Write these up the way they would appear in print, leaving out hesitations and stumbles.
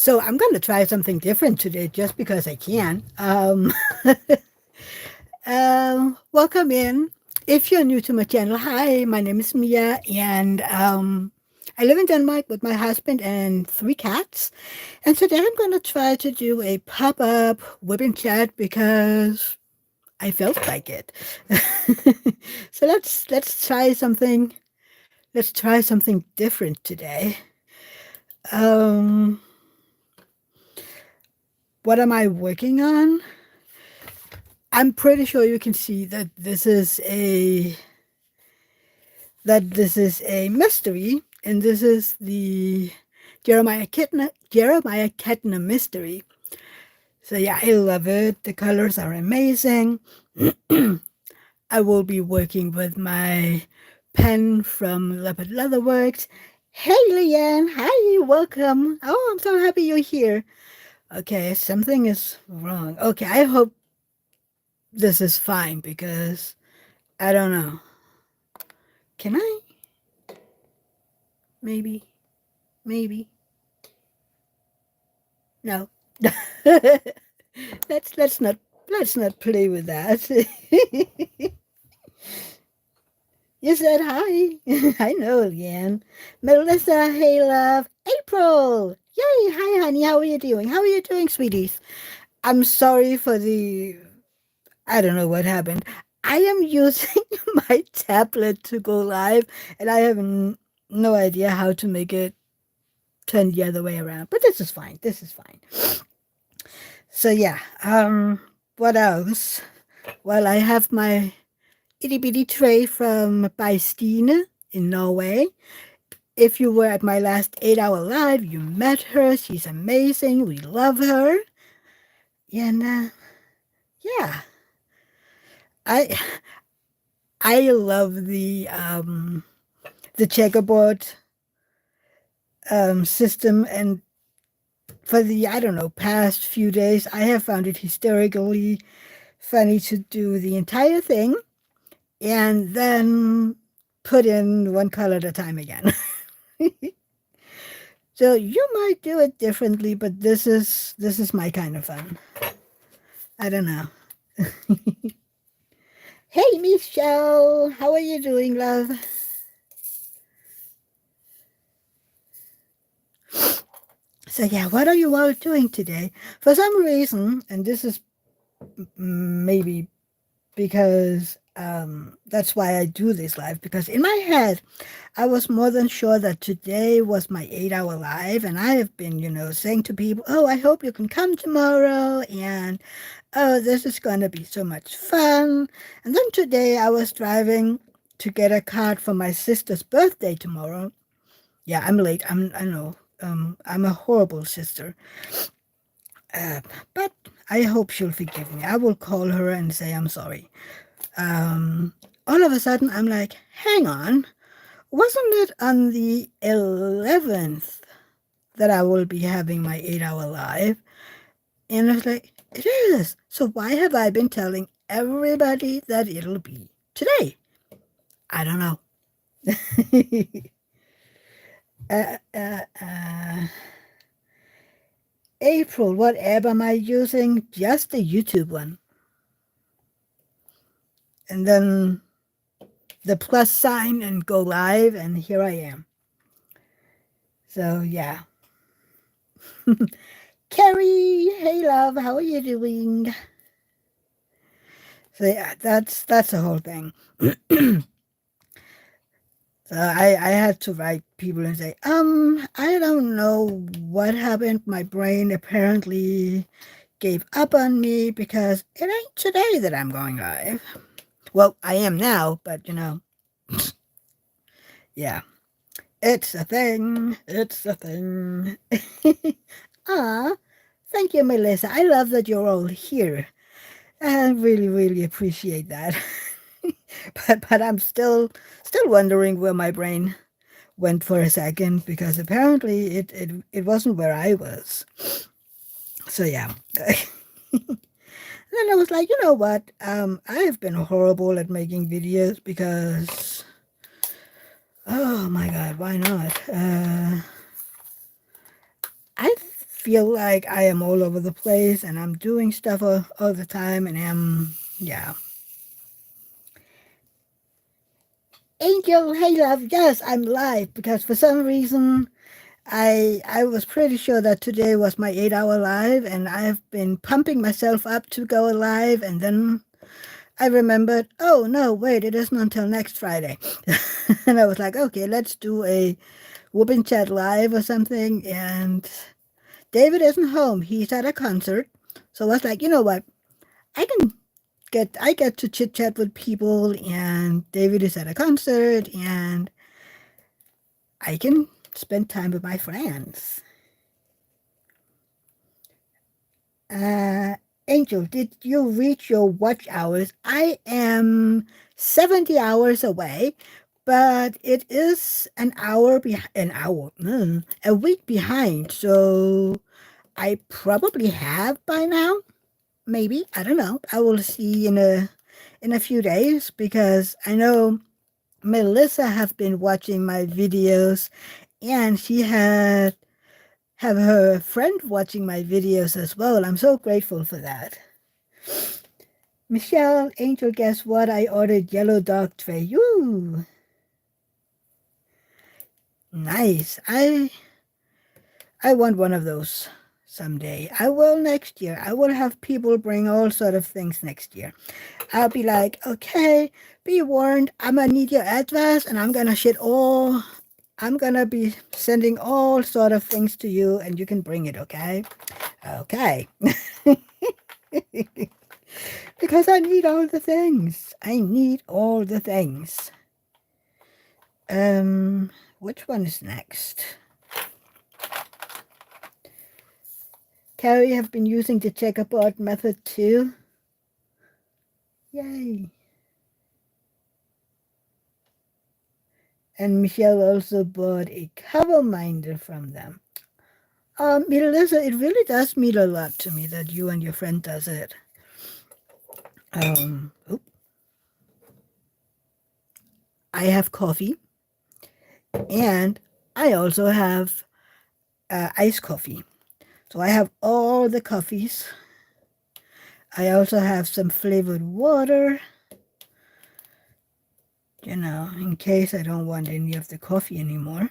So I'm going to try something different today just because I can. Welcome in. If you're new to my channel, hi, my name is Mia, and I live in Denmark with my husband and 3 cats. And today I'm going to try to do a pop-up whipping chat because I felt like it. So let's try something. Let's try something different today. Um, what am I working on? I'm pretty sure you can see that this is a mystery, and this is the Jeremiah Kettner mystery. So yeah, I love it. The colors are amazing. I will be working with my pen from Leopard Leatherworks. Hey, Leanne. Hi, welcome. Oh, I'm so happy you're here. Okay, something is wrong. Okay, I hope this is fine because I don't know. Can I? Maybe. Maybe. No. let's not play with that. You said hi. I know again. Melissa, hey love. April. Yay, hi honey. How are you doing? How are you doing, sweeties? I'm sorry for the I don't know what happened. I am using my tablet to go live and I have no idea how to make it turn the other way around. But this is fine. This is fine. So yeah, what else? Well, I have my itty bitty tray from by Stine in Norway. If you were at my last 8 hour live, you met her. She's amazing. We love her. And yeah, I I love the checkerboard system, and for the I don't know past few days, I have found it hysterically funny to do the entire thing and then put in one color at a time again. So you might do it differently, but this is my kind of fun. I don't know. Hey Michelle, how are you doing, love? So yeah, what are you all doing today? For some reason, and this is maybe because that's why I do this live, because in my head I was more than sure that today was my 8 hour live, and I have been, saying to people, oh, I hope you can come tomorrow, and oh, this is going to be so much fun. And then today I was driving to get a card for my sister's birthday tomorrow. Yeah, I'm late. I know. I'm a horrible sister. Uh, but I hope she'll forgive me. I will call her and say I'm sorry. All of a sudden, I'm like, hang on. Wasn't it on the 11th that I will be having my 8 hour live? And I was like, it is. So why have I been telling everybody that it'll be today? I don't know. uh, uh, uh, April, what app am I using? Just the YouTube one. And then the plus sign and go live, and here I am. So, yeah. Carrie, hey love, how are you doing? So yeah, that's the whole thing. So I had to write people and say, I don't know what happened. My brain apparently gave up on me because it ain't today that I'm going live. Well, I am now, but yeah, it's a thing. It's a thing. Ah, thank you, Melissa. I love that you're all here. I really, really appreciate that. but I'm still wondering where my brain went for a second, because apparently it wasn't where I was. So yeah. Then I was like, you know what? I have been horrible at making videos because, oh my God, why not? I feel like I am all over the place and I'm doing stuff all the time and yeah. Angel, hey love, yes, I'm live because for some reason I was pretty sure that today was my 8 hour live and I've been pumping myself up to go live and then I remembered, oh no, wait, it isn't until next Friday. And I was like, okay, let's do a Whoopin' Chat live or something. And David isn't home. He's at a concert. So I was like, you know what? I get to chit chat with people and David is at a concert and I can spend time with my friends. Uh, Angel, did you reach your watch hours? I am 70 hours away, but it is a week behind. So I probably have by now. Maybe, I don't know. I will see in a few days because I know Melissa have been watching my videos and she had have her friend watching my videos as well. I'm so grateful for that. Michelle, Angel, guess what? I ordered yellow dog tray. Ooh, nice. I want one of those someday. I will next year. I will have people bring all sort of things next year. I'll be like, okay, be warned, I'm gonna need your address and I'm gonna be sending all sort of things to you and you can bring it, okay? Okay. Because I need all the things. I need all the things. Which one is next? Carrie have been using the checkerboard method too. Yay. And Michelle also bought a cover minder from them. Melissa, it really does mean a lot to me that you and your friend does it. I have coffee, and I also have iced coffee. So I have all the coffees. I also have some flavored water, in case I don't want any of the coffee anymore.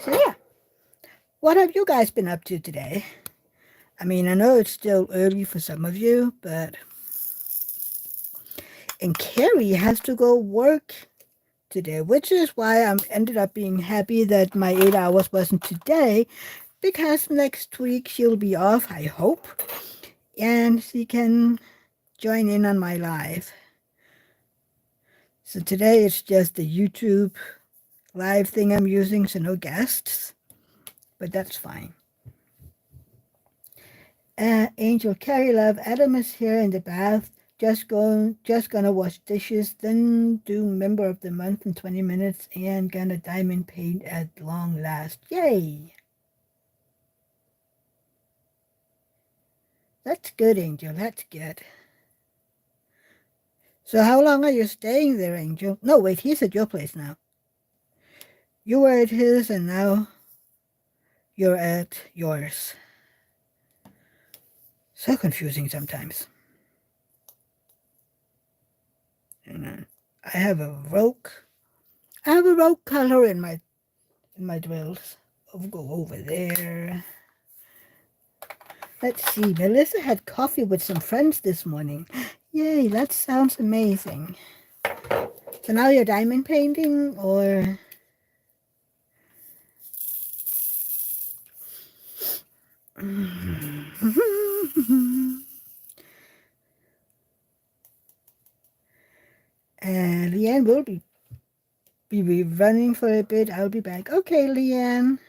So yeah, what have you guys been up to today? I mean, I know it's still early for some of you, and Carrie has to go work today, which is why I ended up being happy that my 8 hours wasn't today, because next week she'll be off, I hope, and she can join in on my live. So today it's just the YouTube live thing I'm using, so no guests, but that's fine. Angel, Carrie love, Adam is here in the bath, just gonna wash dishes, then do member of the month in 20 minutes and gonna diamond paint at long last. Yay! That's good, Angel, that's good. So how long are you staying there, Angel? No, wait, he's at your place now. You were at his and now you're at yours. So confusing sometimes. I have a rogue color in my drills. I'll go over there. Let's see. Melissa had coffee with some friends this morning. Yay, that sounds amazing. So now you're diamond painting or... Leanne will be running for a bit. I'll be back. Okay, Leanne.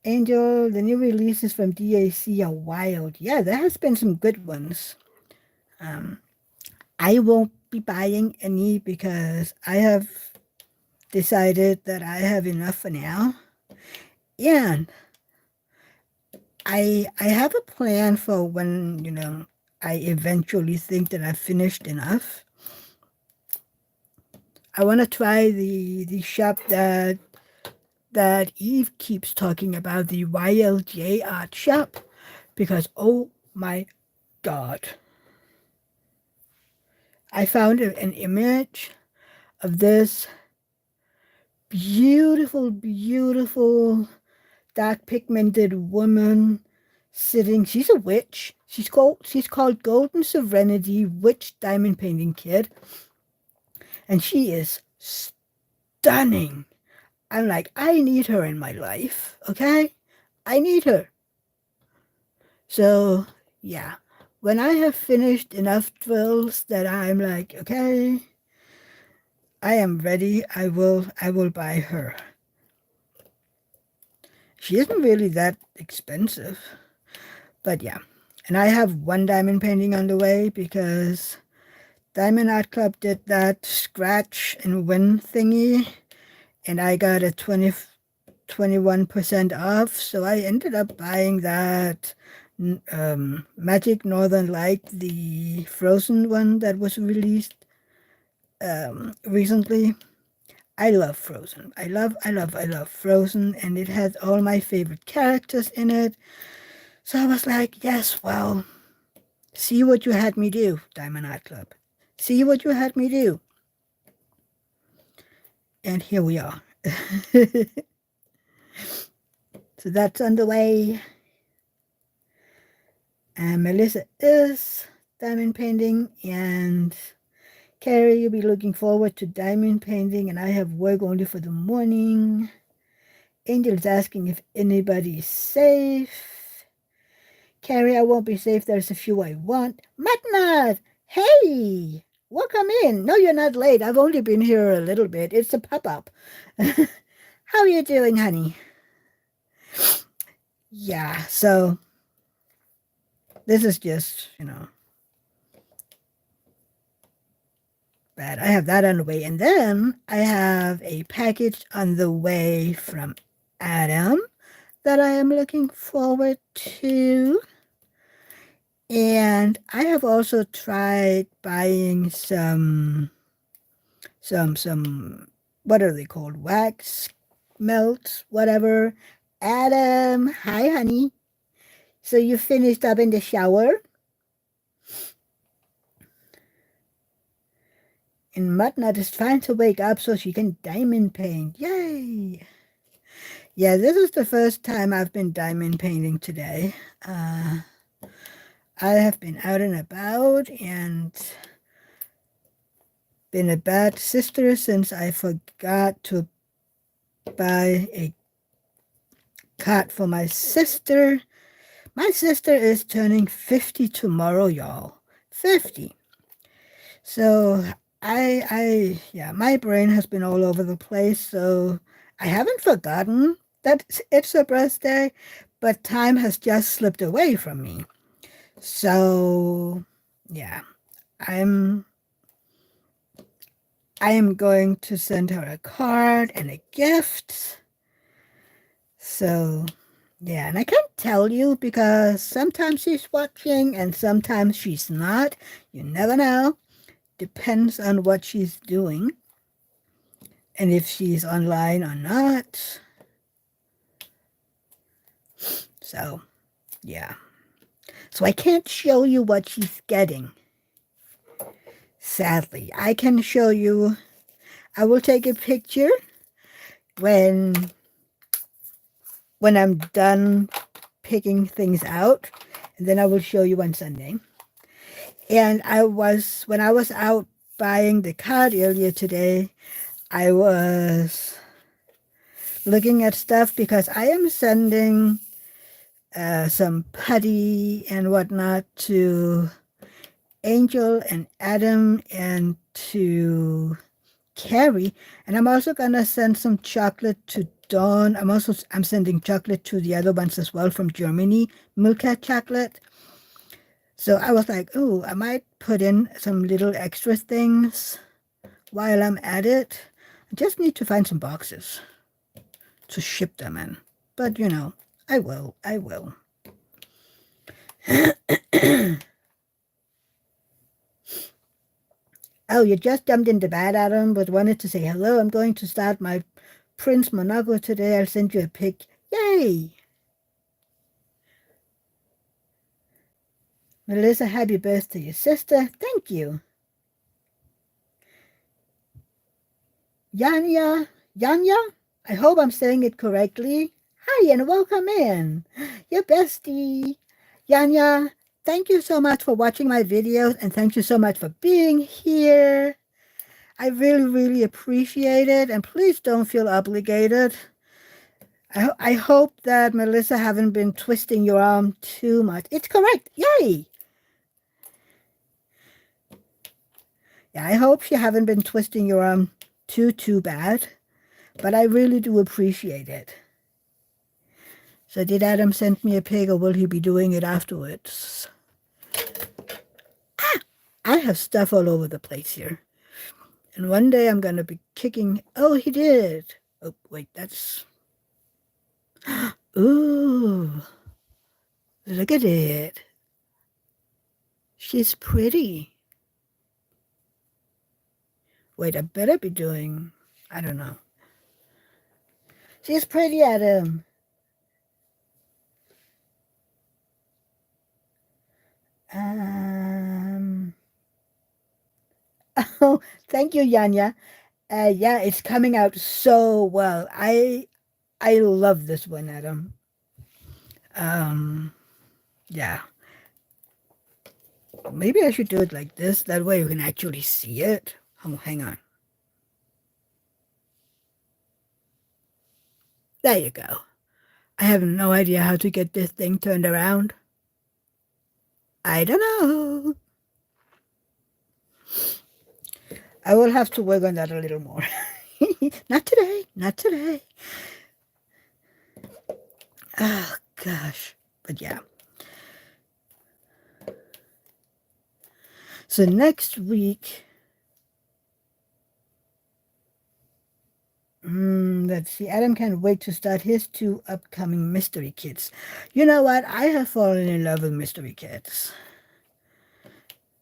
Angel, the new releases from DAC are wild. Yeah, there has been some good ones. I won't be buying any because I have decided that I have enough for now. And I have a plan for when, I eventually think that I've finished enough. I want to try the shop that that Eve keeps talking about the YLJ art shop because, oh my God, I found an image of this beautiful, beautiful dark pigmented woman sitting. She's a witch. She's called Golden Serenity Witch Diamond Painting Kit, and she is stunning. I'm like, I need her in my life. Okay, I need her. So yeah, when I have finished enough drills that I'm like, okay, I am ready. I will buy her. She isn't really that expensive. But yeah. And I have one diamond painting on the way because Diamond Art Club did that scratch and win thingy. And I got a 21% off. So I ended up buying that Magic Northern Light, the frozen one that was released recently. I love Frozen. I love Frozen, and it has all my favorite characters in it. So I was like, yes, well, see what you had me do, Diamond Art Club. See what you had me do. And here we are. So that's underway. And Melissa is diamond painting, and Carrie, you'll be looking forward to diamond painting, and I have work only for the morning. Angel is asking if anybody's safe. Carrie, I won't be safe. There's a few I want. Matnat! Hey! Welcome in. No, you're not late. I've only been here a little bit. It's a pop-up. How are you doing, honey? Yeah, so this is just, bad. I have that on the way. And then I have a package on the way from Adam that I am looking forward to. And I have also tried buying some what are they called? Wax melts, whatever. Adam, hi honey. So you finished up in the shower? And Mudnut is trying to wake up so she can diamond paint. Yay! Yeah, this is the first time I've been diamond painting today. I have been out and about and been a bad sister since I forgot to buy a card for my sister. My sister is turning 50 tomorrow, y'all. 50. So yeah, my brain has been all over the place. So I haven't forgotten that it's her birthday, but time has just slipped away from me. So yeah, I am going to send her a card and a gift. So yeah, and I can't tell you because sometimes she's watching and sometimes she's not. You never know. Depends on what she's doing and if she's online or not. So, yeah. So I can't show you what she's getting. Sadly, I can show you. I will take a picture when I'm done picking things out, and then I will show you on Sunday. And when I was out buying the card earlier today, I was looking at stuff because I am sending some putty and whatnot to Angel and Adam and to Carrie, and I'm also gonna send some chocolate to Dawn. I'm sending chocolate to the other ones as well from Germany, Milka chocolate. So I was like, oh, I might put in some little extra things while I'm at it. I just need to find some boxes to ship them in. But I will. Oh, you just jumped into bed, Adam, but wanted to say hello. I'm going to start my Prince Monaco today. I'll send you a pic. Yay! Melissa, happy birthday to your sister. Thank you. Yanya, I hope I'm saying it correctly. Hi and welcome in. Your bestie. Yanya, thank you so much for watching my videos and thank you so much for being here. I really, really appreciate it and please don't feel obligated. I hope that Melissa haven't been twisting your arm too much. It's correct. Yay! Yeah, I hope she haven't been twisting your arm too bad. But I really do appreciate it. So did Adam send me a pic or will he be doing it afterwards? I have stuff all over the place here. And one day I'm going to be kicking... Oh, he did. Oh, wait, that's... Ooh. Look at it. She's pretty. Wait, I better be doing... I don't know. She's pretty, Adam. Oh, thank you, Yanya. Yeah, it's coming out so well. I love this one, Adam. Yeah. Maybe I should do it like this. That way you can actually see it. Oh, hang on. There you go. I have no idea how to get this thing turned around. I don't know. I will have to work on that a little more. Not today. Not today. Oh, gosh. But yeah. So next week... let's see. Adam can't wait to start his 2 upcoming mystery kits. You know what? I have fallen in love with mystery kits.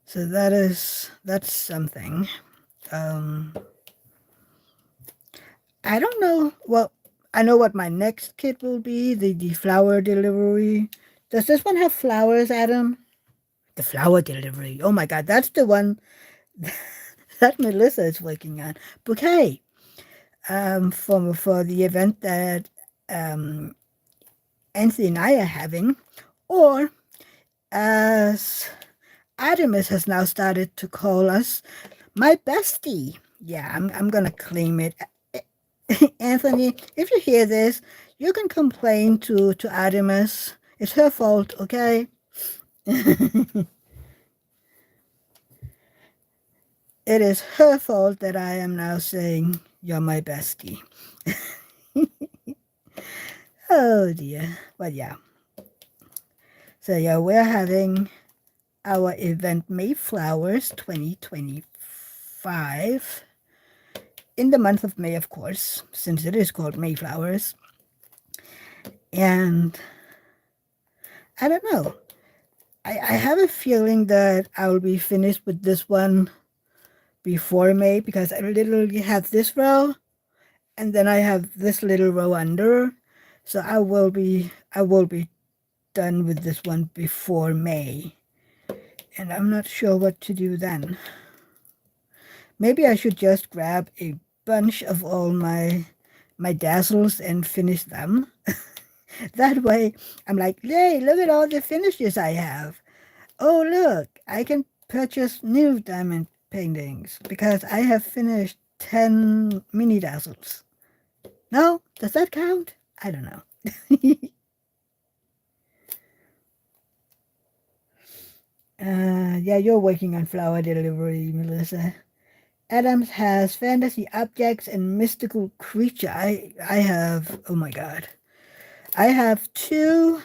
So that's something. I don't know. Well, I know what my next kit will be, the flower delivery. Does this one have flowers, Adam? The flower delivery. Oh my God, that's the one that Melissa is working on. Bouquet. For the event that Anthony and I are having, or as Artemis has now started to call us, my bestie. Yeah, I'm gonna claim it. Anthony, if you hear this, you can complain to Artemis. It's her fault, okay? It is her fault that I am now saying you're my bestie. Oh dear. But yeah. So yeah, we're having our event Mayflowers 2025 in the month of May, of course, since it is called Mayflowers. And I don't know. I have a feeling that I will be finished with this one before May because I literally have this row and then I have this little row under. So I will be done with this one before May. And I'm not sure what to do then. Maybe I should just grab a bunch of all my dazzles and finish them. That way, I'm like, yay, look at all the finishes I have. Oh, look, I can purchase new diamond paintings because I have finished 10 mini dazzles. No? Does that count? I don't know. Yeah, you're working on flower delivery, Melissa. Adams has fantasy objects and mystical creature. I have, oh my God. I have 2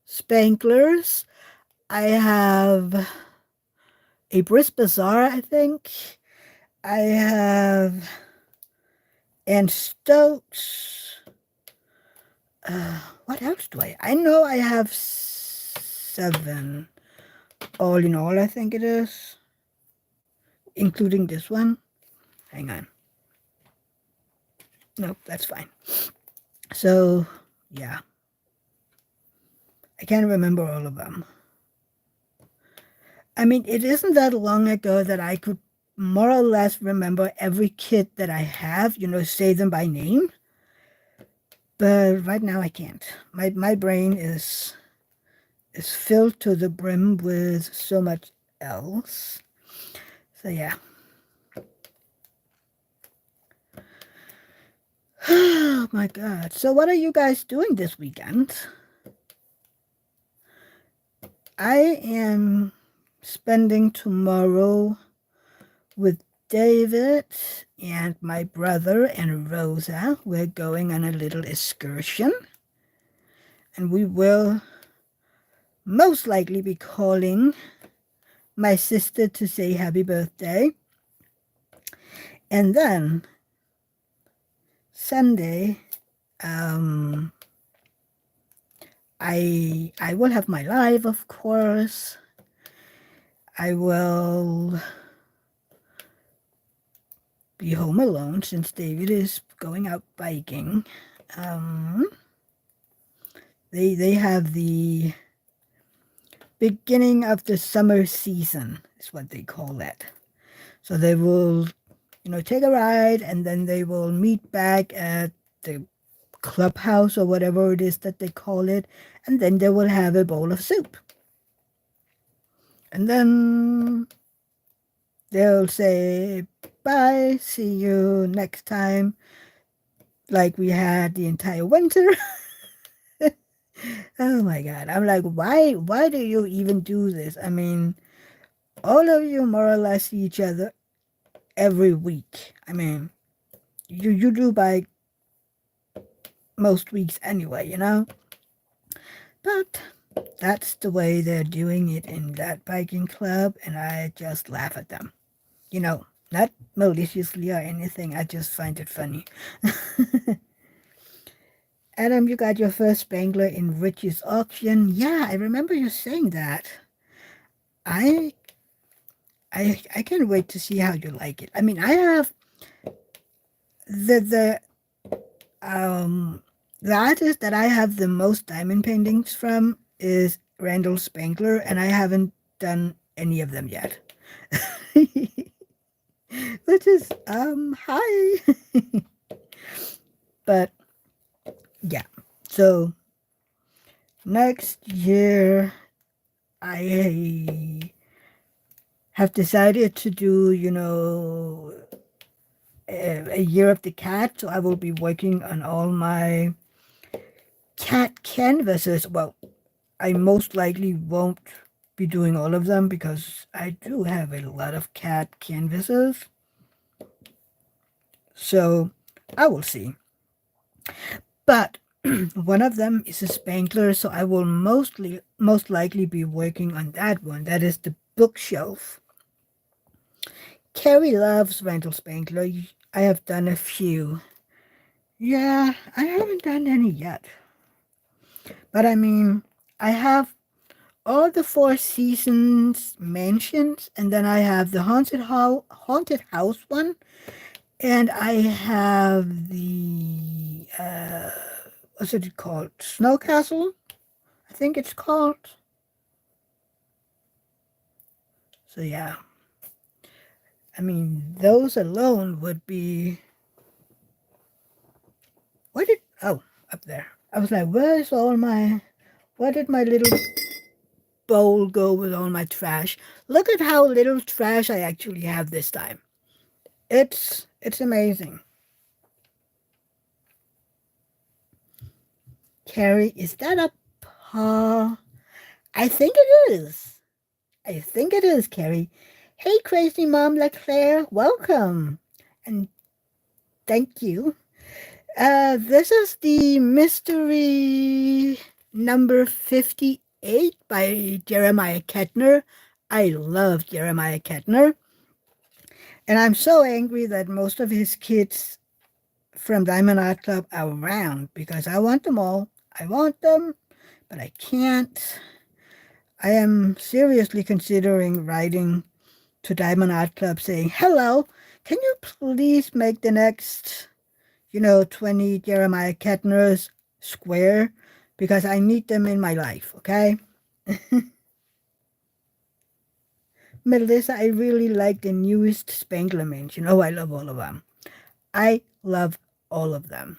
spanklers. I have a Brisk Bazaar, I think. I have and Stokes. What else do I know I have 7. All in all, I think it is. Including this one. Hang on. No, that's fine. So, yeah. I can't remember all of them. I mean, it isn't that long ago that I could more or less remember every kid that I have, say them by name. But right now I can't. My brain is filled to the brim with so much else. So yeah. Oh my God. So what are you guys doing this weekend? I am spending tomorrow with David and my brother and Rosa. We're going on a little excursion. And we will most likely be calling my sister to say happy birthday. And then Sunday, I will have my live, of course. I will be home alone since David is going out biking. They have the beginning of the summer season, is what they call it. So they will, take a ride, and then they will meet back at the clubhouse or whatever it is that they call it, and then they will have a bowl of soup. And then they'll say, bye, see you next time, like we had the entire winter. Oh my God. I'm like, why do you even do this? I mean, all of you more or less see each other every week. I mean, you do by most weeks anyway, But that's the way they're doing it in that biking club, and I just laugh at them. Not maliciously or anything. I just find it funny. Adam, you got your first Spangler in Rich's auction. Yeah, I remember you saying that. I I can't wait to see how you like it. I mean, I have the the artist that I have the most diamond paintings from is Randall Spangler, and I haven't done any of them yet. Which is hi. But yeah. So next year I have decided to do, a year of the cat. So I will be working on all my cat canvases. Well, I most likely won't be doing all of them because I do have a lot of cat canvases. So I will see. But one of them is a Spangler, so I will most likely be working on that one. That is the bookshelf. Carrie loves Randall Spangler. I have done a few. Yeah, I haven't done any yet. But I mean, I have all the Four Seasons mansions, and then I have the haunted house one, and I have the what's it called? Snow Castle, I think it's called. So yeah, I mean those alone would be. Up there? I was like, where's all my? Where did my little bowl go with all my trash? Look at how little trash I actually have this time. It's amazing. Carrie, is that a paw? I think it is. I think it is, Carrie. Hey, crazy mom LeClaire, welcome. And thank you. This is the mystery number 58 by Jeremiah Kettner. I love Jeremiah Kettner. And I'm so angry that most of his kids from Diamond Art Club are around because I want them all. I want them, but I can't. I am seriously considering writing to Diamond Art Club saying, hello, can you please make the next 20 Jeremiah Kettner's square because I need them in my life, okay? Melissa, I really like the newest Spangler Mints. I love all of them. I love all of them.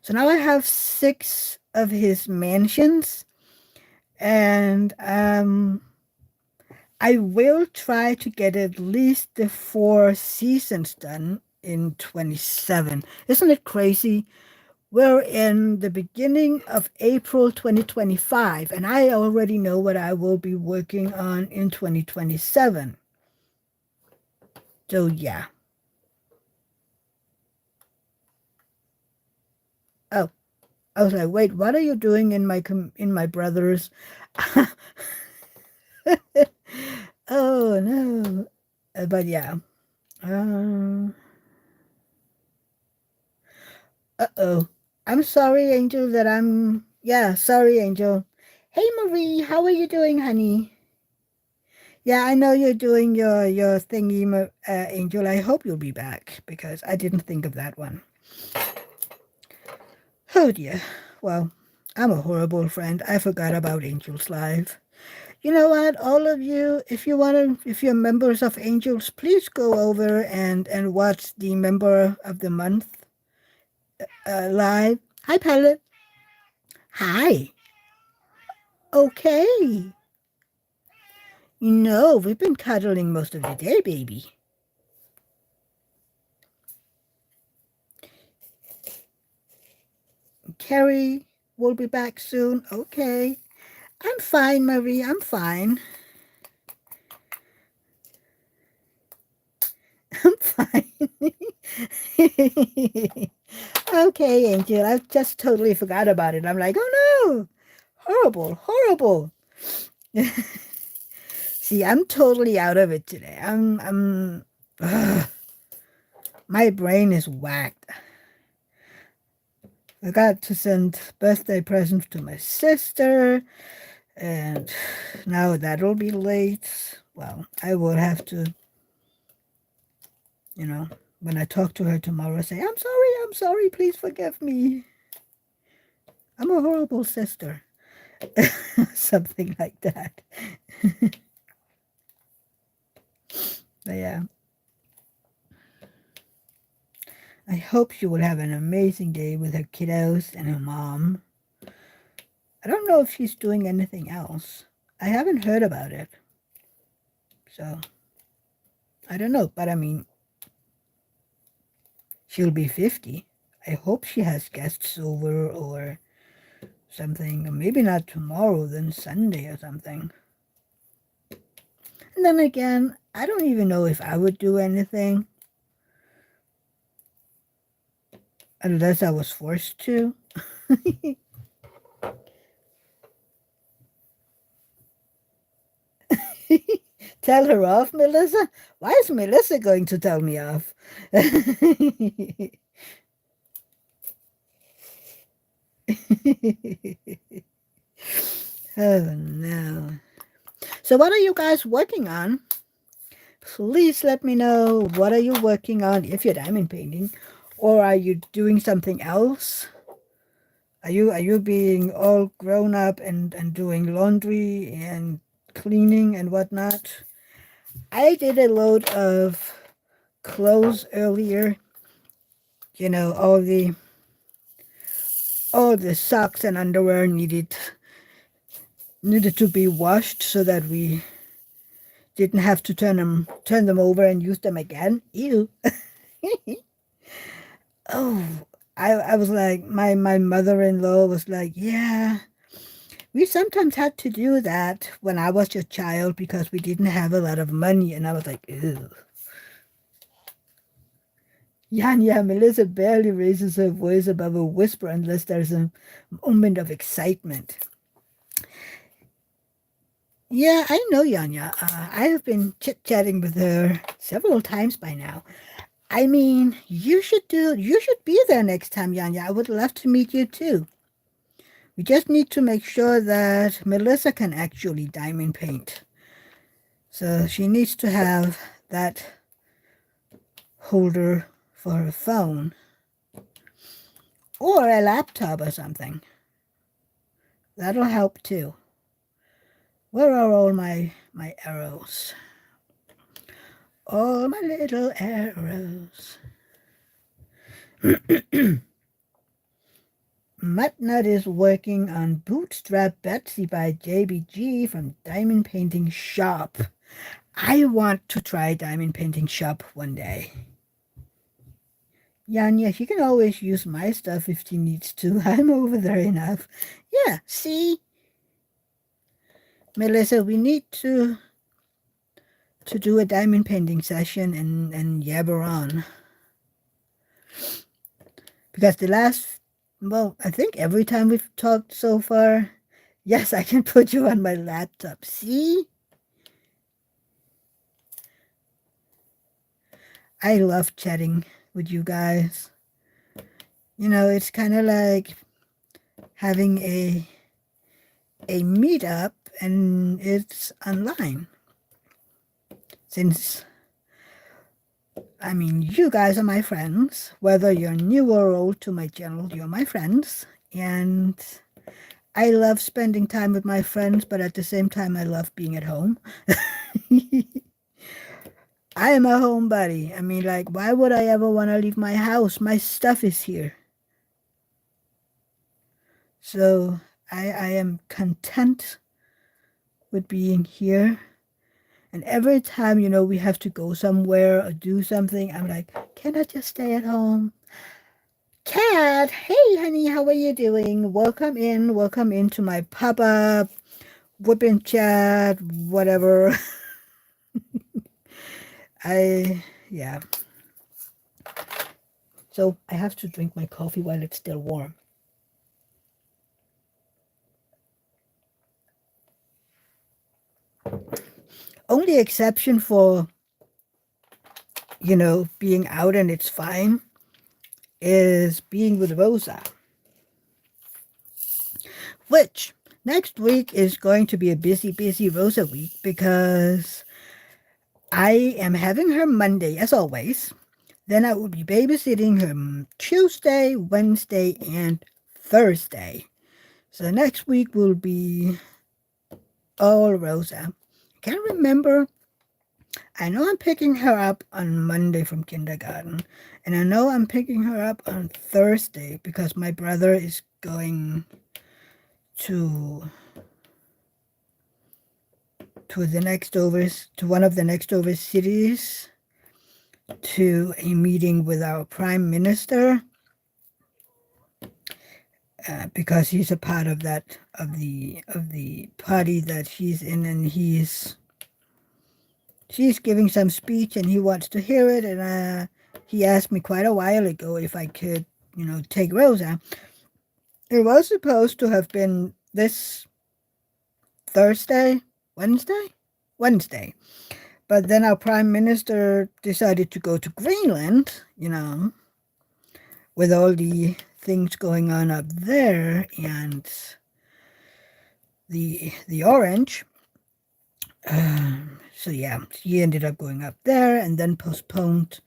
So now I have 6 of his mansions, and I will try to get at least the 4 seasons done in 27. Isn't it crazy? We're in the beginning of April 2025, and I already know what I will be working on in 2027. So, yeah. Oh, I was like, wait, what are you doing in my brother's? Oh no. But yeah. Uh, uh-oh. I'm sorry, Angel, that I'm yeah, sorry, Angel. Hey Marie, how are you doing, honey? Yeah, I know you're doing your thingy, Angel. I hope you'll be back because I didn't think of that one. Oh dear. Well, I'm a horrible friend. I forgot about Angel's live. You know what, all of you, if you're members of Angels, please go over and watch the Member of the Month live. Hi, Pellet. Hi. Okay. We've been cuddling most of the day, baby. Carrie will be back soon. Okay. I'm fine, Marie. I'm fine. I'm fine. Okay, Angel. I just totally forgot about it. I'm like, oh no. Horrible, horrible. See, I'm totally out of it today. Ugh, my brain is whacked. I got to send birthday presents to my sister, and now that'll be late. Well, I will have to, when I talk to her tomorrow, say, I'm sorry, please forgive me. I'm a horrible sister. Something like that. But yeah. I hope she will have an amazing day with her kiddos and her mom. I don't know if she's doing anything else. I haven't heard about it. So, I don't know. But I mean, she'll be 50. I hope she has guests over or something. Maybe not tomorrow, then Sunday or something. And then again, I don't even know if I would do anything unless I was forced to. Tell her off, Melissa? Why is Melissa going to tell me off? Oh no. So what are you guys working on? Please let me know, what are you working on if you're diamond painting, or are you doing something else? Are you being all grown up and doing laundry and cleaning and whatnot? I did a load of clothes earlier. All the socks and underwear needed to be washed so that we didn't have to turn them over and use them again. Ew. Oh, I was like, my mother-in-law was like, yeah, we sometimes had to do that when I was your child because we didn't have a lot of money. And I was like, ew. Yeah, Melissa barely raises her voice above a whisper unless there's a moment of excitement. Yeah, I know Yanya. I have been chit-chatting with her several times by now. I mean, you should be there next time, Yanya. I would love to meet you too. We just need to make sure that Melissa can actually diamond paint. So she needs to have that holder for her phone. or a laptop or something. That'll help too. Where are all my arrows? All my little arrows. Muttnut is working on Bootstrap Betsy by JBG from Diamond Painting Shop. I want to try Diamond Painting Shop one day. Yanya, you can always use my stuff if she needs to. I'm over there enough. Yeah, see? Melissa, we need to do a diamond painting session and yabber on. Because I think every time we've talked so far, yes, I can put you on my laptop. See? I love chatting with you guys. You know, it's kind of like having a meetup and it's online. Since, I mean, you guys are my friends. Whether you're new or old to my channel, you're my friends. And I love spending time with my friends, but at the same time, I love being at home. I am a homebody. I mean, like, why would I ever want to leave my house? My stuff is here. So I am content with being here. And every time, you know, we have to go somewhere or do something, I'm like, can I just stay at home? Cat, hey, honey, how are you doing? Welcome into my pop-up, whipping chat, whatever. Yeah. So I have to drink my coffee while it's still warm. Only exception for, you know, being out and it's fine is being with Rosa. Which next week is going to be a busy Rosa week because I am having her Monday, as always. Then I will be babysitting her Tuesday, Wednesday, and Thursday. So next week will be all Rosa. I can't remember. I know I'm picking her up on Monday from kindergarten. And I know I'm picking her up on Thursday because my brother is going to one of the next over cities to a meeting with our prime minister because he's a part of the party that he's in, and she's giving some speech and he wants to hear it, and he asked me quite a while ago if I could, you know, take Rosa. It was supposed to have been this Wednesday. But then our prime minister decided to go to Greenland, you know, with all the things going on up there and the orange. So yeah, he ended up going up there and then postponed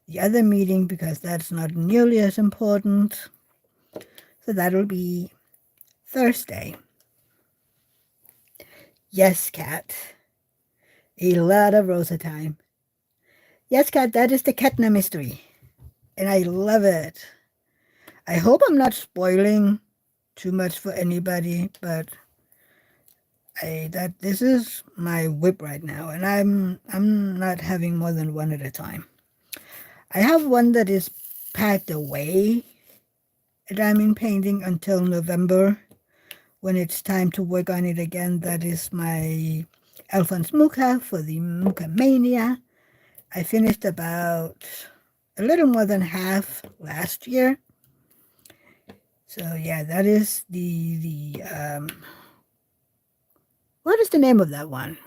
the other meeting because that's not nearly as important. So that'll be Thursday. Yes, Cat. A lot of Rosa time. Yes, Cat, that is the Ketna mystery. And I love it. I hope I'm not spoiling too much for anybody, but this is my whip right now, and I'm not having more than one at a time. I have one that is packed away that I'm in painting until November when it's time to work on it again. That is my Alphonse Mucha for the Mucha Mania. I finished about a little more than half last year. So yeah, that is the what is the name of that one?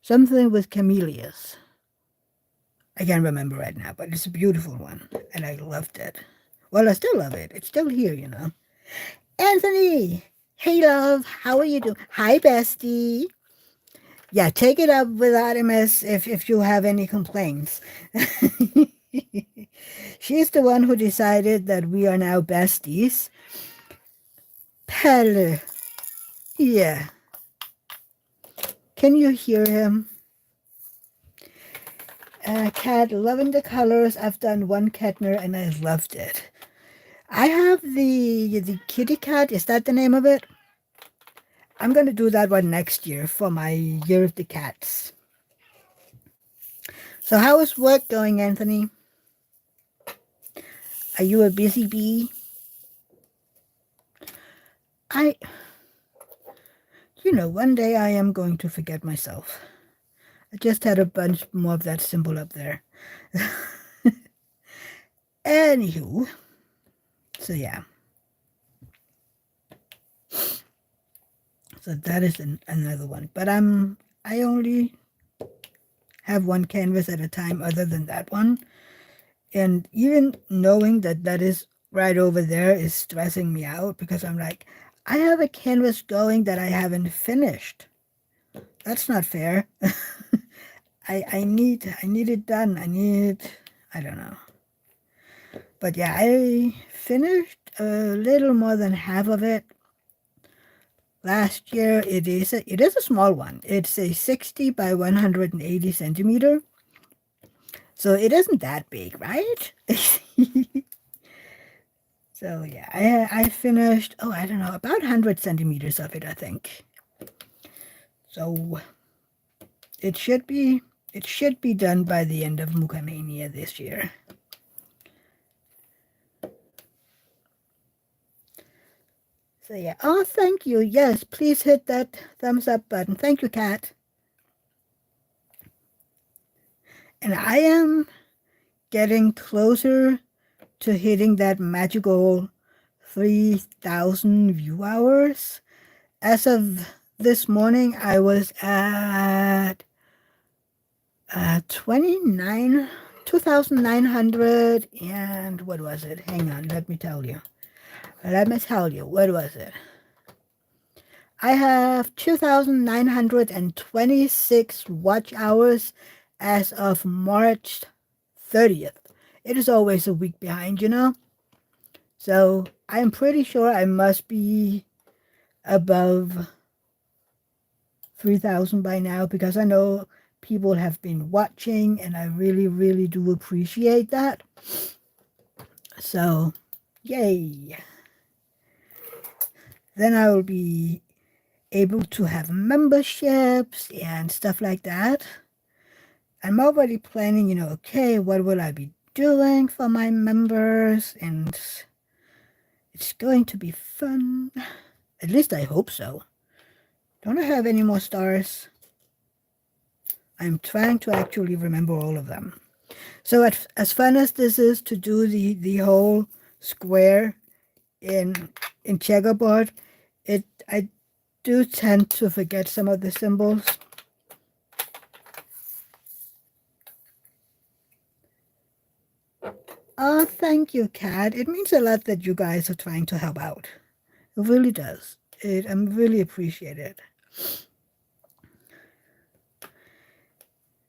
Something with camellias. I can't remember right now, but it's a beautiful one, and I loved it. Well, I still love it. It's still here, you know. Anthony! Hey, love. How are you doing? Hi, bestie. Yeah, take it up with Artemis if you have any complaints. She's the one who decided that we are now besties. Pelle. Yeah. Can you hear him? Cat, loving the colors. I've done one Kettner and I loved it. I have the kitty cat. Is that the name of it? I'm going to do that one next year for my Year of the Cats. So how is work going, Anthony? Are you a busy bee? One day I am going to forget myself. I just had a bunch more of that symbol up there. Anywho, so yeah. So that is another one. But I only have one canvas at a time other than that one. And even knowing that that is right over there is stressing me out because I'm like, I have a canvas going that I haven't finished. That's not fair. I need it done. I don't know. But yeah, I finished a little more than half of it last year. It is a small one. It's a 60 by 180 centimeter. So it isn't that big, right? So yeah, I finished, I don't know, about 100 centimeters of it, I think. So it should be done by the end of Mukamania this year. So yeah, thank you. Yes, please hit that thumbs up button. Thank you, Kat. And I am getting closer to hitting that magical 3,000 view hours. As of this morning, I was at 2,900 and what was it? Hang on, let me tell you. What was it? I have 2,926 watch hours as of March 30th. It is always a week behind, So I'm pretty sure I must be above 3,000 by now because I know people have been watching and I really, really do appreciate that. So, yay. Then I will be able to have memberships and stuff like that. I'm already planning, okay, what will I be doing for my members? And it's going to be fun. At least I hope so. Don't I have any more stars? I'm trying to actually remember all of them. So as fun as this is to do the whole square in checkerboard, I do tend to forget some of the symbols. Oh, thank you, Kat. It means a lot that you guys are trying to help out. It really does. I'm really appreciate it.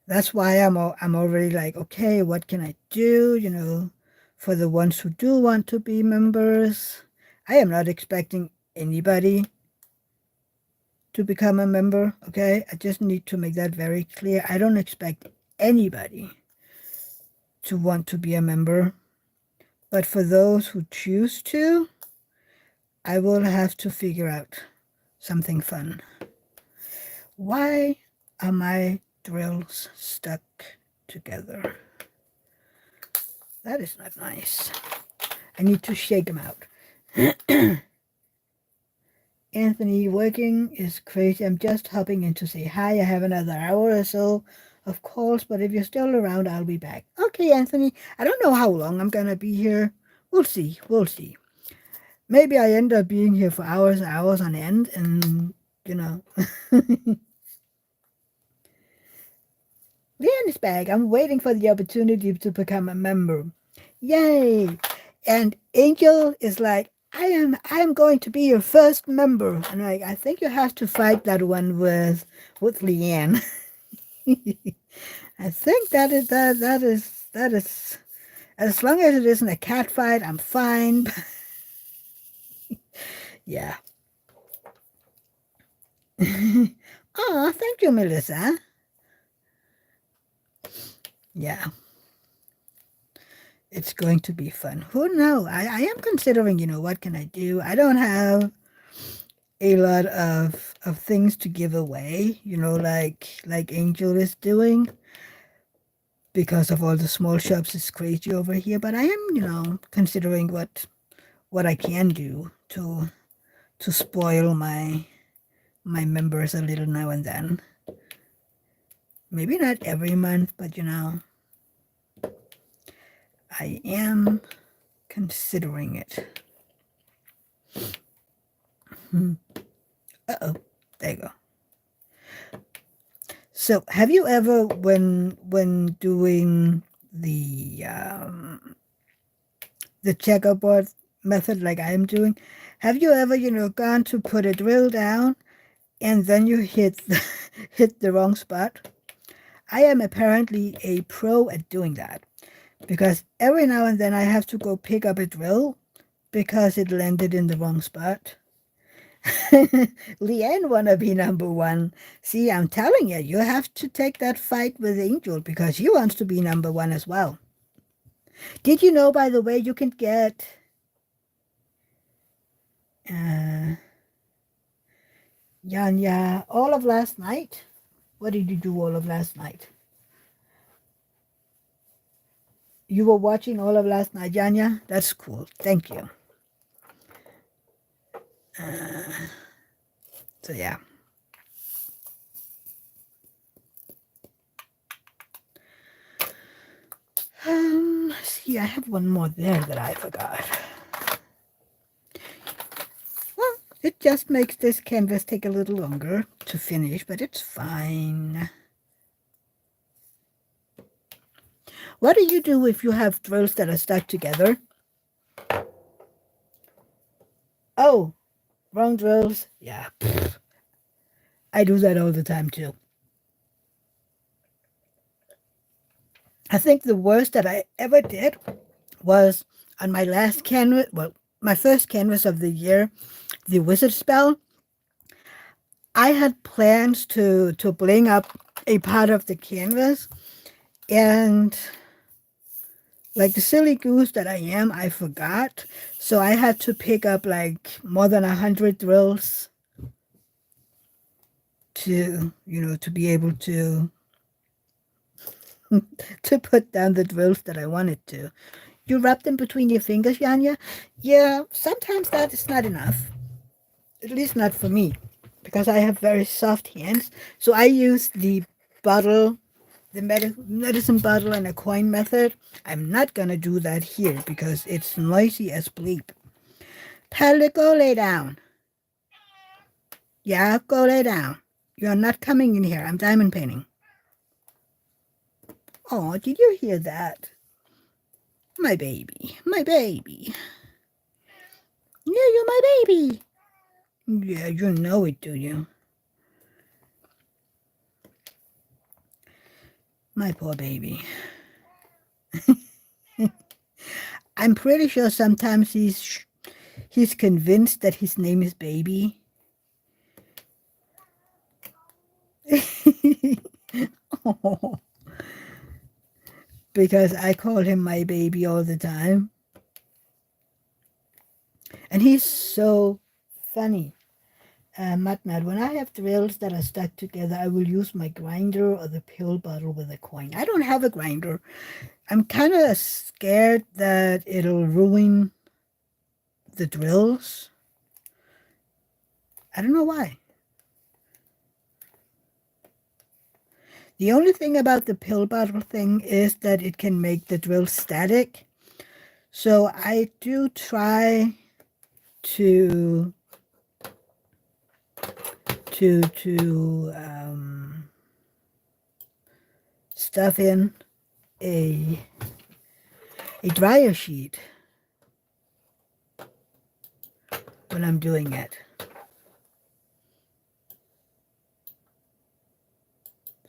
That's why I'm already like, okay, what can I do, for the ones who do want to be members. I am not expecting anybody to become a member, okay? I just need to make that very clear. I don't expect anybody to want to be a member. But for those who choose to, I will have to figure out something fun. Why are my drills stuck together? That is not nice. I need to shake them out. Anthony, working is crazy. I'm just hopping in to say hi. I have another hour or so of calls, but if you're still around, I'll be back. Okay, Anthony. I don't know how long I'm going to be here. We'll see. Maybe I end up being here for hours and hours on end, and, Leanne is back. I'm waiting for the opportunity to become a member. Yay! And Angel is like, I am going to be your first member. And I think you have to fight that one with Leanne. I think that is As long as it isn't a cat fight, I'm fine. Yeah. Oh, thank you, Melissa. Yeah, it's going to be fun. Who knows? I am considering, what can I do? I don't have a lot of things to give away, like Angel is doing because of all the small shops. It's crazy over here, but I am, considering what I can do to spoil my members a little now and then. Maybe not every month, but I am considering it. Uh-oh. There you go. So, have you ever, when doing the checkerboard method like I am doing, have you ever, gone to put a drill down and then you hit the wrong spot? I am apparently a pro at doing that because every now and then I have to go pick up a drill because it landed in the wrong spot. Leanne wanna be number one. See, I'm telling you, you have to take that fight with Angel because she wants to be number one as well. Did you know, by the way, you can get Yanya all of last night? What did you do all of last night? You were watching all of last night, Yanya? That's cool. Thank you. So yeah. See, I have one more there that I forgot. Well, it just makes this canvas take a little longer to finish, but it's fine. What do you do if you have drills that are stuck together? Oh, wrong drills. Yeah, I do that all the time too. I think the worst that I ever did was on my last canvas, well, my first canvas of the year, the wizard spell. I had plans to bling up a part of the canvas, and like the silly goose that I am, I forgot. So I had to pick up like more than 100 drills to be able to to put down the drills that I wanted to. You rub them between your fingers, Yanya? Yeah, sometimes that is not enough. At least not for me, because I have very soft hands. So I use the bottle, the medicine bottle and a coin method. I'm not gonna do that here because it's noisy as bleep. Pally, go lay down. Yeah, go lay down. You're not coming in here. I'm diamond painting. Oh, did you hear that? My baby. My baby. Yeah, you're my baby. Yeah, you know it, do you? My poor baby. I'm pretty sure sometimes he's convinced that his name is Baby. Oh, because I call him my baby all the time. And he's so funny. Matnat, when I have drills that are stuck together, I will use my grinder or the pill bottle with a coin. I don't have a grinder. I'm kind of scared that it'll ruin the drills. I don't know why. The only thing about the pill bottle thing is that it can make the drill static. So I do try to stuff in a dryer sheet when I'm doing it.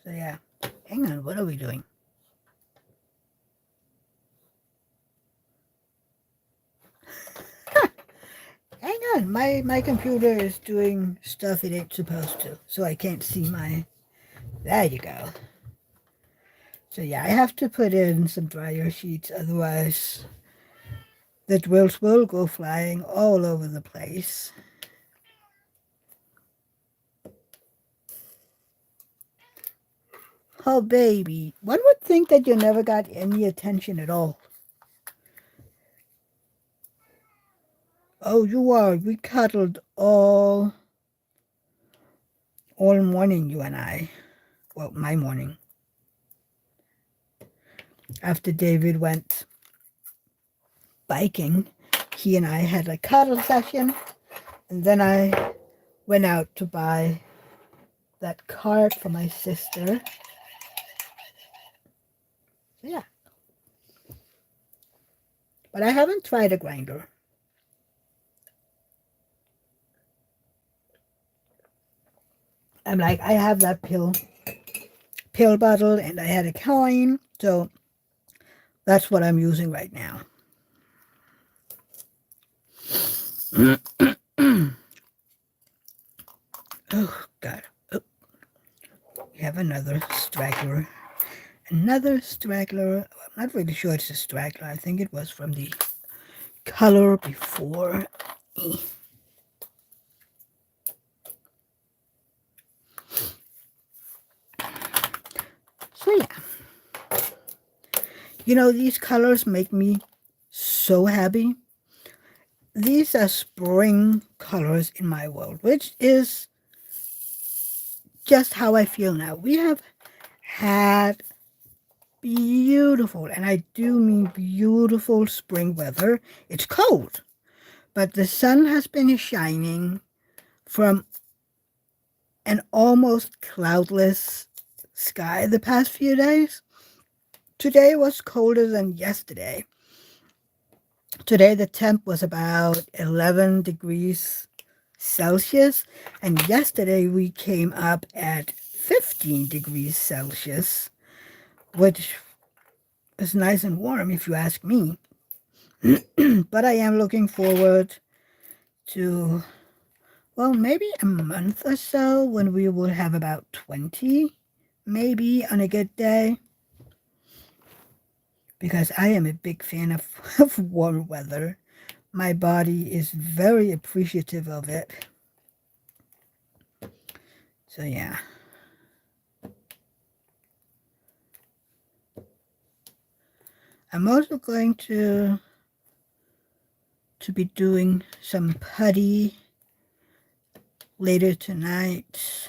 So yeah, hang on, what are we doing? on. My computer is doing stuff it ain't supposed to, so I can't see my... There you go. So yeah, I have to put in some dryer sheets, otherwise the drills will go flying all over the place. Oh, baby. One would think that you never got any attention at all. Oh, you are. We cuddled all morning, you and I. Well, my morning. After David went biking, he and I had a cuddle session, and then I went out to buy that card for my sister. So yeah. But I haven't tried a grinder. I'm like, I have that pill bottle, and I had a coin, so that's what I'm using right now. Oh, God. Oh. We have another straggler. Another straggler. I'm not really sure it's a straggler. I think it was from the color before. So, yeah. You know, these colors make me so happy. These are spring colors in my world, which is just how I feel now. We have had beautiful, and I do mean beautiful spring weather. It's cold, but the sun has been shining from an almost cloudless sky the past few days. Today was colder than yesterday. Today the temp was about 11 degrees Celsius, and yesterday we came up at 15 degrees Celsius, which is nice and warm if you ask me. But I am looking forward to, well, maybe a month or so when we will have about 20, maybe on a good day. Because I am a big fan of warm weather. My body is very appreciative of it. So yeah. I'm also going to be doing some putty later tonight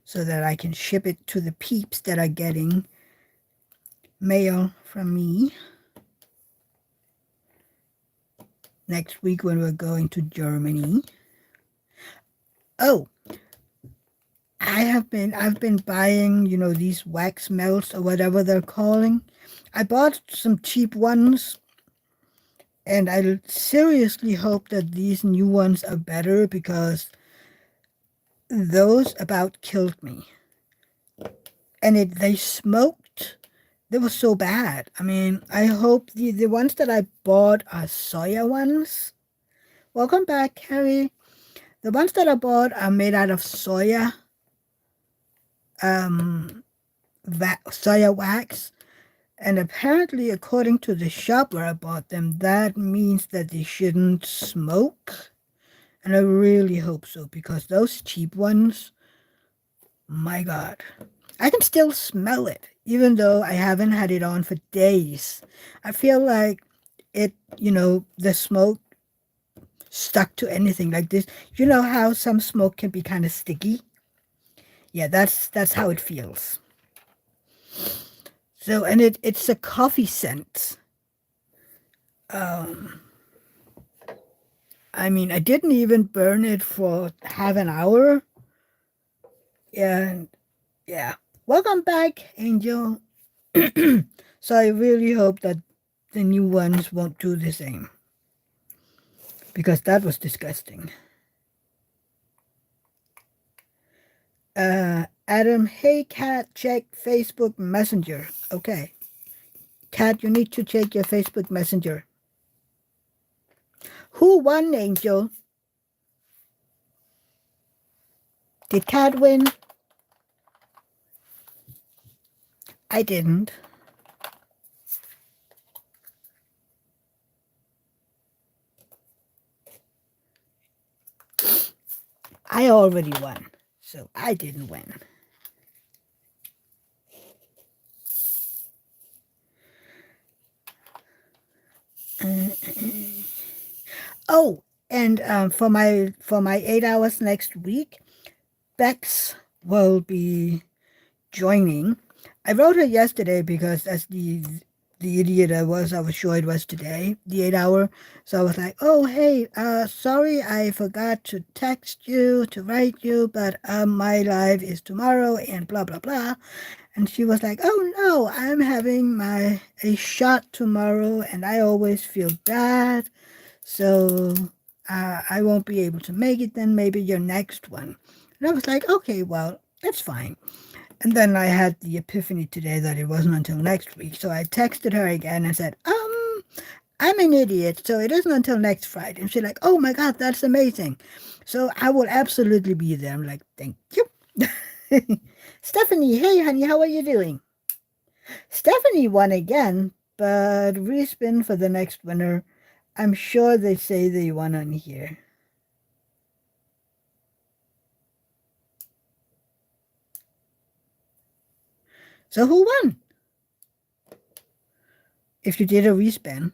so that I can ship it to the peeps that are getting mail from me next week when we're going to Germany. Oh, I've been buying, these wax melts or whatever they're calling. I bought some cheap ones, and I seriously hope that these new ones are better, because those about killed me. And they smoked. They were so bad. I mean, I hope the ones that I bought are soya ones. Welcome back, Harry. The ones that I bought are made out of soya wax, and apparently, according to the shop where I bought them, that means that they shouldn't smoke, and I really hope so, because those cheap ones, my God, I can still smell it, even though I haven't had it on for days. I feel like the smoke stuck to anything like this. You know how some smoke can be kind of sticky? Yeah, that's how it feels. So, and it's a coffee scent. I mean, I didn't even burn it for half an hour. And yeah, welcome back, Angel. So I really hope that the new ones won't do the same, because that was disgusting. Adam, hey Cat, check Facebook Messenger. Okay. Cat, you need to check your Facebook Messenger. Who won, Angel? Did Cat win? I didn't. I already won, so I didn't win. Oh, and for my 8 hours next week, Bex will be joining. I wrote her yesterday because that's the idiot I was sure it was today, the 8 hour. So I was like, oh hey, sorry I forgot to text you, to write you, but my live is tomorrow and blah blah blah. And she was like, oh no, I'm having a shot tomorrow and I always feel bad. So I won't be able to make it then, maybe your next one. And I was like, okay, well, that's fine. And then I had the epiphany today that it wasn't until next week. So I texted her again and said, I'm an idiot, so it isn't until next Friday. And she's like, oh my God, that's amazing. So I will absolutely be there. I'm like, thank you. Stephanie, hey honey, how are you doing? Stephanie won again, but respin for the next winner. I'm sure they say they won on here. So who won? If you did a respin.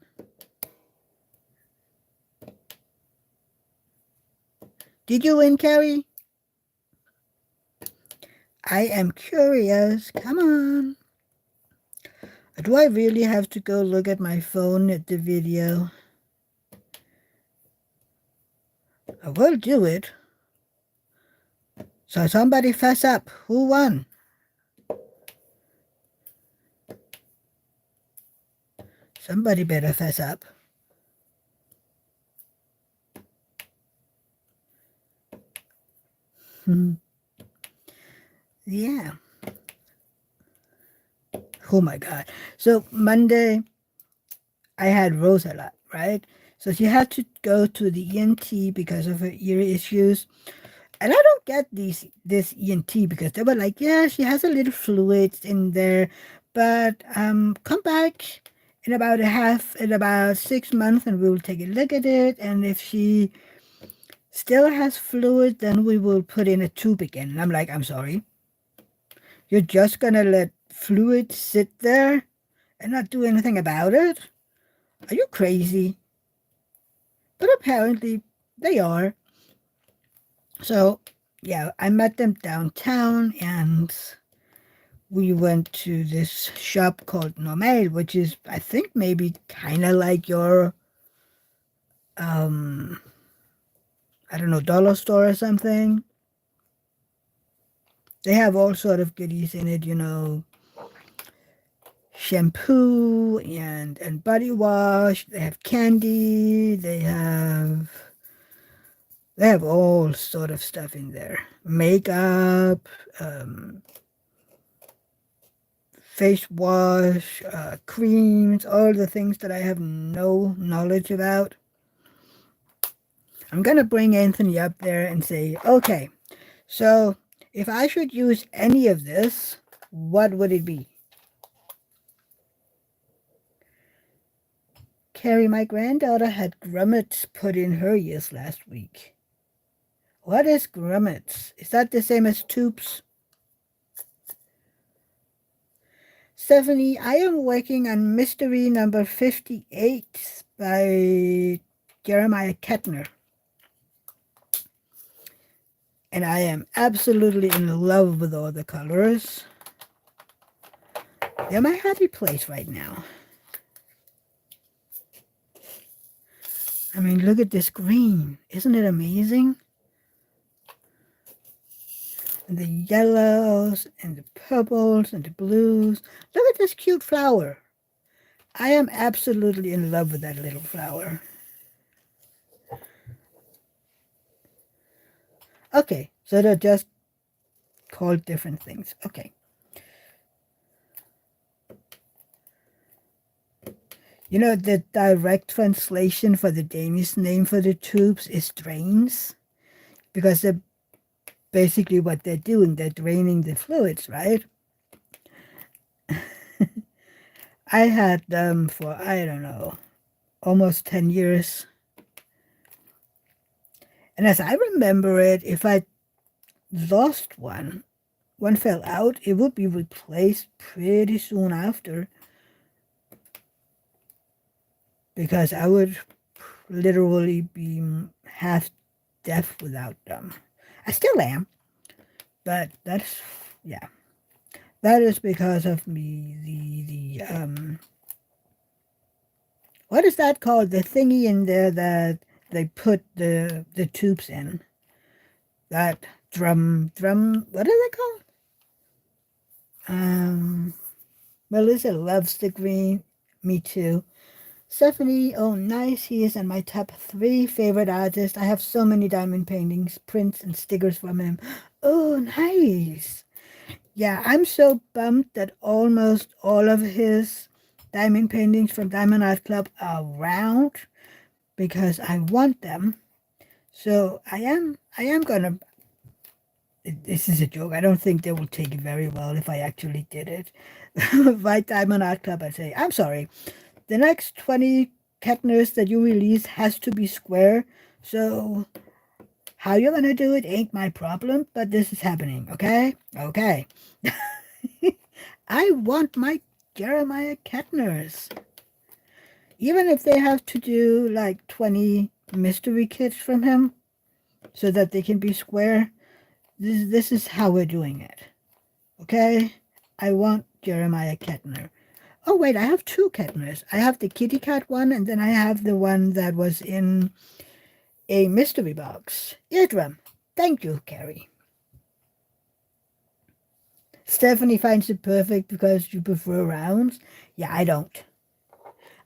Did you win, Carrie? I am curious. Come on. Do I really have to go look at my phone at the video? I will do it. So somebody fess up. Who won? Somebody better fess up. Yeah. Oh my God. So Monday, I had Rosa, right? So she had to go to the ENT because of her ear issues. And I don't get this ENT because they were like, yeah, she has a little fluids in there, but come back in about 6 months and we will take a look at it. And if she still has fluid, then we will put in a tube again. And I'm like, I'm sorry. You're just gonna let fluid sit there and not do anything about it? Are you crazy? But apparently they are. So yeah, I met them downtown and we went to this shop called Normal, which is, I think, maybe kind of like your, I don't know, dollar store or something. They have all sort of goodies in it, shampoo and body wash. They have candy. They have all sort of stuff in there. Makeup, face wash, creams, all the things that I have no knowledge about. I'm going to bring Anthony up there and say, okay, so if I should use any of this, what would it be? Carrie, my granddaughter had grommets put in her ears last week. What is grommets? Is that the same as tubes? Stephanie, I am working on mystery number 58 by Jeremiah Kettner. And I am absolutely in love with all the colors. They're my happy place right now. I mean, look at this green. Isn't it amazing? And the yellows and the purples and the blues. Look at this cute flower. I am absolutely in love with that little flower. Okay, so they're just called different things. Okay. You know, the direct translation for the Danish name for the tubes is drains because basically what they're doing. They're draining the fluids, right? I had them for, I don't know, almost 10 years. And as I remember it, if I lost one fell out, it would be replaced pretty soon after because I would literally be half deaf without them. I still am, but that's, yeah. That is because of me, what is that called? The thingy in there that they put the tubes in. That what is it called? Melissa loves the green. Me too. Stephanie, oh nice, he is in my top 3 favorite artists. I have so many diamond paintings, prints, and stickers from him. Oh, nice. Yeah, I'm so bummed that almost all of his diamond paintings from Diamond Art Club are round because I want them. So I am gonna. This is a joke. I don't think they will take it very well if I actually did it. Right, Diamond Art Club, I say, I'm sorry. The next 20 Katniss that you release has to be square. So how you're gonna do it ain't my problem, but this is happening, okay? Okay. I want my Jeremiah Katniss. Even if they have to do like 20 mystery kits from him so that they can be square, this is how we're doing it. Okay? I want Jeremiah Kettner. Oh, wait, I have 2 Kettners. I have the kitty cat one, and then I have the one that was in a mystery box. Eardrum. Thank you, Carrie. Stephanie finds it perfect because you prefer rounds. Yeah, I don't.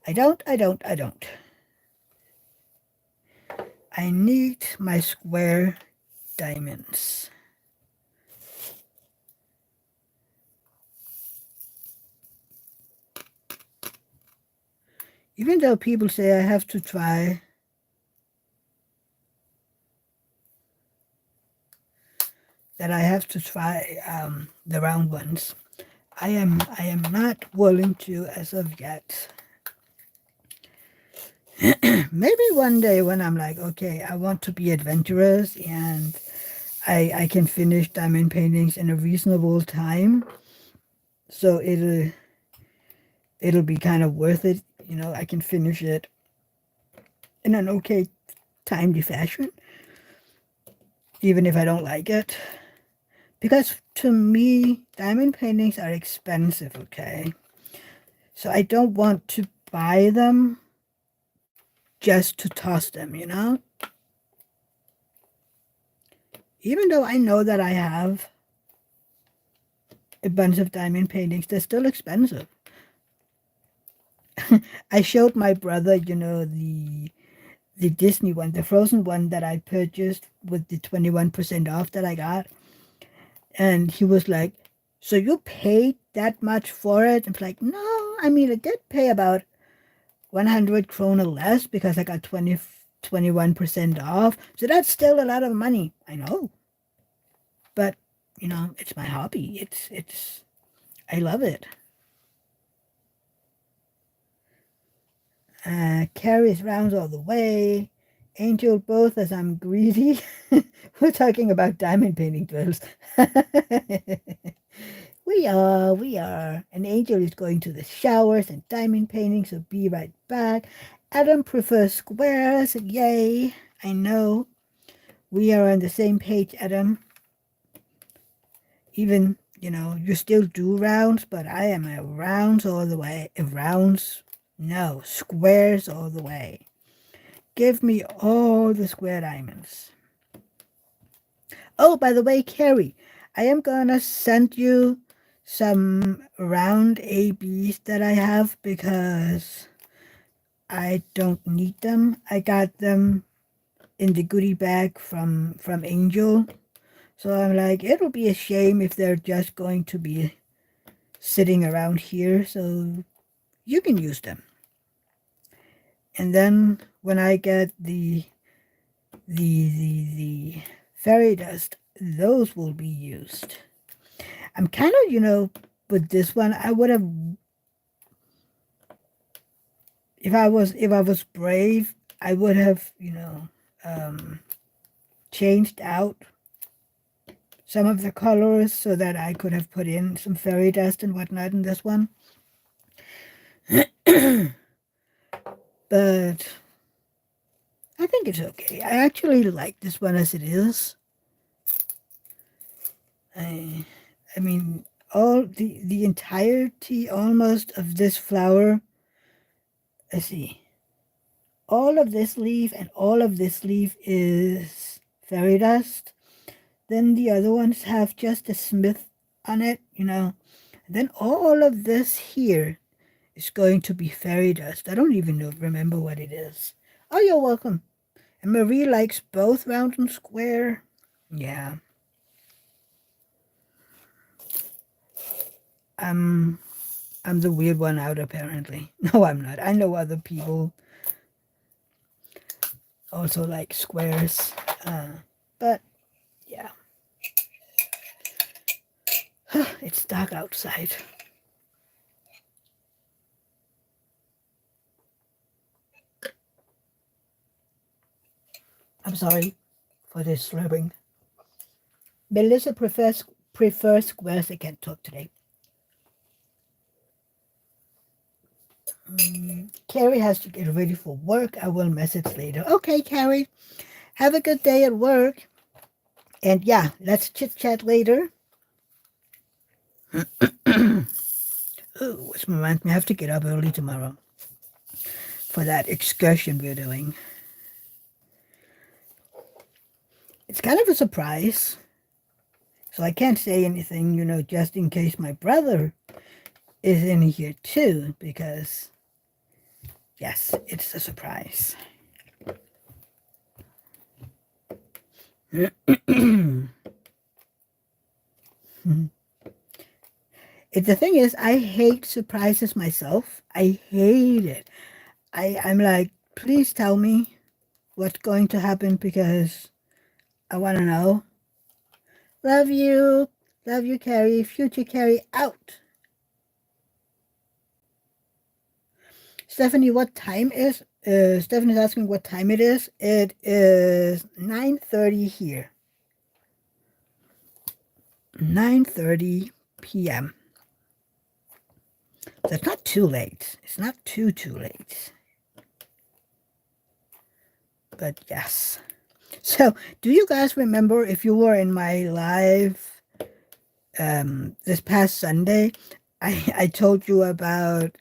I don't. I need my square diamonds. Even though people say I have to try the round ones. I am not willing to as of yet. Maybe one day when I'm like, okay, I want to be adventurous and I can finish diamond paintings in a reasonable time, so it'll be kind of worth it. I can finish it in an okay timely fashion, even if I don't like it. Because to me, diamond paintings are expensive, okay? So I don't want to buy them just to toss them. Even though I know that I have a bunch of diamond paintings, they're still expensive. I showed my brother, the Disney one, the Frozen one that I purchased with the 21% off that I got. And he was like, so you paid that much for it? I'm like, no, I mean, I did pay about 100 krona less because I got 21% off. So that's still a lot of money. I know. But, it's my hobby. I love it. Carries rounds all the way. Angel both as I'm greedy. We're talking about diamond painting drills. We are. And Angel is going to the showers and diamond painting, so be right back. Adam prefers squares. Yay. I know. We are on the same page, Adam. Even, you still do rounds, but I am a rounds all the way. Rounds, no, squares all the way. Give me all the square diamonds. Oh, by the way, Carrie, I am gonna send you some round ABs that I have because I don't need them. I got them in the goodie bag from Angel. So I'm like, it'll be a shame if they're just going to be sitting around here, so you can use them. And then when I get the fairy dust, those will be used. I'm kind of, with this one, I would have, if I was brave, I would have, changed out some of the colors so that I could have put in some fairy dust and whatnot in this one. But I think it's okay. I actually like this one as it is. I mean, all the entirety almost of this flower. Let's see. All of this leaf and all of this leaf is fairy dust. Then the other ones have just a smith on it, Then all of this here is going to be fairy dust. I don't even remember what it is. Oh, you're welcome. And Marie likes both round and square. Yeah. I'm the weird one out apparently. No, I'm not. I know other people also like squares. But yeah. It's dark outside. I'm sorry for this slurring. Melissa prefers squares. I can't talk today. Carrie has to get ready for work. I will message later. Okay, Carrie. Have a good day at work. And yeah, let's chit chat later. Oh, which reminds me, I have to get up early tomorrow for that excursion we're doing. It's kind of a surprise. So I can't say anything, just in case my brother is in here too, because yes, it's a surprise. The thing is, I hate surprises myself. I hate it. I'm like, please tell me what's going to happen because I want to know. Love you. Love you, Carrie. Future Carrie out. Stephanie, what time is? Stephanie's asking what time it is. It is 9:30 here. 9:30 p.m. So it's not too late. It's not too late. But yes. So, do you guys remember if you were in my live this past Sunday? I told you about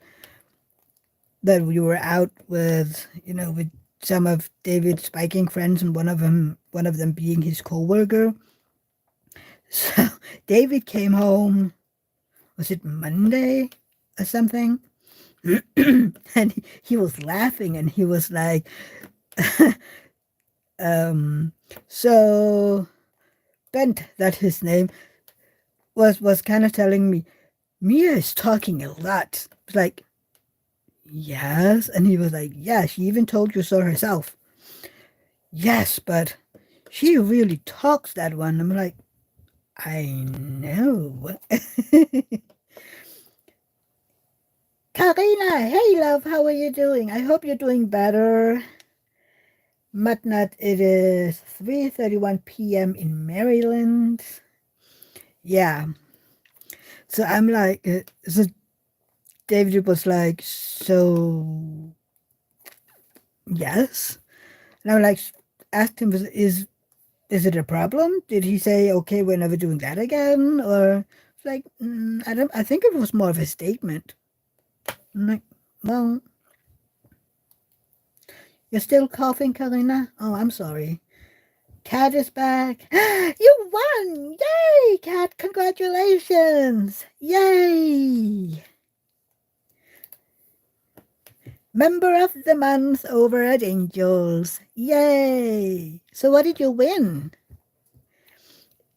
that we were out with with some of David's biking friends, and one of them being his coworker. So David came home. Was it Monday or something? And he was laughing, and he was like, so Bent, that's his name, was kind of telling me, Mia is talking a lot. It's like, yes. And he was like, yeah, she even told you so herself. Yes, but she really talks, that one. I'm like, I know. Karina, hey love, how are you doing? I hope you're doing better. Matnat, it is 3:31 p.m. in Maryland. Yeah. So I'm like, so David was like, so yes. And I'm like, asked him, is it a problem? Did he say, okay, we're never doing that again? Or like, I think it was more of a statement. I'm like, well, you're still coughing, Karina? Oh, I'm sorry. Cat is back. You won! Yay, Cat! Congratulations! Yay! Member of the month over at Angels. Yay! So what did you win?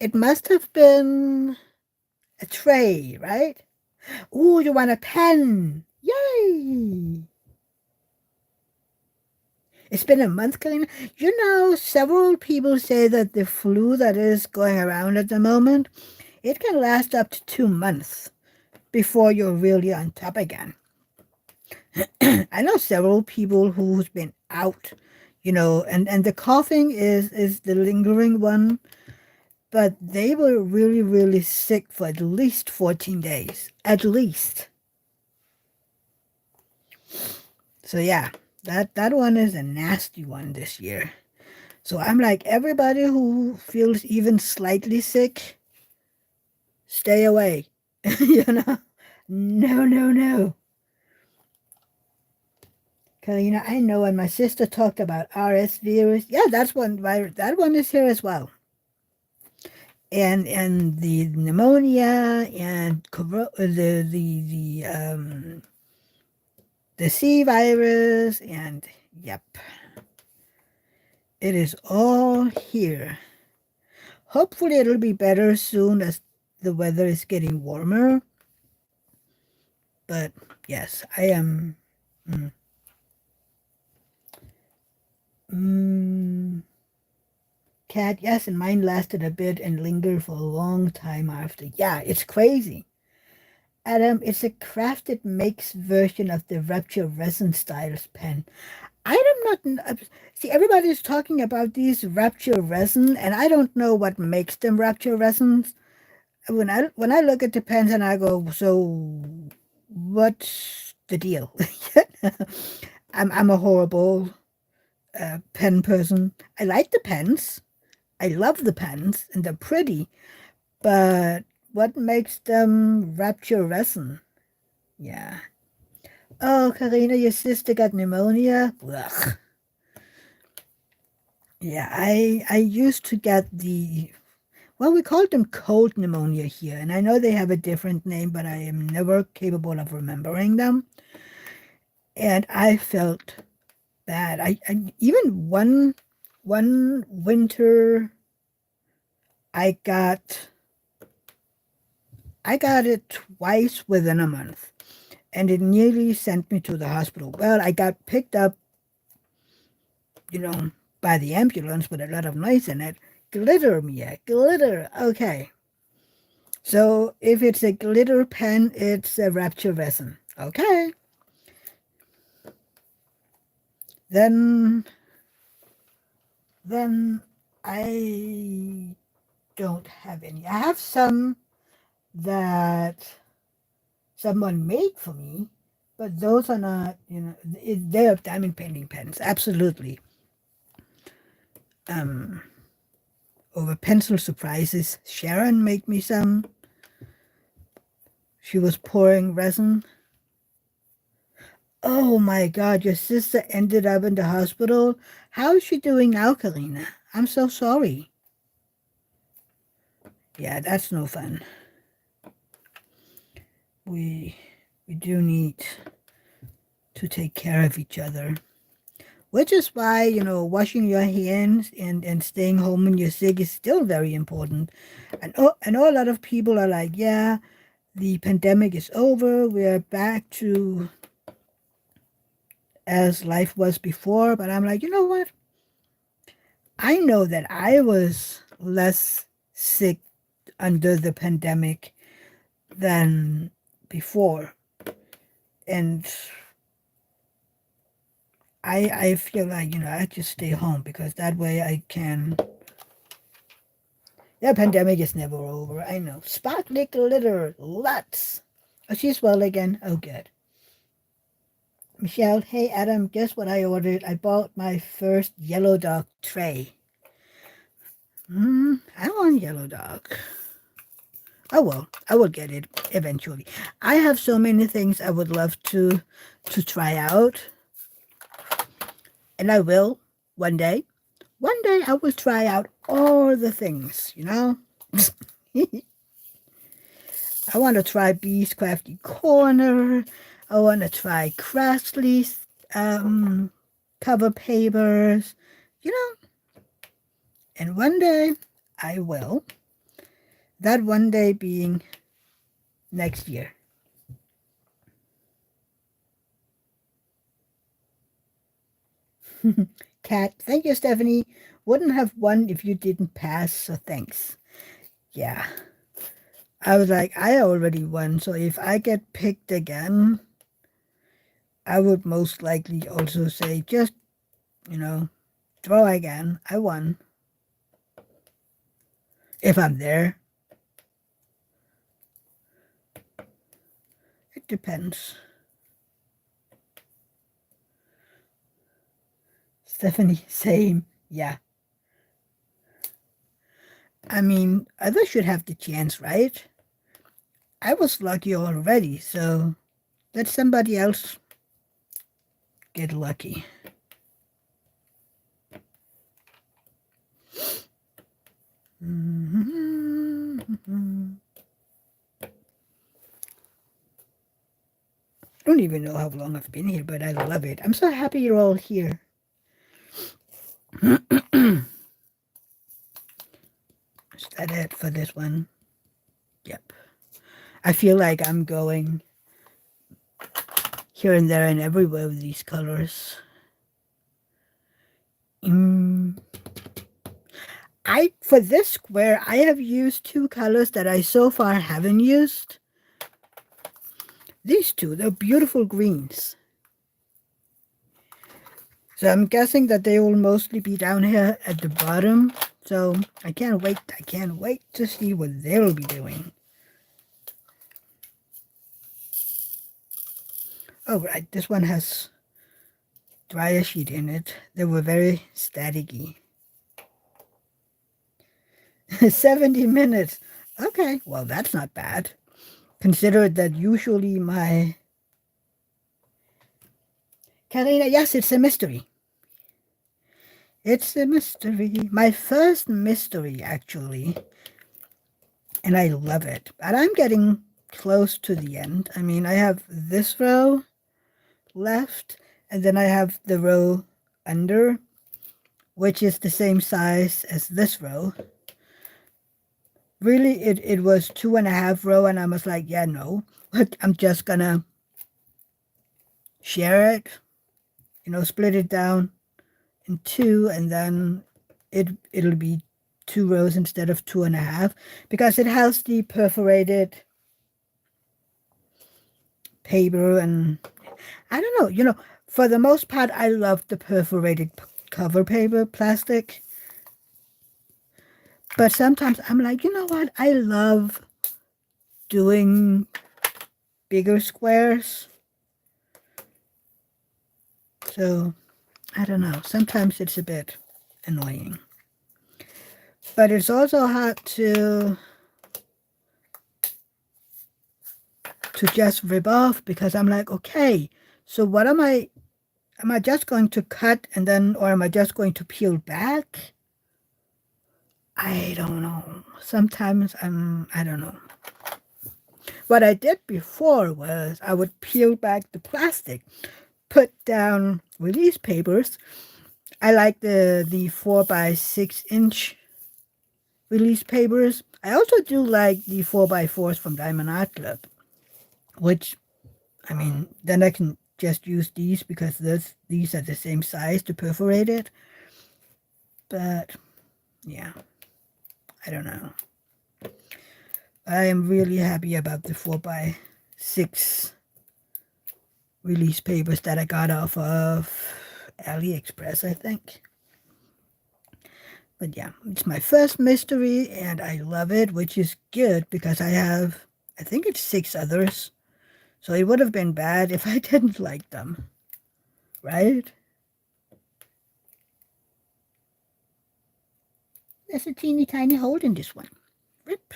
It must have been a tray, right? Ooh, you won a pen. Yay! It's been a month, Karina. You know, several people say that the flu that is going around at the moment, it can last up to 2 months before you're really on top again. I know several people who's been out, and the coughing is the lingering one, but they were really, really sick for at least 14 days. At least. So yeah, that one is a nasty one this year. So I'm like, everybody who feels even slightly sick, stay away. you know? No, no, no. Karina, I know when my sister talked about RS virus, yeah, that's one virus. That one is here as well. And the pneumonia and the C virus and yep, it is all here. Hopefully it'll be better soon as the weather is getting warmer. But yes, I am. Mm, mm, cat, yes, and mine lasted a bit and lingered for a long time after. Yeah, it's crazy. Adam, it's a crafted makes version of the Rapture resin styles pen. I am not. See, everybody's talking about these Rapture resin, and I don't know what makes them Rapture resins. When I look at the pens and I go, so what's the deal? I'm a horrible pen person. I like the pens. I love the pens, and they're pretty. But what makes them Rapture resin? Yeah. Oh, Karina, your sister got pneumonia. Ugh. Yeah, I used to get the, well, we called them cold pneumonia here, and I know they have a different name, but I am never capable of remembering them. And I felt bad. I even one winter I got I got it twice within a month, and it nearly sent me to the hospital. Well, I got picked up, you know, by the ambulance with a lot of noise in it. Glitter, Mia, glitter. Okay. So if it's a glitter pen, it's a rapture resin. Okay. Then then I don't have any. I have some that someone made for me, but those are not, they are diamond painting pens, absolutely. Um, Over pencil surprises, Sharon made me some. She was pouring resin. Oh my God, your sister ended up in the hospital. How is she doing now, Karina? I'm so sorry. Yeah, that's no fun. We we do need to take care of each other. Which is why, washing your hands and staying home when you're sick is still very important. I know a lot of people are like, yeah, the pandemic is over. We're back to as life was before. But I'm like, you know what? I know that I was less sick under the pandemic than before. And I feel like, I just stay home because that way I can. The pandemic is never over. I know. Sparkly glitter. Lots. Oh, she's well again. Oh, good. Michelle, hey, Adam, guess what I ordered? I bought my first yellow dog tray. I want yellow dog. Oh, well, I will get it eventually. I have so many things I would love to try out, and I will one day. One day I will try out all the things. I want to try Bee's Crafty Corner. I want to try Craftsly's cover papers, you know. And one day I will. That one day being next year. Cat, thank you, Stephanie. Wouldn't have won if you didn't pass, so thanks. Yeah. I was like, I already won, so if I get picked again, I would most likely also say, just, draw again. I won. If I'm there. It depends. Stephanie, same. Yeah. I mean, others should have the chance, right? I was lucky already, so let somebody else get lucky. I don't even know how long I've been here, but I love it. I'm so happy you're all here. Is that it for this one? Yep. I feel like I'm going here and there and everywhere with these colors. For this square, I have used two colors that I so far haven't used. These two, they're beautiful greens. So I'm guessing that they will mostly be down here at the bottom. So I can't wait to see what they'll be doing. Oh, right, this one has dryer sheet in it. They were very staticky. 70 minutes. Okay, well, that's not bad. Consider that usually my... Karina, yes, it's a mystery. It's a mystery. My first mystery, actually. And I love it. But I'm getting close to the end. I mean, I have this row left, and then I have the row under, which is the same size as this row. Really, it was 2.5 row, and I was like, yeah, no. I'm just gonna share it, split it down in two, and then it'll be 2 rows instead of 2.5, because it has the perforated paper, and I don't know, for the most part, I love the perforated cover paper, plastic. But sometimes I'm like, you know what? I love doing bigger squares. So, I don't know. Sometimes it's a bit annoying. But it's also hard to just rip off, because I'm like, okay, so what am I just going to cut and then, or am I just going to peel back? I don't know. Sometimes I don't know. What I did before was I would peel back the plastic, put down release papers. I like the 4x6-inch release papers. I also do like the 4x4s from Diamond Art Club, which, I mean, then I can just use these because these are the same size to perforate it. But, yeah, I don't know. I am really happy about the 4x6 release papers that I got off of AliExpress, I think. But yeah, it's my first mystery, and I love it, which is good because I think it's 6 others. So it would have been bad if I didn't like them, right? There's a teeny tiny hole in this one. Rip.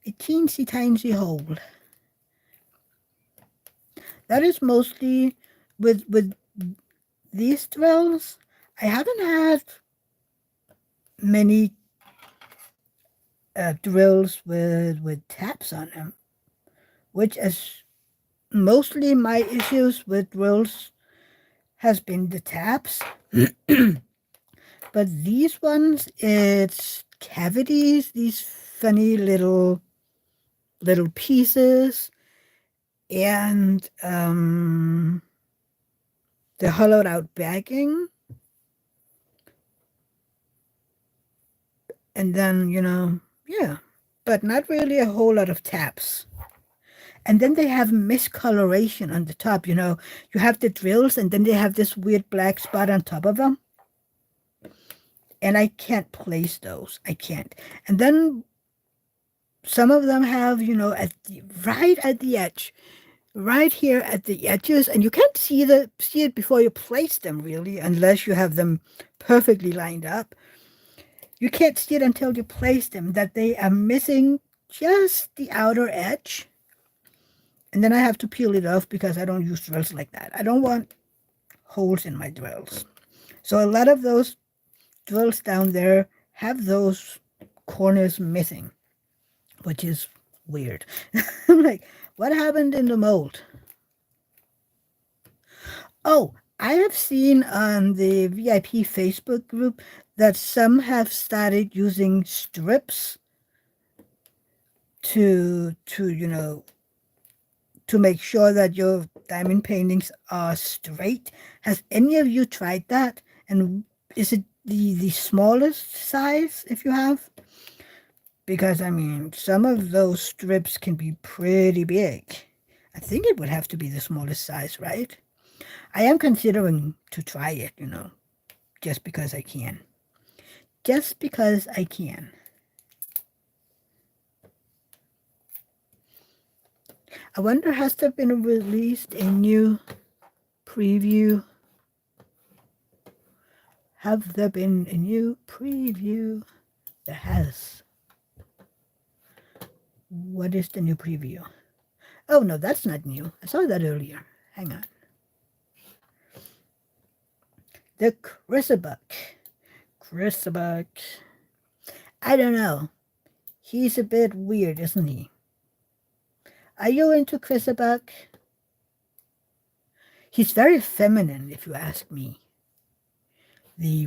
A teensy tiny hole. That is mostly with these drills. I haven't had many drills with taps on them, which is mostly my issues with drills has been the taps. But these ones, it's cavities, these funny little pieces, and the hollowed out backing, and then, yeah, but not really a whole lot of taps. And then they have miscoloration on the top, You have the drills, and then they have this weird black spot on top of them. And I can't place those. I can't. And then some of them have, right at the edge, right here at the edges, and you can't see it before you place them, really, unless you have them perfectly lined up. You can't see it until you place them, that they are missing just the outer edge. And then I have to peel it off because I don't use drills like that. I don't want holes in my drills. So a lot of those drills down there have those corners missing, which is weird. I'm like, what happened in the mold? Oh, I have seen on the VIP Facebook group that some have started using strips to to make sure that your diamond paintings are straight. Has any of you tried that? And is it the smallest size if you have? Because, I mean, some of those strips can be pretty big. I think it would have to be the smallest size, right? I am considering to try it, just because I can. Just because I can. I wonder, has there been released a new preview? Have there been a new preview? There has. What is the new preview? Oh, no, that's not new. I saw that earlier. Hang on. The Chrysabuck. Chrysabuck. I don't know. He's a bit weird, isn't he? Are you into Chrysabuck? He's very feminine, if you ask me.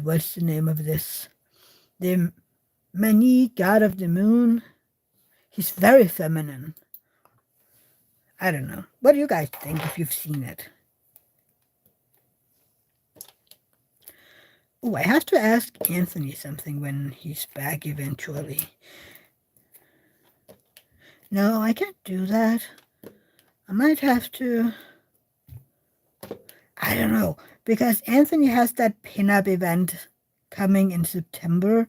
What's the name of this? The Mani, God of the Moon. He's very feminine. I don't know. What do you guys think if you've seen it? Oh, I have to ask Anthony something when he's back eventually. No, I can't do that. I might have to... I don't know. Because Anthony has that pinup event coming in September.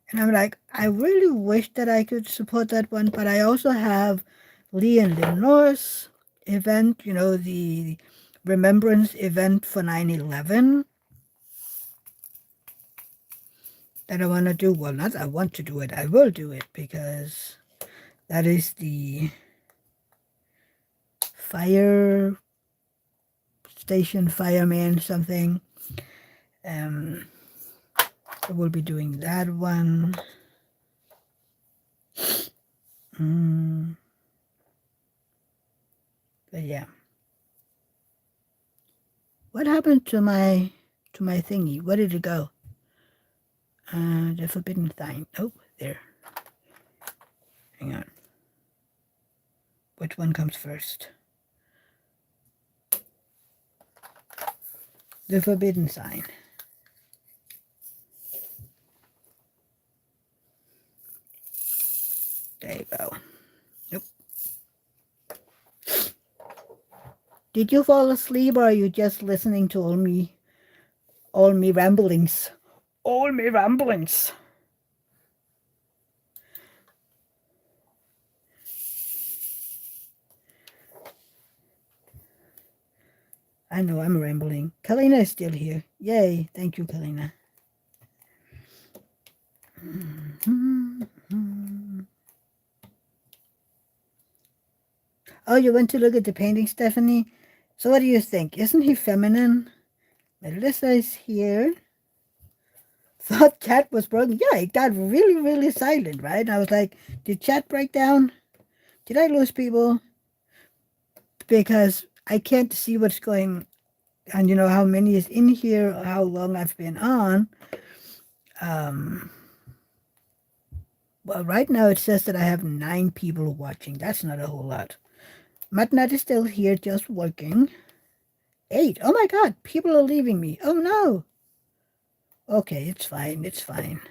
And I'm like, I really wish that I could support that one. But I also have Lee and Lenore's event, the remembrance event for 9/11 that I want to do. Well, not I want to do it. I will do it because that is the fire station fireman something. I will be doing that one. But yeah. What happened to my thingy? Where did it go? The forbidden sign. Oh, there. Hang on. Which one comes first? The forbidden sign. There you go. Nope. Did you fall asleep, or are you just listening to all me ramblings? All me ramblings. I know I'm rambling. Kalina is still here. Yay. Thank you, Kalina. Oh, you went to look at the painting, Stephanie? So what do you think? Isn't he feminine? Melissa is here. Thought chat was broken. Yeah, it got really, really silent, right? And I was like, did chat break down? Did I lose people? Because I can't see what's going on, how many is in here, or how long I've been on. Well, right now it says that I have 9 people watching. That's not a whole lot. Matnat is still here, just working. 8. Oh my God, people are leaving me. Oh no. Okay, it's fine. It's fine.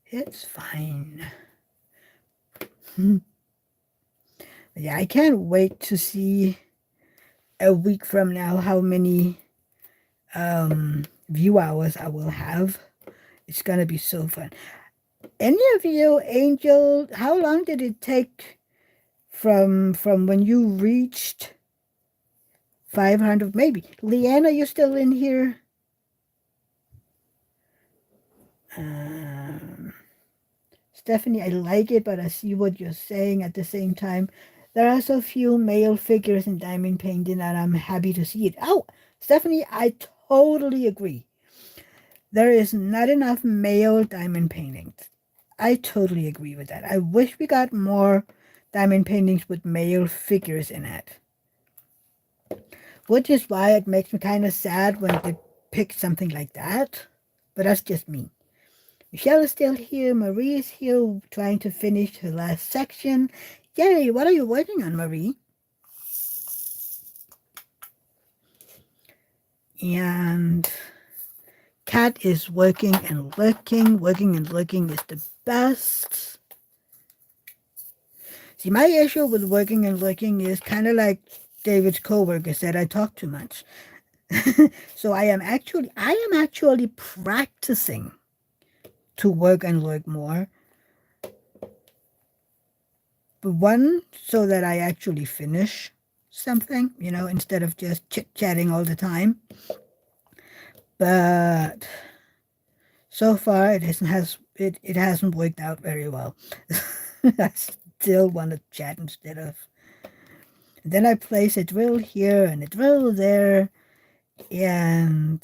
It's fine. Yeah, I can't wait to see a week from now how many view hours I will have. It's gonna be so fun. Any of you, Angel, how long did it take from when you reached 500? Maybe. Leanne, are you still in here? Um, Stephanie, I like it, but I see what you're saying at the same time. There are so few male figures in diamond painting that I'm happy to see it. Oh, Stephanie, I totally agree. There is not enough male diamond paintings. I totally agree with that. I wish we got more diamond paintings with male figures in it. Which is why it makes me kind of sad when they pick something like that. But that's just me. Michelle is still here. Marie is here trying to finish her last section. Yay, what are you working on, Marie? And Kat is working and looking. Working and looking is the best. See, my issue with working and looking is kind of like David's coworker said, I talk too much. So I am actually practicing to work and look more. But one, so that I actually finish something, instead of just chit-chatting all the time. But so far it hasn't worked out very well. I still want to chat instead of. Then I place a drill here and a drill there, and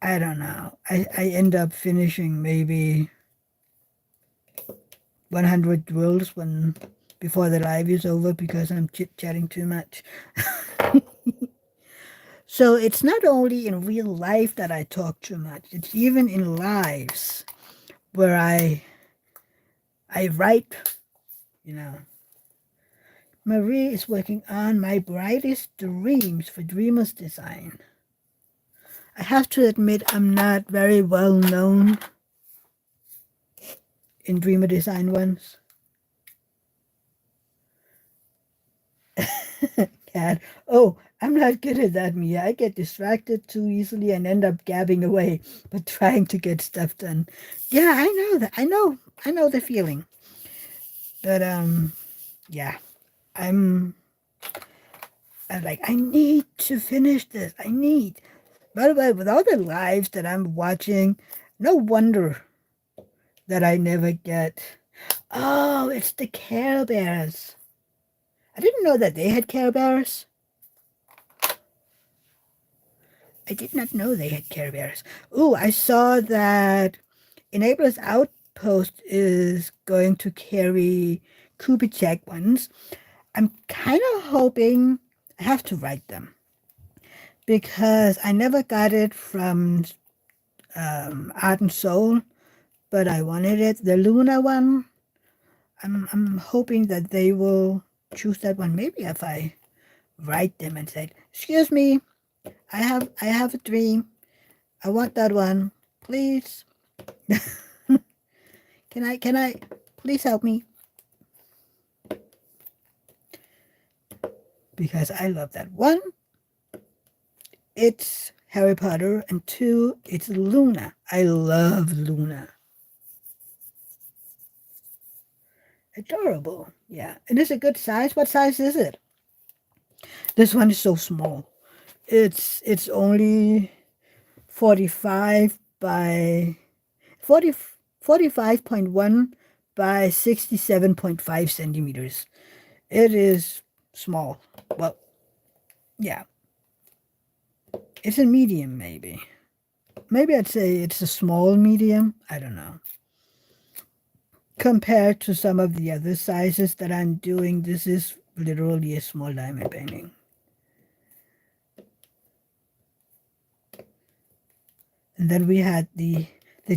I don't know. I end up finishing maybe 100 drills before the live is over because I'm chit-chatting too much. So it's not only in real life that I talk too much. It's even in lives where I write, you know. Marie is working on my brightest dreams for Dreamers Design. I have to admit I'm not very well known in Dreamer Design ones. Cat. Oh, I'm not good at that, Mia. I get distracted too easily and end up gabbing away, but trying to get stuff done. Yeah, I know that. I know the feeling. But yeah. I'm like, I need to finish this. I need. By the way, with all the lives that I'm watching, no wonder that I never get. Oh, it's the Care Bears. I didn't know that they had Care Bears. I did not know they had Care Bears. Ooh, I saw that Enabler's Outpost is going to carry Kubitschek ones. I'm kind of hoping I have to write them because I never got it from Art and Soul, but I wanted it. The Luna one, I'm hoping that they will choose that one. Maybe if I write them and say, "Excuse me, I have a dream. I want that one, please. Can I please help me?" Because I love that. One, it's Harry Potter, and two, it's Luna. I love Luna. Adorable. Yeah. And it's a good size. What size is it? This one is so small. It's only 45 by 40, 45.1 by 67.5 centimeters. It is small. Well, yeah. It's a medium, maybe. Maybe I'd say it's a small medium. I don't know. Compared to some of the other sizes that I'm doing, this is literally a small diamond painting. And then we had the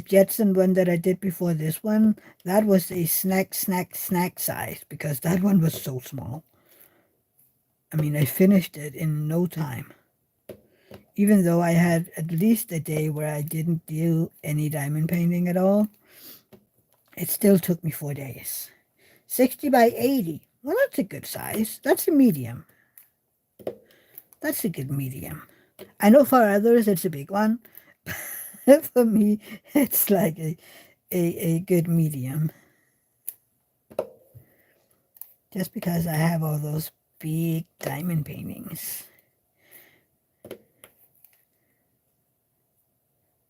Jetson one that I did before this one. That was a snack size because that one was so small. I mean, I finished it in no time. Even though I had at least a day where I didn't do any diamond painting at all, it still took me 4 days. 60 by 80. Well, that's a good size. That's a medium. That's a good medium. I know for others it's a big one. For me, it's like a good medium. Just because I have all those big diamond paintings.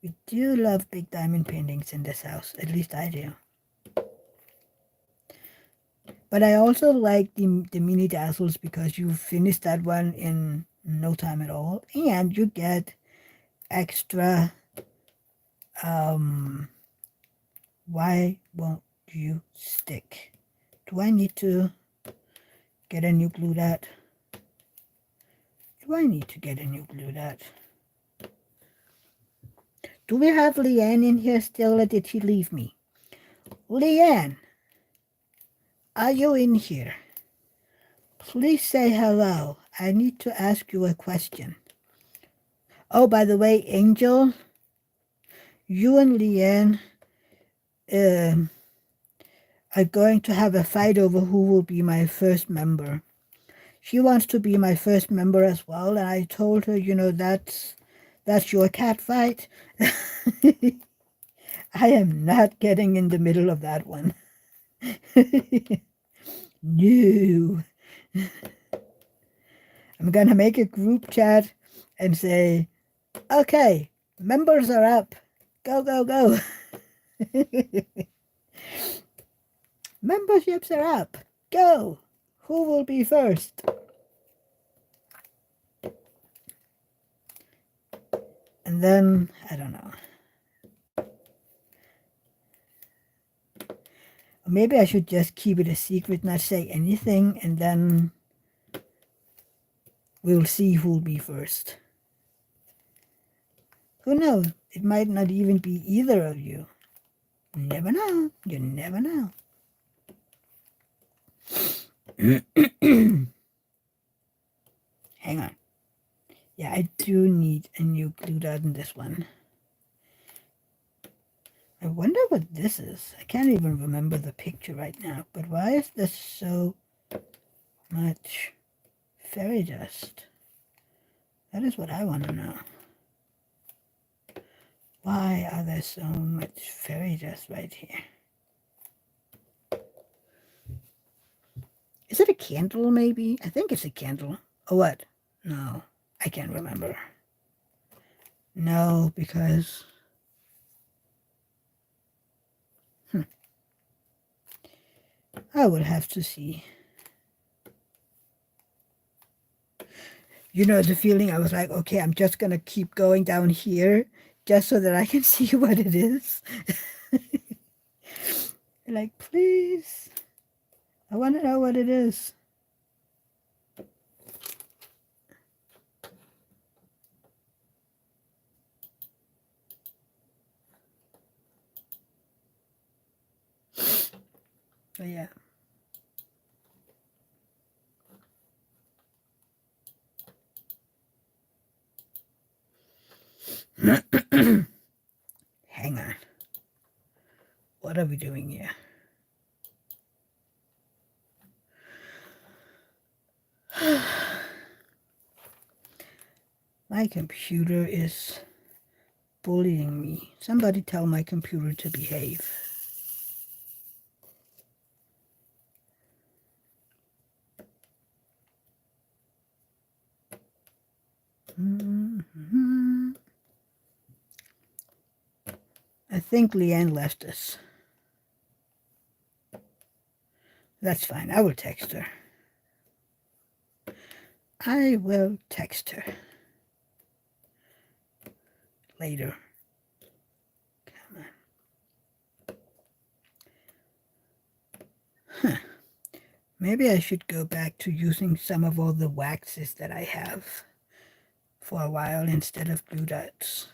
We do love big diamond paintings in this house. At least I do. But I also like the mini dazzles because you finish that one in no time at all. And you get extra, why won't you stick? Do I need to get a new glue dot? Do I need to get a new glue dot? Do we have Leanne in here still, or did she leave me? Leanne, are you in here? Please say hello. I need to ask you a question. Oh, by the way, Angel, you and Leanne are going to have a fight over who will be my first member. She wants to be my first member as well, and I told her, that's your cat fight. I am not getting in the middle of that one. No. I'm going to make a group chat and say, okay, members are up. Go, go, go. Memberships are up. Go. Who will be first? And then, I don't know. Maybe I should just keep it a secret, not say anything, and then we'll see who'll be first. Who knows? It might not even be either of you. You never know. You never know. Hang on. Yeah, I do need a new glue dot in this one. I wonder what this is. I can't even remember the picture right now. But why is there so much fairy dust? That is what I want to know. Why are there so much fairy dust right here? Is it a candle, maybe? I think it's a candle. Or what? No, I can't remember. No, because... I would have to see. You know the feeling, I was like, okay, I'm just going to keep going down here just so that I can see what it is. Like, please, I want to know what it is. So yeah. Hang on. What are we doing here? My computer is bullying me. Somebody tell my computer to behave. I think Leanne left us. That's fine. I will text her. I will text her later. Come on. Huh. Maybe I should go back to using some of all the waxes that I have for a while instead of glue dots.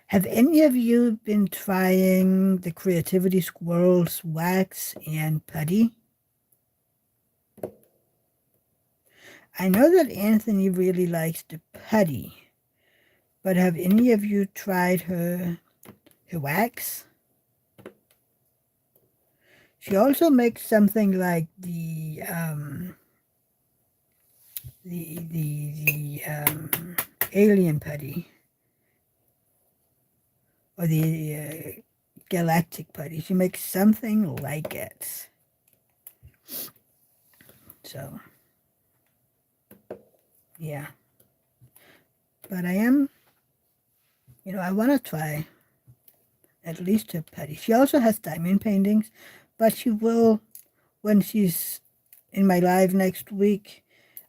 Have any of you been trying the Creativity Squirrels wax and putty? I know that Anthony really likes the putty, but have any of you tried her wax? She also makes something like the alien putty or the galactic putty. She makes something like it. So, yeah. But I am, I want to try at least her putty. She also has diamond paintings, but she will, when she's in my live next week,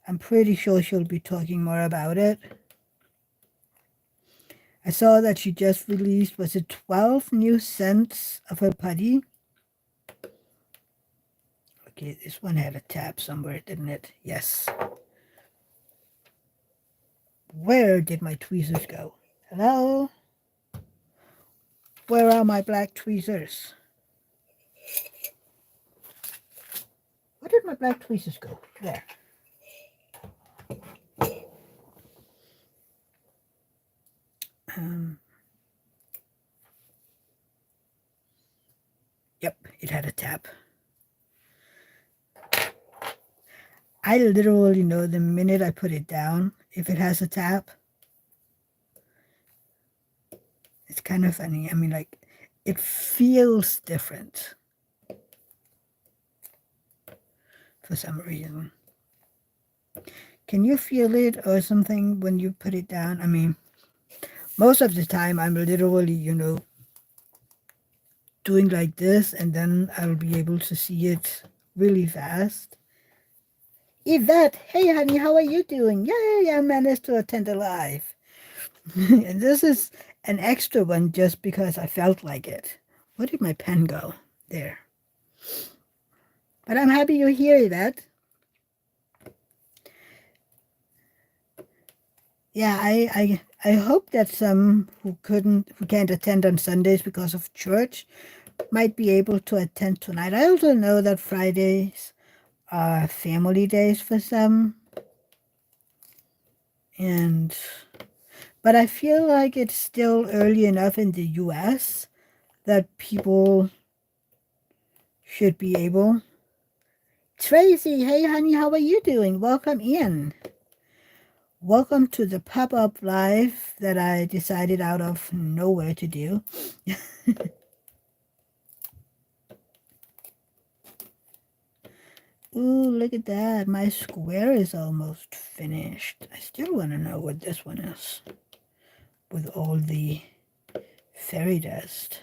I'm pretty sure she'll be talking more about it. I saw that she just released, was it 12 new scents of her putty? Okay, this one had a tab somewhere, didn't it? Yes. Where did my tweezers go? Hello? Where are my black tweezers? Where did my black tweezers go? There. Yep, it had a tab. I literally know the minute I put it down, if it has a tab. It's kind of funny. I mean, like, it feels different for some reason. Can you feel it or something when you put it down? I mean, most of the time I'm literally, doing like this, and then I'll be able to see it really fast. Yvette, hey honey, how are you doing? Yay, I managed to attend a live. And this is an extra one just because I felt like it. Where did my pen go? There. But I'm happy you're here, Yvette. Yeah, I hope that some who can't attend on Sundays because of church might be able to attend tonight. I also know that Fridays are family days for some. But I feel like it's still early enough in the US that people should be able. Tracy, hey honey, how are you doing? Welcome in. Welcome to the pop-up live that I decided out of nowhere to do. Ooh, look at that. My square is almost finished. I still want to know what this one is with all the fairy dust.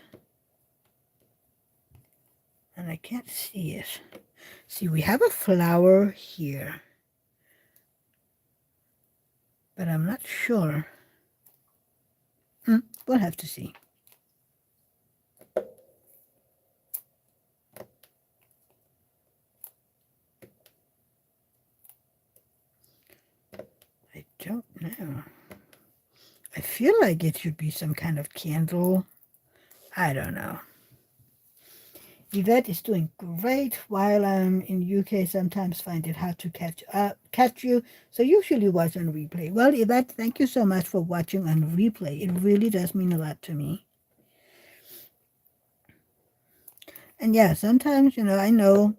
And I can't see it. See, we have a flower here, but I'm not sure. We'll have to see. I don't know. I feel like it should be some kind of candle. I don't know. Yvette is doing great. While I'm in UK, sometimes find it hard to catch you. So usually watch on replay. Well, Yvette, thank you so much for watching on replay. It really does mean a lot to me. And yeah, sometimes, I know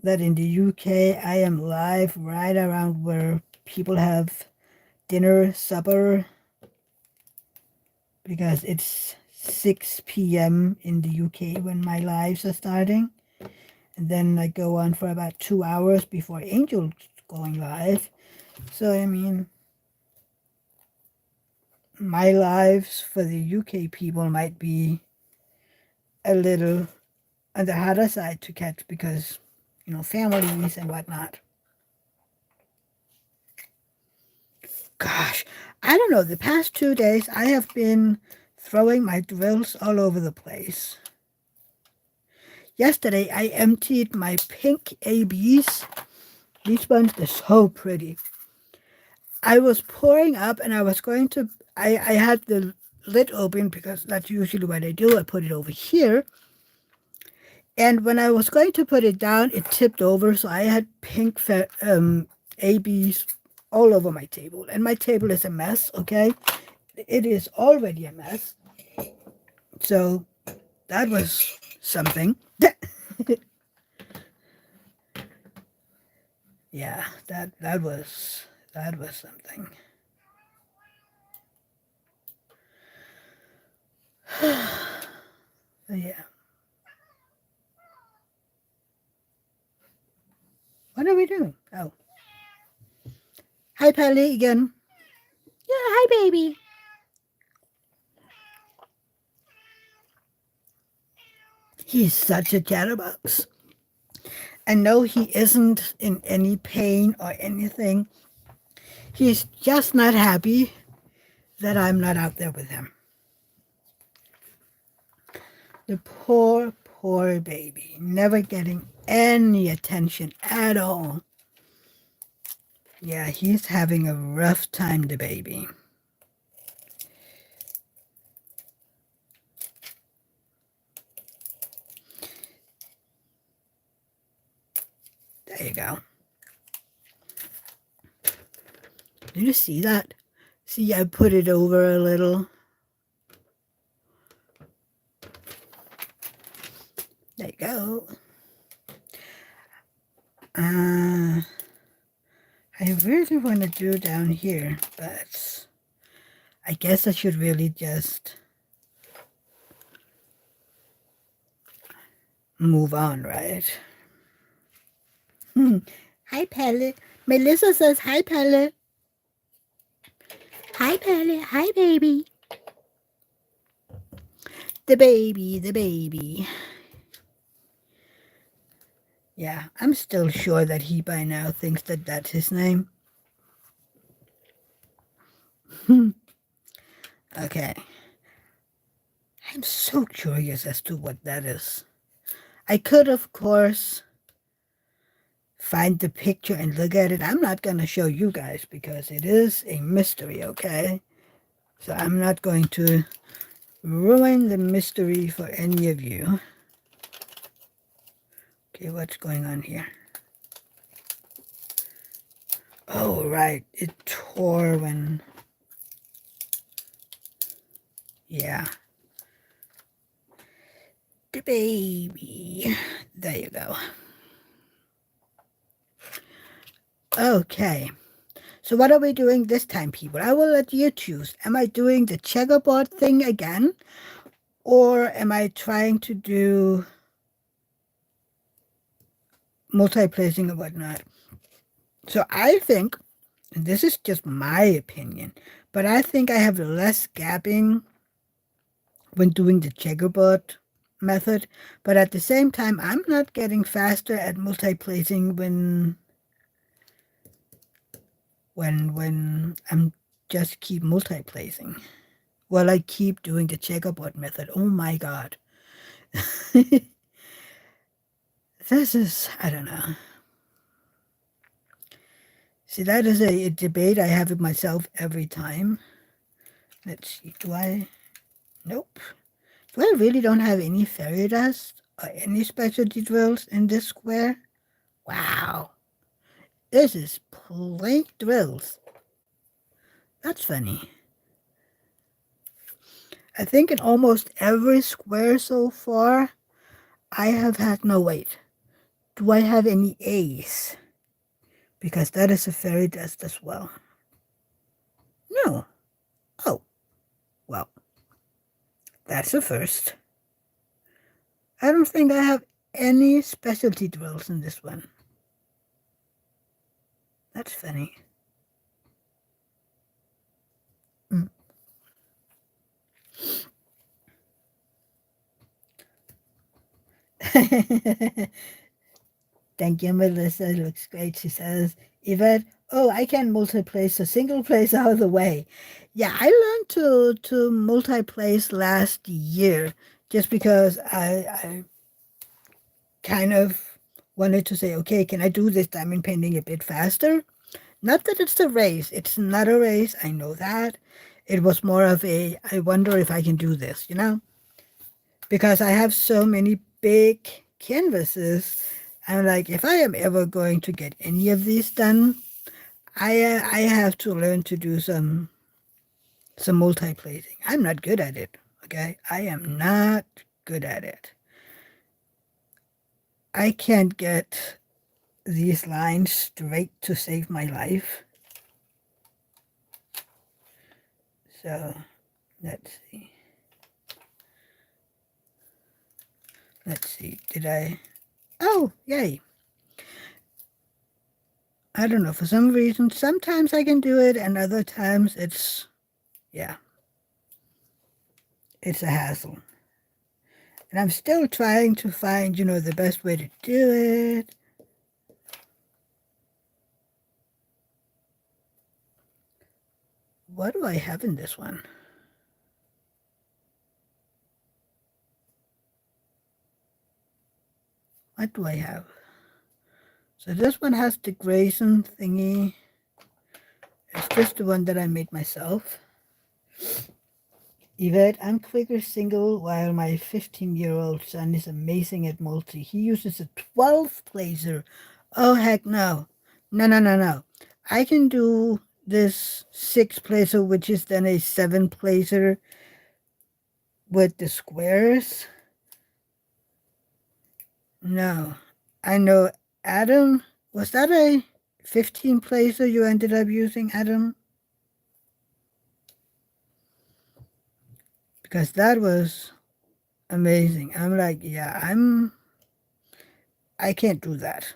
that in the UK, I am live right around where people have dinner, supper, because it's 6 p.m. in the UK when my lives are starting. And then I go on for about 2 hours before Angel's going live. So, I mean, my lives for the UK people might be a little on the harder side to catch because, families and whatnot. Gosh, I don't know. The past 2 days, I have been throwing my drills all over the place. Yesterday, I emptied my pink ABs. These ones, they're so pretty. I was pouring up and I was going to, I had the lid open because that's usually what I do. I put it over here. And when I was going to put it down, it tipped over. So I had pink ABs all over my table. And my table is a mess, okay? It is already a mess. So that was something. Yeah, that was something. So yeah. What are we doing? Oh. Hi Pally again. Yeah, hi baby. He's such a chatterbox. And no, he isn't in any pain or anything. He's just not happy that I'm not out there with him. The poor, poor baby, never getting any attention at all. Yeah, he's having a rough time, the baby. There you go. Did you see that? See, I put it over a little. There you go. I really want to do down here, but I guess I should really just move on, right? Hi, Pelle. Melissa says, hi, Pelle. Hi, Pelle. Hi, baby. The baby, the baby. Yeah, I'm still sure that he by now thinks that that's his name. Okay. I'm so curious as to what that is. I could, of course, find the picture and look at it. I'm not going to show you guys because it is a mystery, okay? So I'm not going to ruin the mystery for any of you. Okay, what's going on here? Oh, right. It tore when... Yeah. The baby. There you go. Okay. So what are we doing this time, people? I will let you choose. Am I doing the checkerboard thing again? Or am I trying to do multi-placing or whatnot? So I think, and this is just my opinion, but I think I have less gapping when doing the checkerboard method. But at the same time, I'm not getting faster at multi-placing when I'm just keep multi-placing. Well, I keep doing the checkerboard method. Oh my God. This is, I don't know. See, that is a debate I have with myself every time. Let's see, do I? Nope. Do I really don't have any fairy dust or any specialty drills in this square? Wow. This is plain drills. That's funny. I think in almost every square so far, I have had no wait. Do I have any A's? Because that is a fairy dust as well. No. Oh, well, that's a first. I don't think I have any specialty drills in this one. That's funny. Mm. Thank you, Melissa. It looks great. She says, Yvette, oh, I can multi-place a single place out of the way. Yeah, I learned to multi-place last year just because I kind of wanted to say, okay, can I do this diamond painting a bit faster? Not that it's a race. It's not a race. I know that. It was more of a, I wonder if I can do this, you know? Because I have so many big canvases. I'm like, if I am ever going to get any of these done, I have to learn to do some multi-placing. I'm not good at it, okay? I am not good at it. I can't get these lines straight to save my life. So, let's see. Let's see, did I? Oh, yay. I don't know, for some reason, sometimes I can do it, and other times yeah, it's a hassle. And I'm still trying to find, the best way to do it. What do I have in this one? What do I have? So this one has the Grayson thingy. It's just the one that I made myself. Yvette, I'm quicker single while my 15-year-old son is amazing at multi. He uses a 12 placer. Oh, heck no. No, no, no, no. I can do this 6 placer, which is then a 7 placer with the squares. No. I know, Adam, was that a 15 placer you ended up using, Adam? Because that was amazing. I'm like, yeah, I can't do that.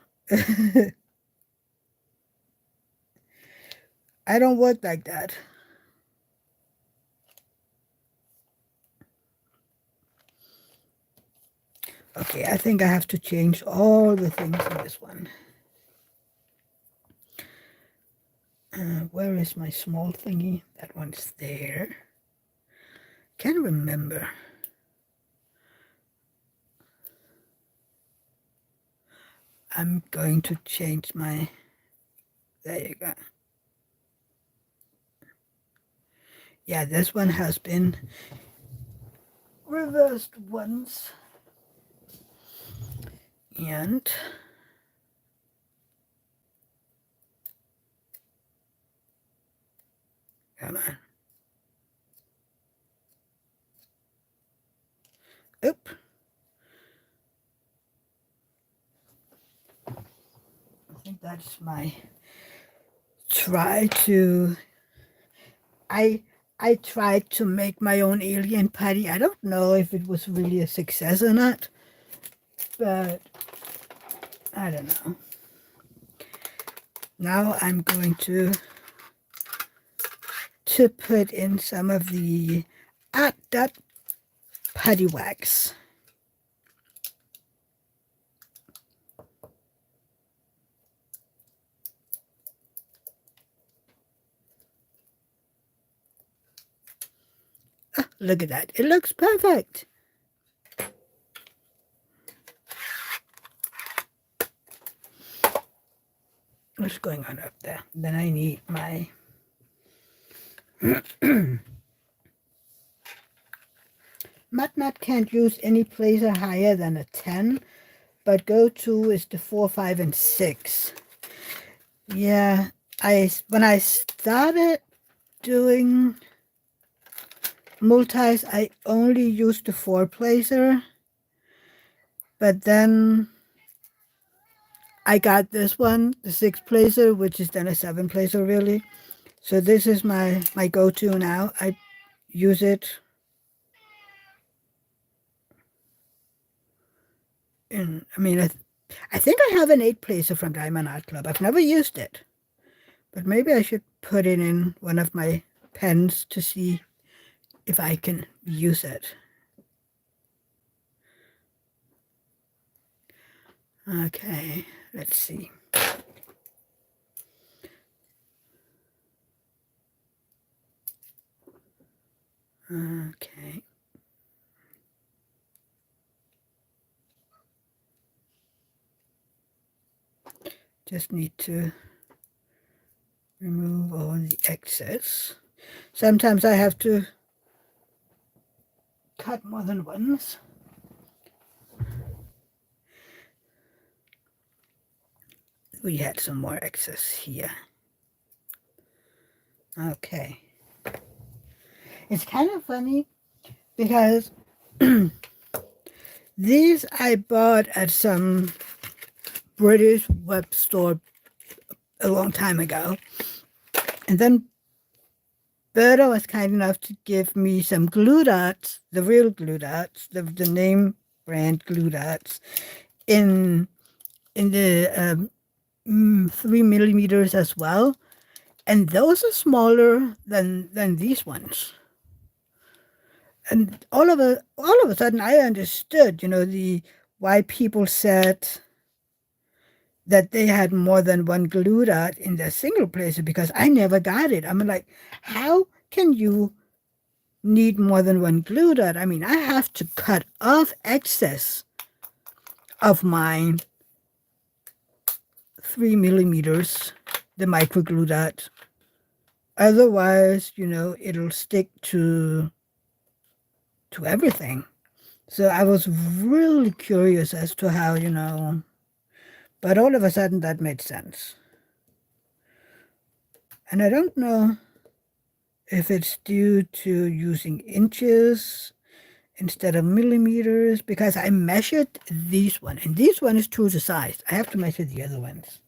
I don't work like that. Okay, I think I have to change all the things in this one. Where is my small thingy? That one's there. Can't remember. I'm going to change my... There you go. Yeah, this one has been reversed once. And come on. Oop. I think that's my try to... I tried to make my own alien patty. I don't know if it was really a success or not, but I don't know. Now I'm going to put in some of the that putty wax. Oh, look at that. It looks perfect. What's going on up there? Then I need my... Matnat can't use any placer higher than a 10, but go-to is the 4, 5, and 6. Yeah, when I started doing multis, I only used the 4 placer, but then I got this one, the 6 placer, which is then a 7 placer really. So this is my go-to now. I use it in, I think I have an 8 placer from Diamond Art Club. I've never used it, but maybe I should put it in one of my pens to see if I can use it. Okay, let's see. Okay. Just need to remove all the excess. Sometimes I have to cut more than once. We had some more excess here. Okay. It's kind of funny because these I bought at some British web store a long time ago. And then Berta was kind enough to give me some glue dots, the real glue dots, the name brand glue dots, in the 3 millimeters as well. And those are smaller than these ones. And all of a sudden I understood, the why people said that they had more than one glue dot in their single placer because I never got it. I'm like, how can you need more than one glue dot? I mean, I have to cut off excess of my 3 millimeters, the micro glue dot. Otherwise, it'll stick to everything. So I was really curious as to how, but all of a sudden that made sense. And I don't know if it's due to using inches instead of millimeters, because I measured these one, and this one is true to size. I have to measure the other ones.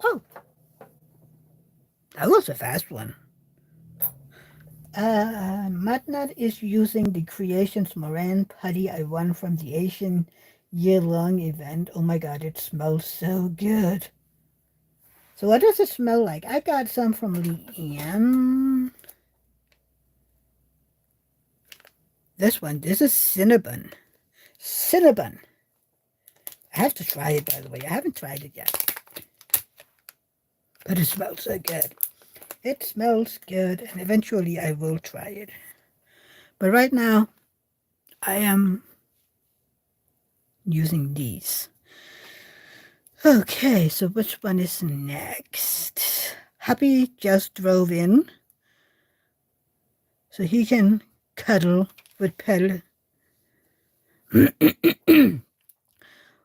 Oh, that was a fast one. Matnat is using the Creations Moran putty I won from the Asian year-long event. Oh my god, it smells so good. So what does it smell like? I got some from Leanne. This is Cinnabon. Cinnabon. I have to try it, by the way. I haven't tried it yet. But it smells so good. It smells good, and eventually I will try it. But right now, I am using these. Okay, so which one is next? Happy just drove in, so he can cuddle with Pelle.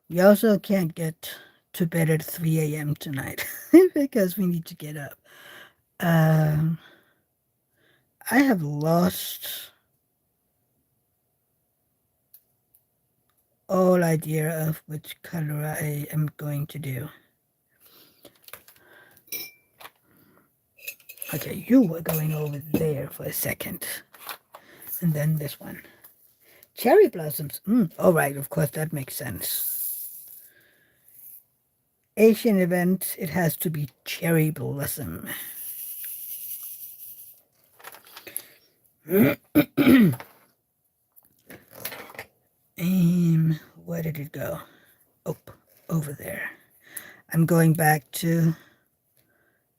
We also can't get to bed at 3 a.m. tonight because we need to get up. I have lost all idea of which color I am going to do. Okay, you were going over there for a second. And then this one. Cherry blossoms. All right, of course, that makes sense. Asian event, it has to be cherry blossom. Where did it go? Oh, over there. I'm going back to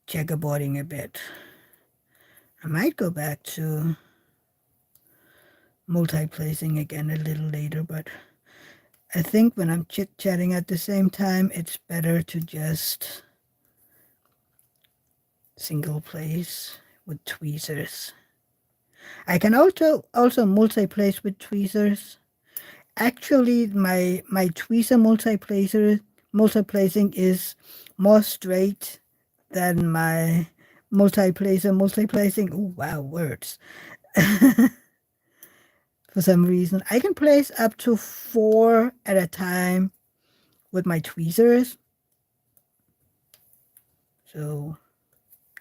checkerboarding a bit. I might go back to multi-placing again a little later, but I think when I'm chit-chatting at the same time, it's better to just single place with tweezers. I can also multi-place with tweezers. Actually, my tweezer multi-placing is more straight than my multi-placing. Oh wow, words. For some reason, I can place up to 4 at a time with my tweezers. So,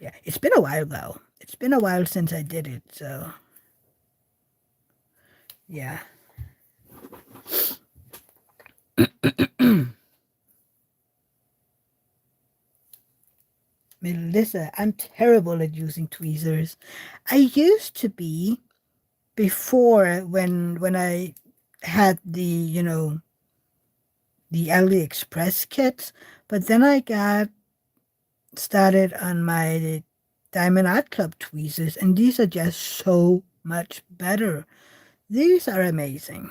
yeah, it's been a while though. It's been a while since I did it, so yeah. Melissa, I'm terrible at using tweezers. I used to be before when I had the AliExpress kits, but then I got started on my Diamond Art Club tweezers, and these are just so much better. These are amazing.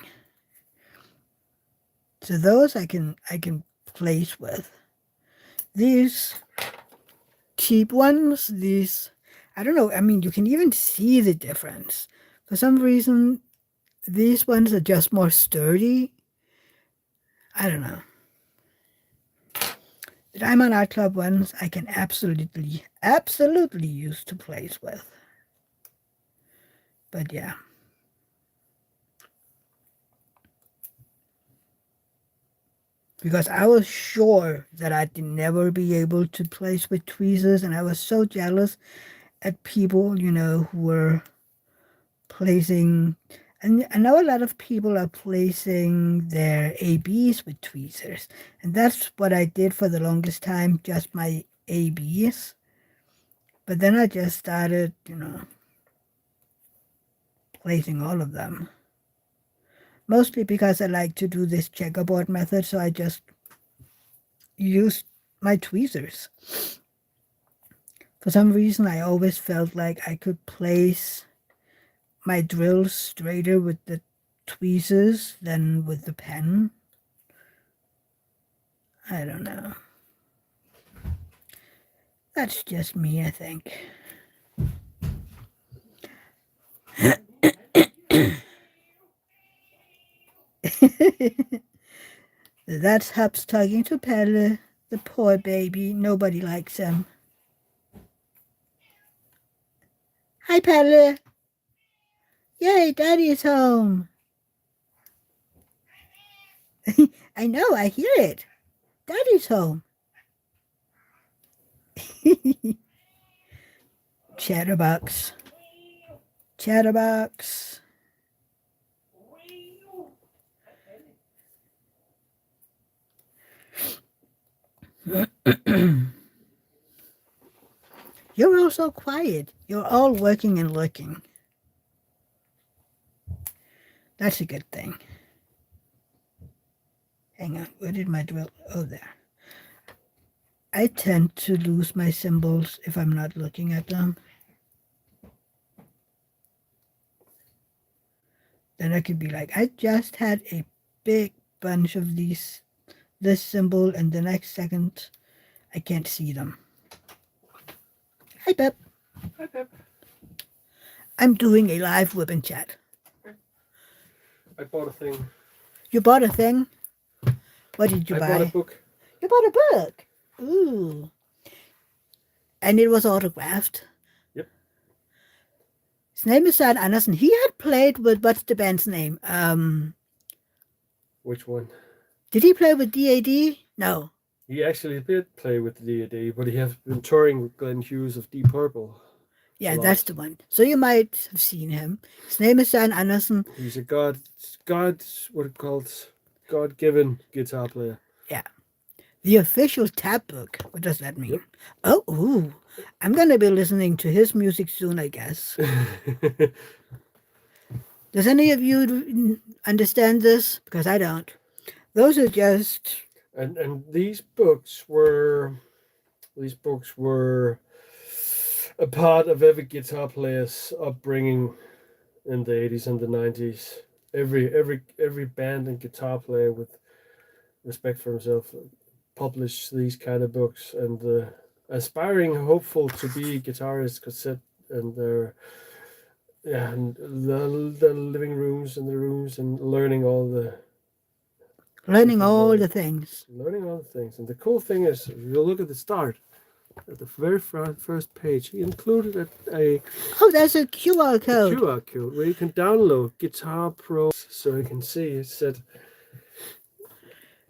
So those I can place with. These cheap ones, I don't know, I mean, you can even see the difference. For some reason, these ones are just more sturdy. I don't know. The Diamond Art Club ones I can absolutely use to place with. But yeah. Because I was sure that I'd never be able to place with tweezers, and I was so jealous at people, who were placing, and I know a lot of people are placing their ABs with tweezers, and that's what I did for the longest time, just my ABs. But then I just started, placing all of them. Mostly because I like to do this checkerboard method, so I just used my tweezers. For some reason, I always felt like I could place my drills straighter with the tweezers than with the pen. I don't know. That's just me, I think. That's Hubs talking to Pelle, the poor baby. Nobody likes him. Hi, Pelle. Yay, Daddy's home. I know, I hear it. Daddy's home. Chatterbox. Chatterbox. You're all so quiet. You're all working and looking. That's a good thing. Hang on, where did my drill? Oh, there. I tend to lose my symbols if I'm not looking at them. Then I could be like, I just had a big bunch of this symbol, and the next second I can't see them. Hi, Pep. Hi, Pep. I'm doing a live whip and chat. I bought a thing. You bought a thing? What did you buy? I bought a book. You bought a book? Ooh. And it was autographed? Yep. His name is Søren Andersen. He had played with, what's the band's name? Which one? Did he play with DAD? No. He actually did play with the DAD, but he has been touring with Glenn Hughes of Deep Purple. Yeah, that's the one. So you might have seen him. His name is Søren Andersen. He's a what it calls, God-given guitar player. Yeah. The official tab book. What does that mean? Yep. Oh, ooh. I'm going to be listening to his music soon, I guess. Does any of you understand this? Because I don't. Those are just... And these books were a part of every guitar player's upbringing in the 80s and the 90s. Every band and guitar player with respect for himself publish these kind of books, and the aspiring hopeful to be guitarists could sit in their and the living rooms and the rooms and learning all the things. Learning all the things. And the cool thing is, if you look at the start, at the very first page, he included a Oh, there's a QR code. QR code where you can download Guitar Pro, so you can see it said.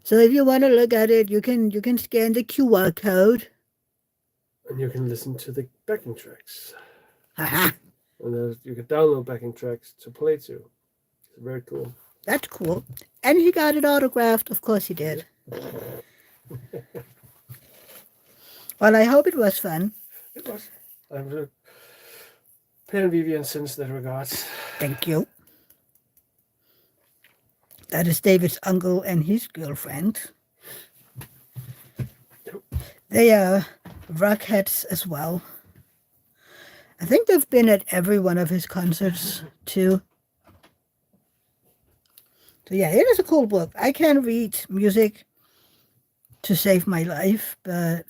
So if you want to look at it, you can scan the QR code. And you can listen to the backing tracks. Haha. And you can download backing tracks to play to. It's very cool. That's cool. And he got it autographed. Of course he did. Well, I hope it was fun. It was. I'm paying Vivian sends their regards. Thank you. That is David's uncle and his girlfriend. They are rockheads as well. I think they've been at every one of his concerts too. So yeah, it is a cool book. I can't read music to save my life, but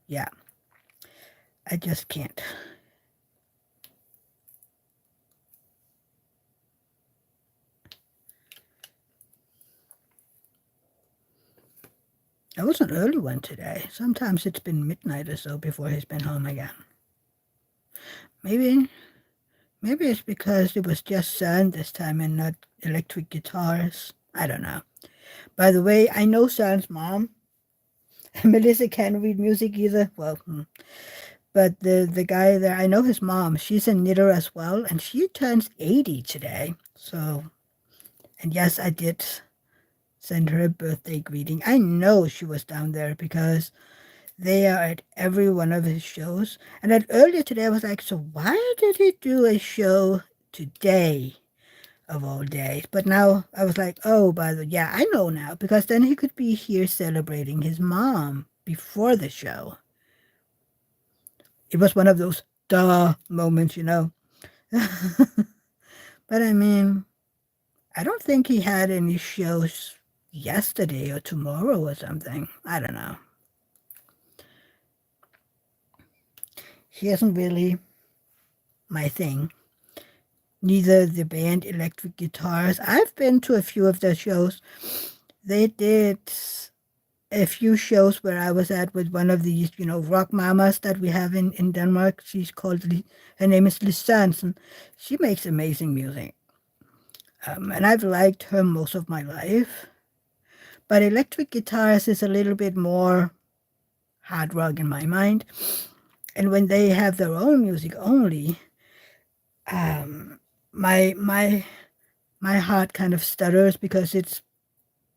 yeah, I just can't. That was an early one today. Sometimes it's been midnight or so before he's been home again. Maybe maybe it's because it was just sun this time and not electric guitars. I don't know. By the way, I know Søren's mom. Melissa can't read music either. Well, but the guy there, I know his mom. She's a knitter as well, and she turns 80 today. So, and yes, I did send her a birthday greeting. I know she was down there because they are at every one of his shows. And then earlier today, I was like, so why did he do a show today of all days? But now I was like, oh, by the yeah, I know now because then he could be here celebrating his mom before the show. It was one of those duh moments, you know. But I mean, I don't think he had any shows yesterday or tomorrow or something. I don't know. He isn't really my thing. Neither the band Electric Guitars. I've been to a few of their shows. They did a few shows where I was at with one of these, you know, rock mamas that we have in Denmark. She's called, her name is Lis Sørensen. She makes amazing music. And I've liked her most of my life. But Electric Guitars is a little bit more hard rock in my mind. And when they have their own music only, my heart kind of stutters because it's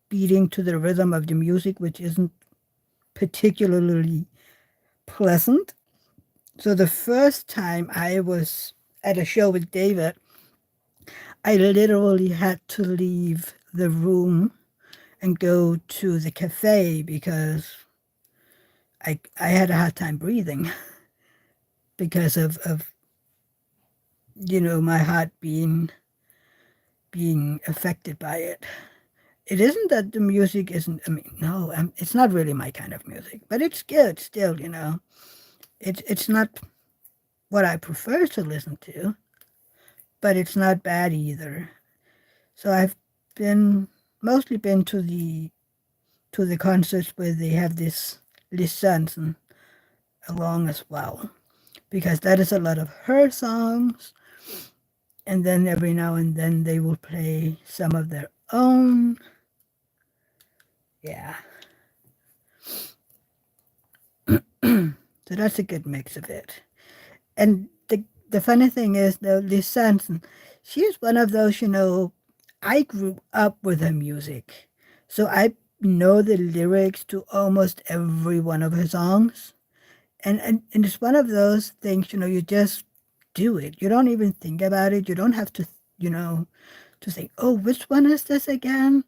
beating to the rhythm of the music, which isn't particularly pleasant. So the first time I was at a show with David, I literally had to leave the room and go to the cafe because I had a hard time breathing because of you know, my heart being affected by it. It isn't that the music isn't, I mean, no, it's not really my kind of music, but it's good still, you know. It's not what I prefer to listen to, but it's not bad either. So I've been mostly been to the concerts where they have this Lis Sørensen along as well, because that is a lot of her songs, and then every now and then they will play some of their own. Yeah. So that's a good mix of it. And the funny thing is, though, Lis Sørensen, she is one of those, you know, I grew up with her music. So I know the lyrics to almost every one of her songs. And it's one of those things, you know, you just do it. You don't even think about it. You don't have to, you know, to think, oh, which one is this again?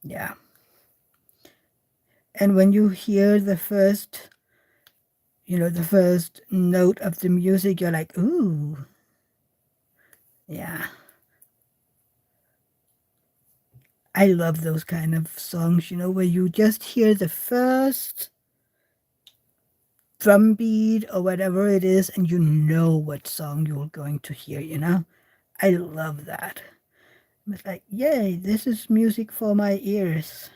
Yeah. And when you hear the first, you know, the first note of the music, you're like, ooh, yeah. I love those kind of songs, you know, where you just hear the first drum beat or whatever it is, and you know what song you're going to hear, you know? I love that. It's like, yay, this is music for my ears.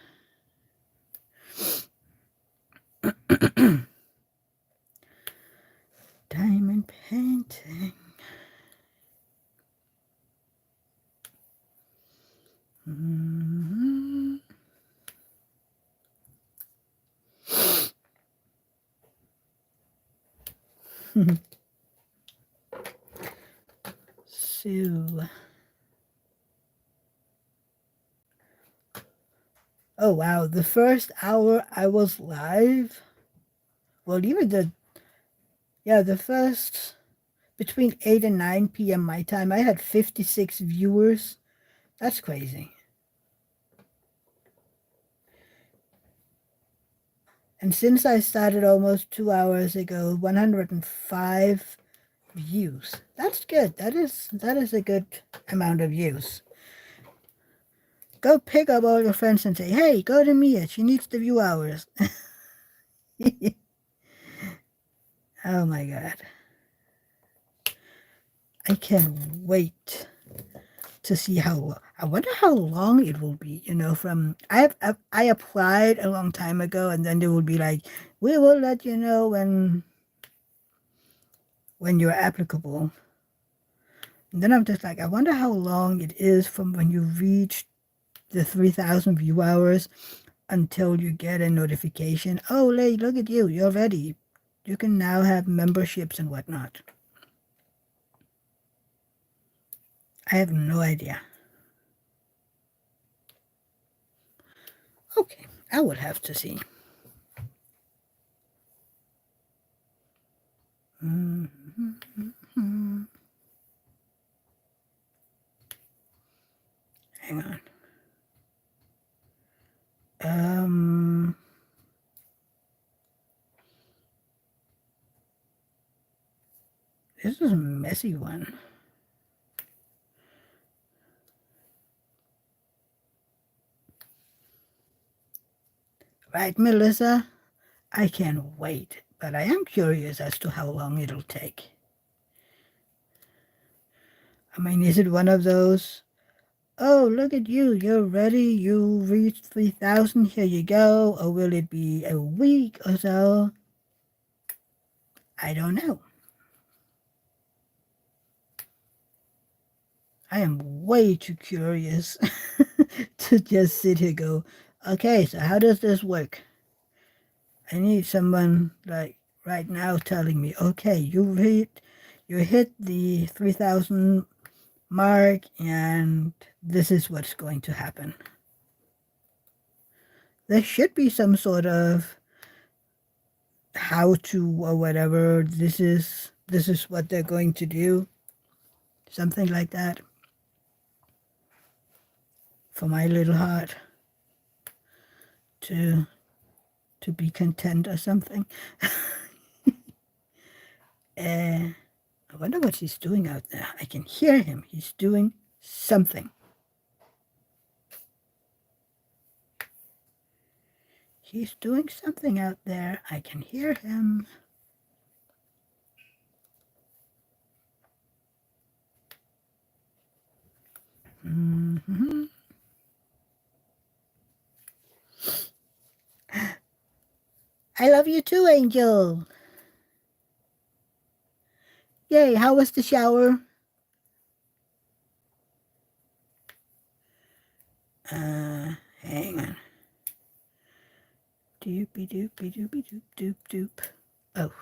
Diamond painting. Mm-hmm. So, oh wow, the first hour I was live, well, even the first between 8 and 9 p.m. my time, I had 56 viewers. That's crazy. And since I started almost 2 hours ago, 105 views. That's good. That is a good amount of views. Go pick up all your friends and say, hey, go to Mia. She needs the view hours. Oh my God. I can't wait to see how I wonder how long it will be. From I applied a long time ago, and then they will be like, "We will let you know when you're applicable." And then I'm just like, I wonder how long it is from when you reach the 3,000 view hours until you get a notification. Oh, look at you, you're ready. You can now have memberships and whatnot. I have no idea. Okay, I would have to see. Mm-hmm. Hang on. This is a messy one. Right, Melissa? I can't wait, but I am curious as to how long it'll take. I mean, is it one of those, oh, look at you, you're ready, you reached 3,000, here you go, or will it be a week or so? I don't know. I am way too curious to just sit here go, okay, so how does this work? I need someone like right now telling me, okay, you hit the 3,000 mark and this is what's going to happen. There should be some sort of how to or whatever. This is what they're going to do. Something like that. For my little heart to be content or something. I wonder what he's doing out there. I can hear him. He's doing something. He's doing something out there. I can hear him. Mm-hmm. I love you too, Angel. Yay, how was the shower? Hang on. Doopy doopy doopy doop doop doop. Oh,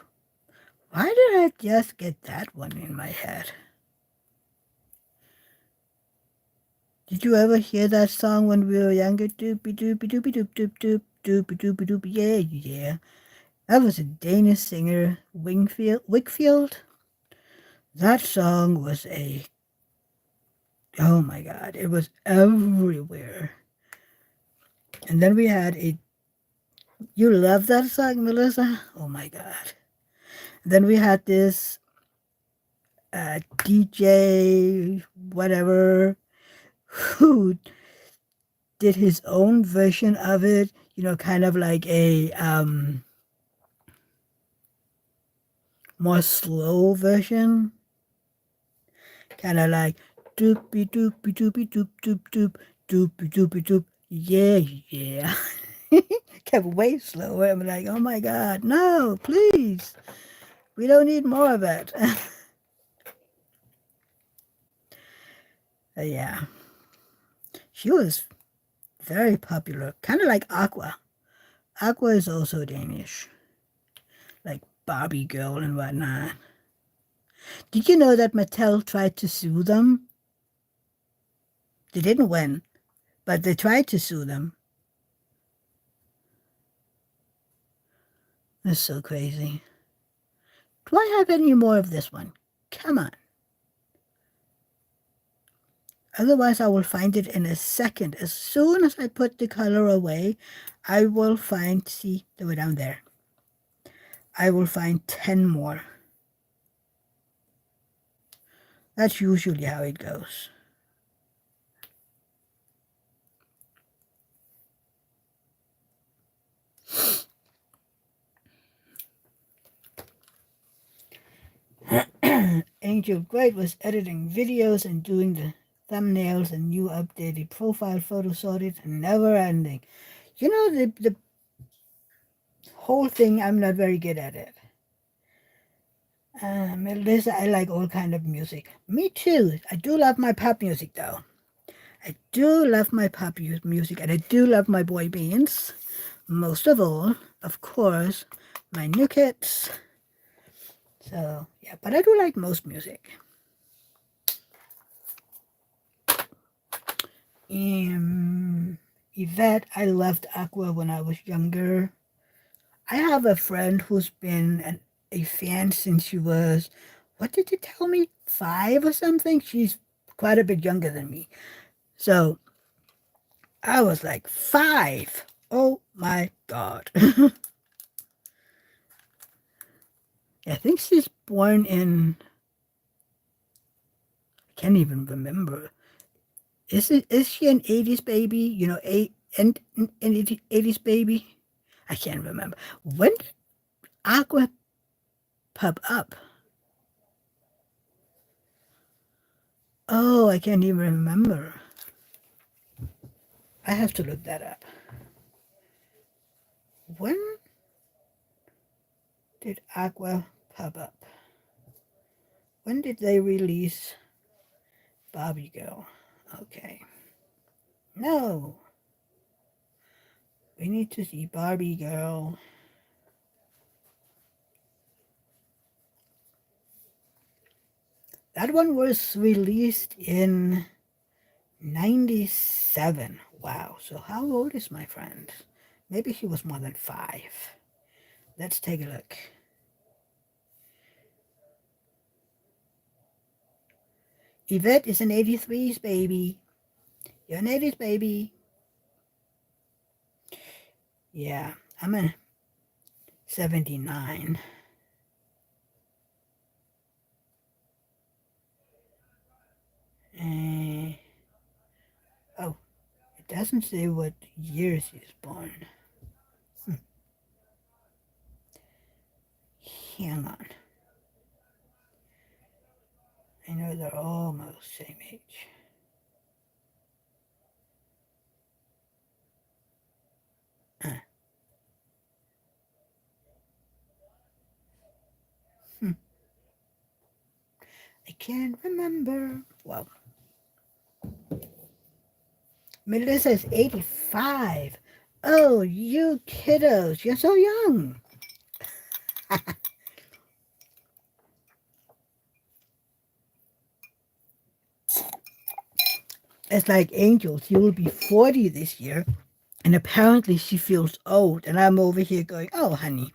why did I just get that one in my head? Did you ever hear that song when we were younger? Doopy doopy doopy doop doop doop doopy doopy doopy. Yeah, yeah. That was a Danish singer, Wickfield. That song was oh my God, it was everywhere. And then we had you love that song, Melissa? Oh my God. Then we had this DJ, whatever, who did his own version of it, kind of like a more slow version. Kind of like doopy doopy doopy doop doop doop doopy doopy doop. Yeah, yeah. Kept way slower. I'm like, oh my God, no, please. We don't need more of it. Yeah. She was very popular. Kind of like Aqua. Aqua is also Danish. Like Barbie Girl and whatnot. Did you know that Mattel tried to sue them? They didn't win, but they tried to sue them. That's so crazy. Do I have any more of this one? Come on. Otherwise, I will find it in a second. As soon as I put the color away, I will find, see, they were down there. I will find 10 more. That's usually how it goes. Angel Great was editing videos and doing thumbnails and new updated profile photo sorted, never ending. You know, the whole thing, I'm not very good at it. Melissa, I like all kind of music. Me too. I do love my pop music though. I do love my pop music, and I do love my boy bands. Most of all, of course, my new kids. So yeah, but I do like most music. Yvette, I loved Aqua when I was younger. I have a friend who's been a fan since she was, what did you tell me, 5 or something? She's quite a bit younger than me. So I was like, 5? Oh my God. I think she's born in, I can't even remember. Is she an 80s baby? You know, an 80s baby? I can't remember. When did Aqua pop up? Oh, I can't even remember. I have to look that up. When did Aqua pop up? When did they release Barbie Girl? Okay. No. We need to see Barbie Girl. That one was released in 97. Wow. So how old is my friend? Maybe he was more than 5. Let's take a look. Yvette is an 83's baby. You're an 80's baby. Yeah, I'm a 79. Oh, it doesn't say what years he's born. Hang on. I know they're almost same age. Uh, I can't remember. Well, Melissa is 85. Oh, you kiddos, you're so young. It's like Angel. She will be 40 this year. And apparently she feels old. And I'm over here going, oh, honey.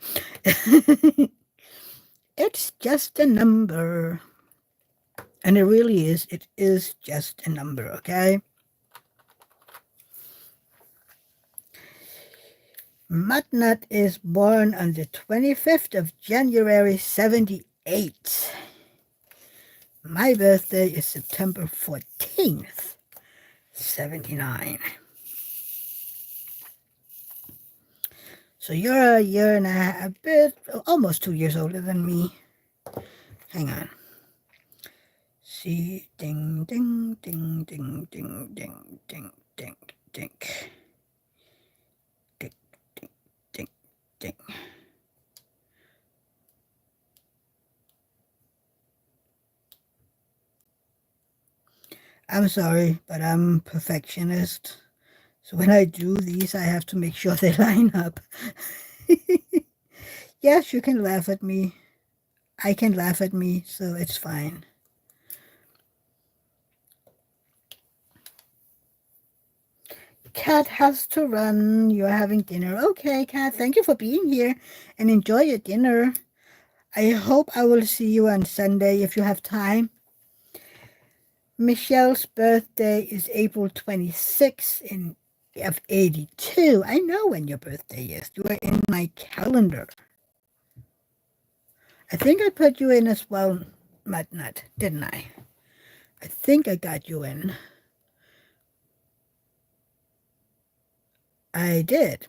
It's just a number. And it really is. It is just a number, okay? Mudnut is born on the 25th of January, 78. My birthday is September 14th, 79. So you're a year and a bit, almost 2 years older than me. Hang on. See, ding, ding, ding, ding, ding, ding, ding, ding, ding, ding, ding, ding, ding. I'm sorry, but I'm perfectionist. So when I do these, I have to make sure they line up. Yes, you can laugh at me. I can laugh at me, so it's fine. Cat has to run. You're having dinner. Okay, Cat, thank you for being here and enjoy your dinner. I hope I will see you on Sunday if you have time. Michelle's birthday is April 26th of 82. I know when your birthday is. You are in my calendar. I think I put you in as well, Mudnut, didn't I? I think I got you in. I did.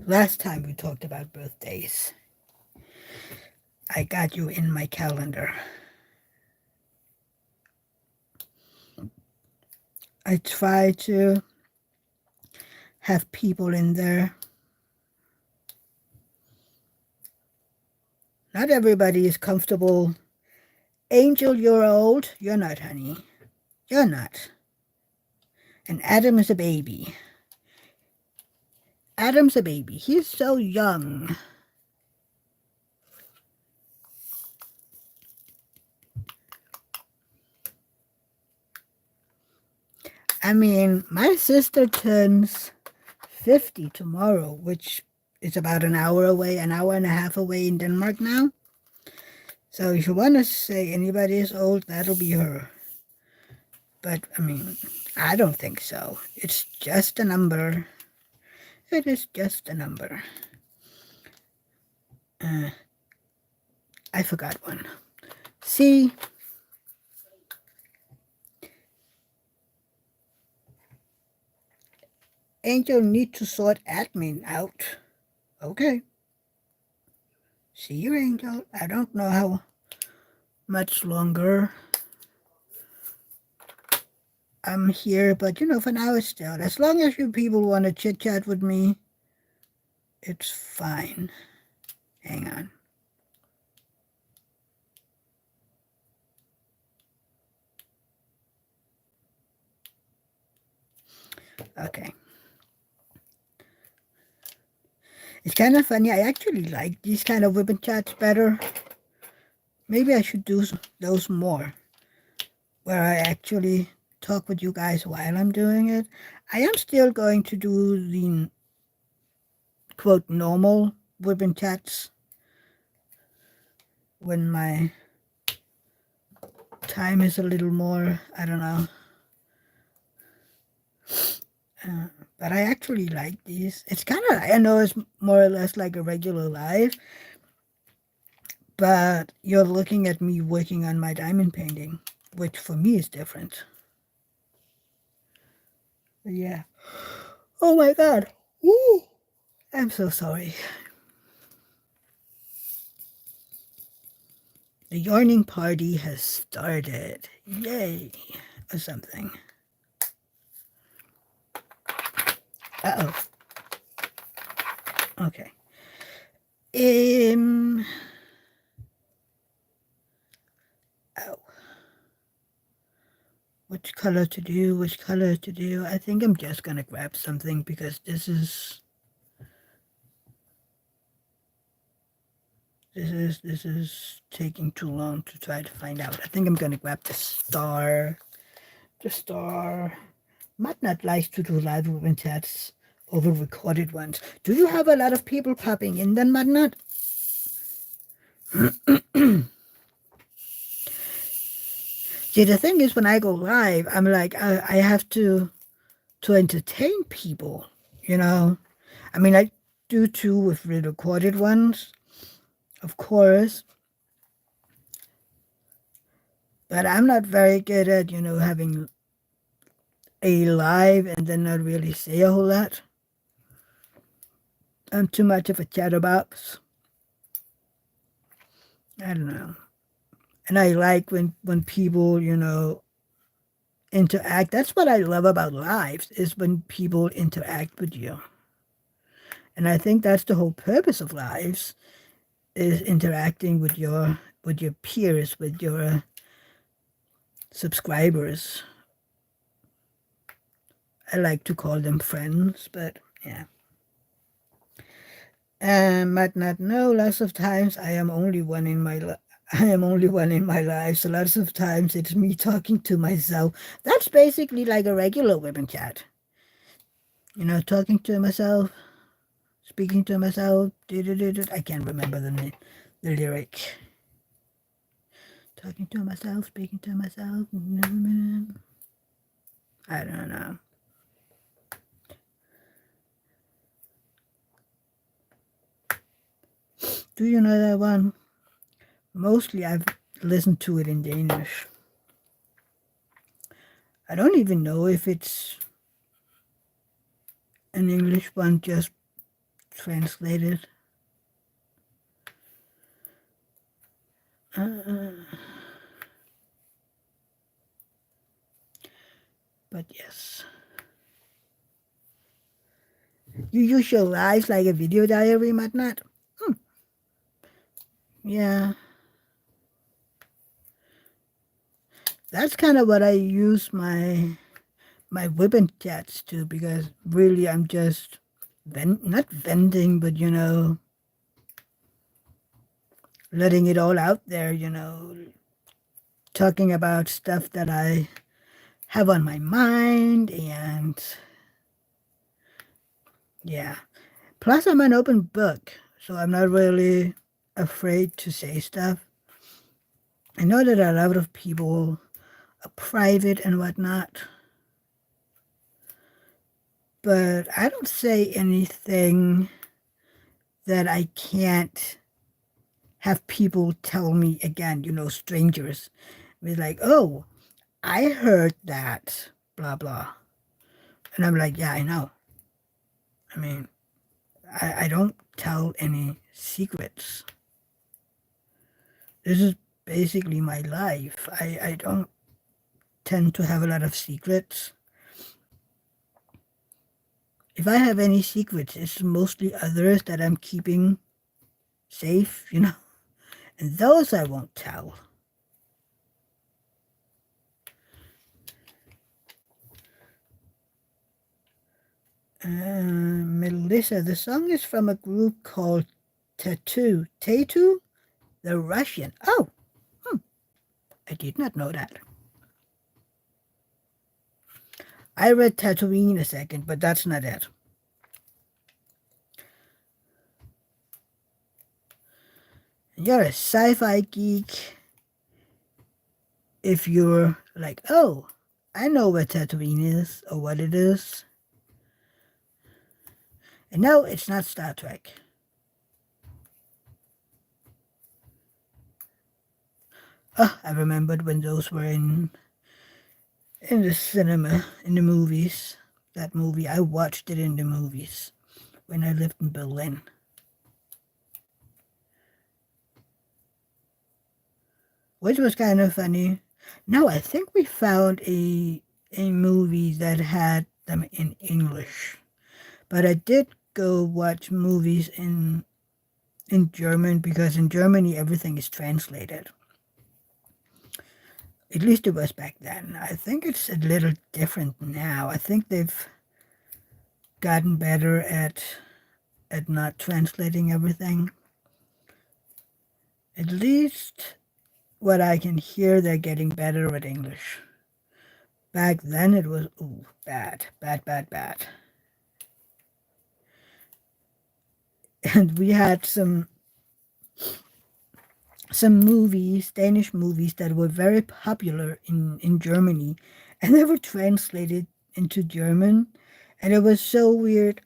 Last time we talked about birthdays, I got you in my calendar. I try to have people in there. Not everybody is comfortable. Angel, you're old. You're not, honey. You're not. And Adam is a baby. Adam's a baby. He's so young. I mean, my sister turns 50 tomorrow, which is about an hour away, an hour and a half away in Denmark now. So if you want to say anybody is old, that'll be her. But, I mean, I don't think so. It's just a number. It is just a number. I forgot one. See? Angel need to sort admin out. Okay. See you, Angel. I don't know how much longer I'm here, but for now it's still. As long as you people want to chit chat with me, it's fine. Hang on. Okay. It's kind of funny. I actually like these kind of Wip chats better. Maybe I should do those more, where I actually talk with you guys while I'm doing it. I am still going to do the quote normal Wip chats when my time is a little more, I don't know. But I actually like these. It's kind of, I know it's more or less like a regular live, but you're looking at me working on my diamond painting, which for me is different. But yeah. Oh my God. Woo! I'm so sorry. The yarning party has started. Yay. Or something. Uh-oh. Okay. Oh. Which color to do? Which color to do? I think I'm just gonna grab something because this is taking too long to try to find out. I think I'm gonna grab the star. The star. Matnat likes to do live Wip chats over recorded ones. Do you have a lot of people popping in then, Matnat? See, the thing is, when I go live, I'm like, I have to entertain people, I mean, I do too with recorded ones, of course, but I'm not very good at, having a live and then not really say a whole lot. I'm too much of a chatterbox. I don't know. And I like when people, interact. That's what I love about lives, is when people interact with you. And I think that's the whole purpose of lives, is interacting with your peers, with your subscribers. I like to call them friends, but yeah. Might not know. Lots of times I am only one in my I am only one in my life. So lots of times it's me talking to myself. That's basically like a regular Wip chat. Talking to myself, speaking to myself. I can't remember the lyric. Talking to myself, speaking to myself. I don't know. Do you know that one? Mostly I've listened to it in Danish. I don't even know if it's an English one just translated. But But yes, you use your lives like a video diary, whatnot. Hmm. Yeah, that's kind of what I use my whipping chats to, because really I'm just not venting, but letting it all out there. Talking about stuff that I have on my mind, and yeah. Plus, I'm an open book, so I'm not really afraid to say stuff. I know that a lot of people are private and whatnot, but I don't say anything that I can't have people tell me again, strangers. Be like, oh, I heard that, blah, blah. And I'm like, yeah, I know. I mean, I don't tell any secrets. This is basically my life. I don't tend to have a lot of secrets. If I have any secrets, it's mostly others that I'm keeping safe, and those I won't tell. Melissa, the song is from a group called Tattoo. Tattoo? The Russian. Oh, I did not know that. I read Tatooine a second, but that's not it. You're a sci-fi geek if you're like, oh, I know what Tatooine is or what it is. And no, it's not Star Trek. Oh, I remembered when those were in the cinema, in the movies. That movie, I watched it in the movies when I lived in Berlin. Which was kind of funny. No, I think we found a movie that had them in English. But I did go watch movies in German, because in Germany everything is translated. At least it was back then. I think it's a little different now. I think they've gotten better at not translating everything. At least what I can hear, they're getting better at English. Back then it was bad, bad, bad, bad. And we had some movies, Danish movies, that were very popular in Germany, and they were translated into German. And it was so weird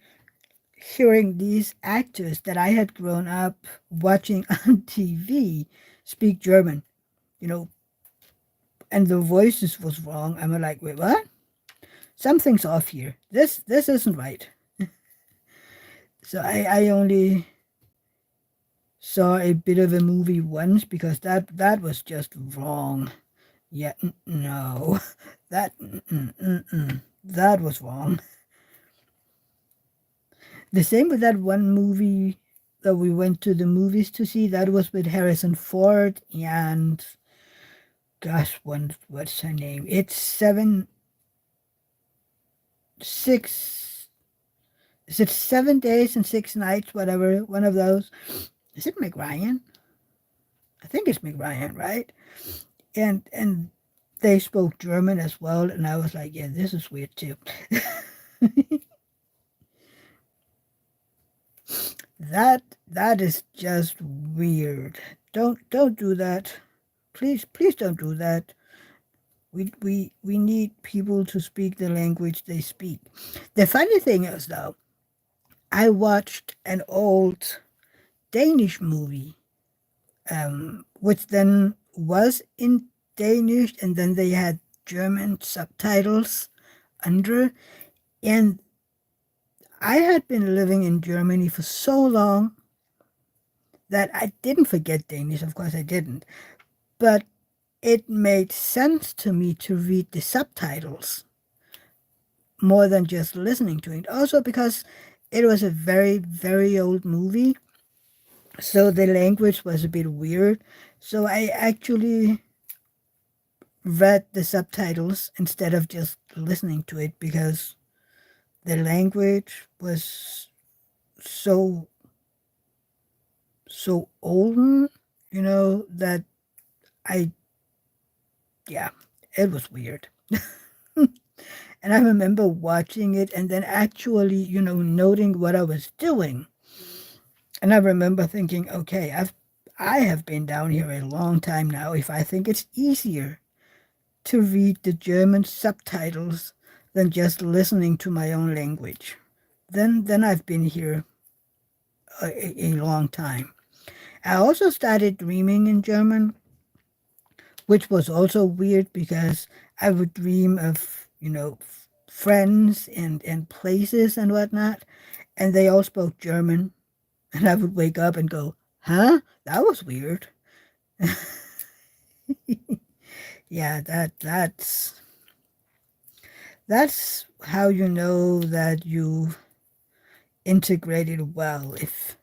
hearing these actors that I had grown up watching on TV speak German, you know, and the voices was wrong. I'm like, wait, what? Something's off here. This isn't right. So I only saw a bit of a movie once, because that was just wrong. Yeah, no, that was wrong. The same with that one movie that we went to the movies to see. That was with Harrison Ford and, gosh, what's her name? It's 6. Is it 7 days and 6 nights? Whatever, one of those. Is it McRyan? I think it's McRyan, right? And they spoke German as well, and I was like, yeah, this is weird too. That is just weird. Don't do that. Please don't do that. We need people to speak the language they speak. The funny thing is, though, I watched an old Danish movie, which then was in Danish, and then they had German subtitles under. And I had been living in Germany for so long that I didn't forget Danish. Of course, I didn't. But it made sense to me to read the subtitles, more than just listening to it. Also because it was a very, very old movie, so the language was a bit weird. So I actually read the subtitles instead of just listening to it because the language was so old, that I yeah, it was weird. And I remember watching it and then actually, noting what I was doing. And I remember thinking, okay, I have been down here a long time now. If I think it's easier to read the German subtitles than just listening to my own language, then I've been here a long time. I also started dreaming in German, which was also weird because I would dream of, friends and places and whatnot, and they all spoke German, and I would wake up and go, huh? That was weird. Yeah, that's how you know that you integrated well, if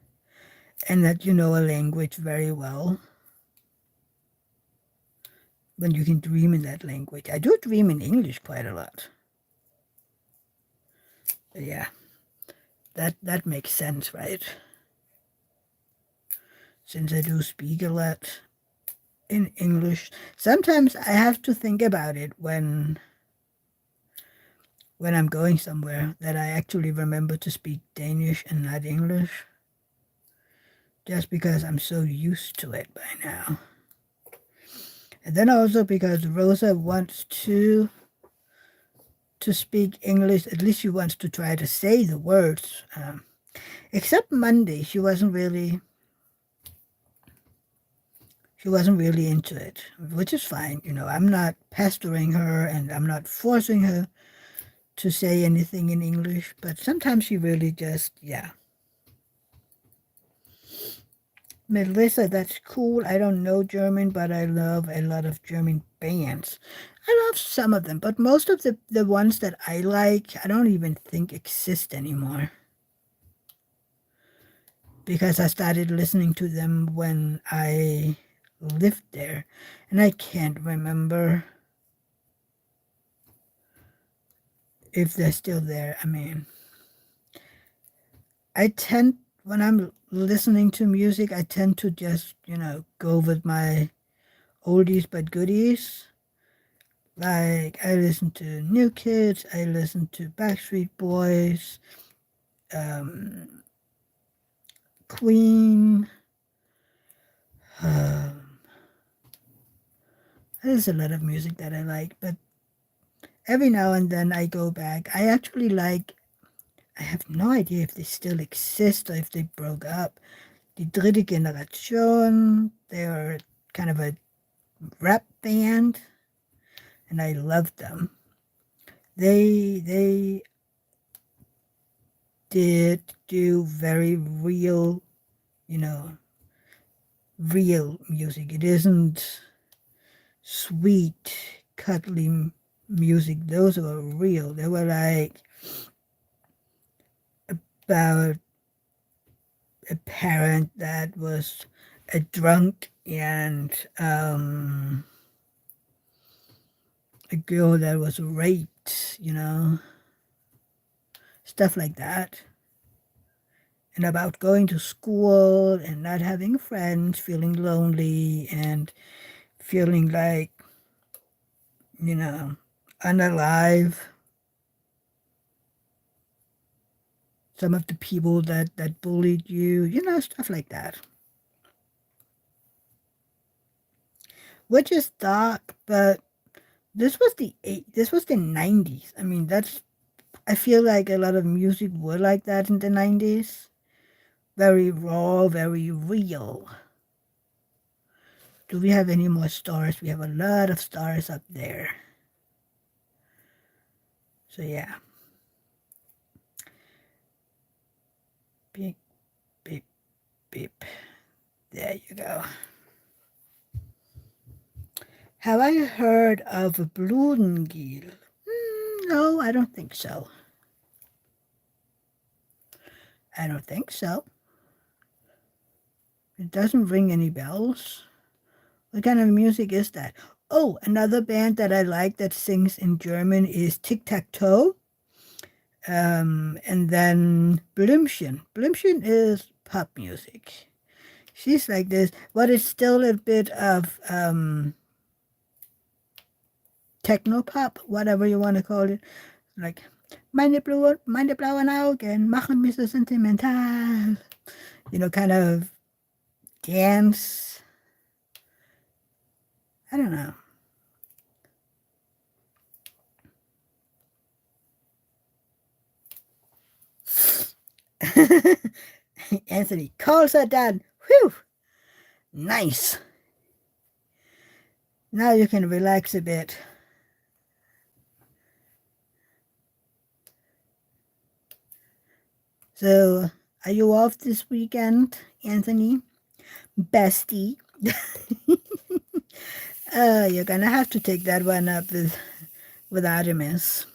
and that you know a language very well, when you can dream in that language. I do dream in English quite a lot. But yeah, that makes sense, right? Since I do speak a lot in English. Sometimes I have to think about it when I'm going somewhere, that I actually remember to speak Danish and not English, just because I'm so used to it by now. And then also because Rosa wants to speak English. At least she wants to try to say the words. Except Monday, she wasn't really into it, which is fine. I'm not pestering her and I'm not forcing her to say anything in English. But sometimes she really just, yeah. Melissa, that's cool. I don't know German, but I love a lot of German bands. I love some of them, but most of the ones that I like, I don't even think exist anymore, because I started listening to them when I lived there, and I can't remember if they're still there. I mean, I tend, when I'm listening to music, I tend to just, go with my oldies but goodies. Like, I listen to New Kids, I listen to Backstreet Boys, um, Queen. Uh, there's a lot of music that I like, but every now and then I go back. I have no idea if they still exist or if they broke up. Die dritte Generation, they are kind of a rap band, and I loved them. They did do very real, you know, real music. It isn't sweet, cuddly music. Those were real. They were like about a parent that was a drunk, and a girl that was raped, stuff like that. And about going to school and not having friends, feeling lonely, and feeling like, you know, unalive. Some of the people that bullied you, stuff like that. Which is dark, but this was the 90s. I mean, I feel like a lot of music were like that in the 90s. Very raw, very real. Do we have any more stars? We have a lot of stars up there. So yeah. Beep, beep, beep. There you go. Have I heard of Bludengil? No, I don't think so. I don't think so. It doesn't ring any bells. What kind of music is that? Oh, another band that I like that sings in German is Tic Tac Toe. And then Blümchen. Blümchen is pop music. She's like this, but it's still a bit of techno pop, whatever you want to call it. Like, meine blauen Augen machen mich so sentimental. You know, kind of dance. I don't know. Anthony calls are done. Whew! Nice. Now you can relax a bit. So, are you off this weekend, Anthony? Bestie. You're gonna have to take that one up with Artemis.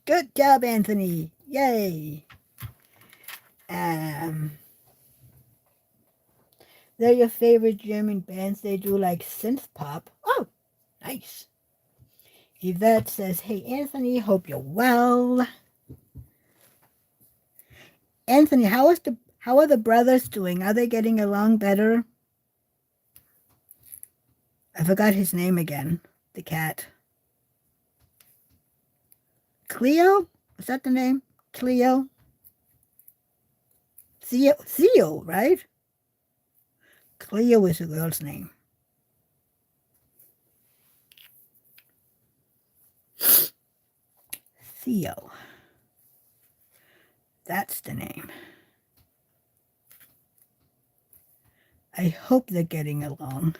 Good job, Anthony. Yay. They're your favorite German bands. They do like synth pop. Oh, nice. Yvette says, hey, Anthony, hope you're well. Anthony, how are the brothers doing? Are they getting along better? I forgot his name again. The cat. Cleo? Is that the name? Cleo? Theo, right? Cleo is a girl's name. Theo. That's the name. I hope they're getting along.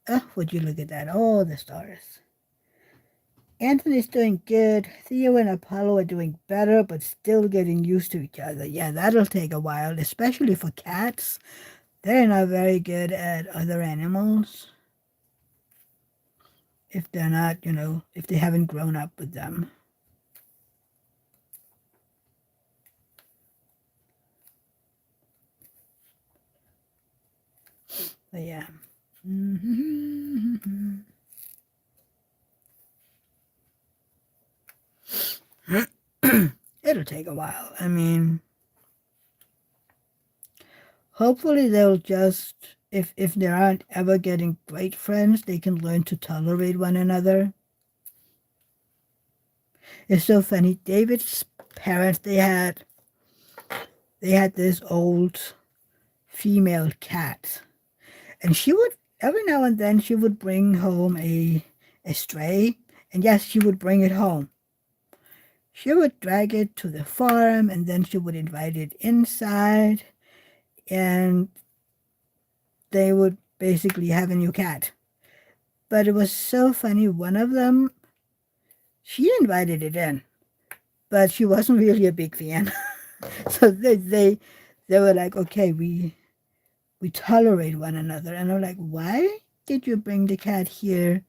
Oh, would you look at that? Oh, the stars. Anthony's doing good. Theo and Apollo are doing better, but still getting used to each other. Yeah, that'll take a while, especially for cats. They're not very good at other animals. If they're not, if they haven't grown up with them. But yeah. It'll take a while. I mean, hopefully they'll just, if they aren't ever getting great friends, they can learn to tolerate one another. It's so funny. David's parents, they had this old female cat, and she would every now and then she would bring home a stray, and yes, she would bring it home. She would drag it to the farm, and then she would invite it inside, and they would basically have a new cat. But it was so funny. One of them, she invited it in, but she wasn't really a big fan. So they were like, okay, we tolerate one another. And I'm like, why did you bring the cat here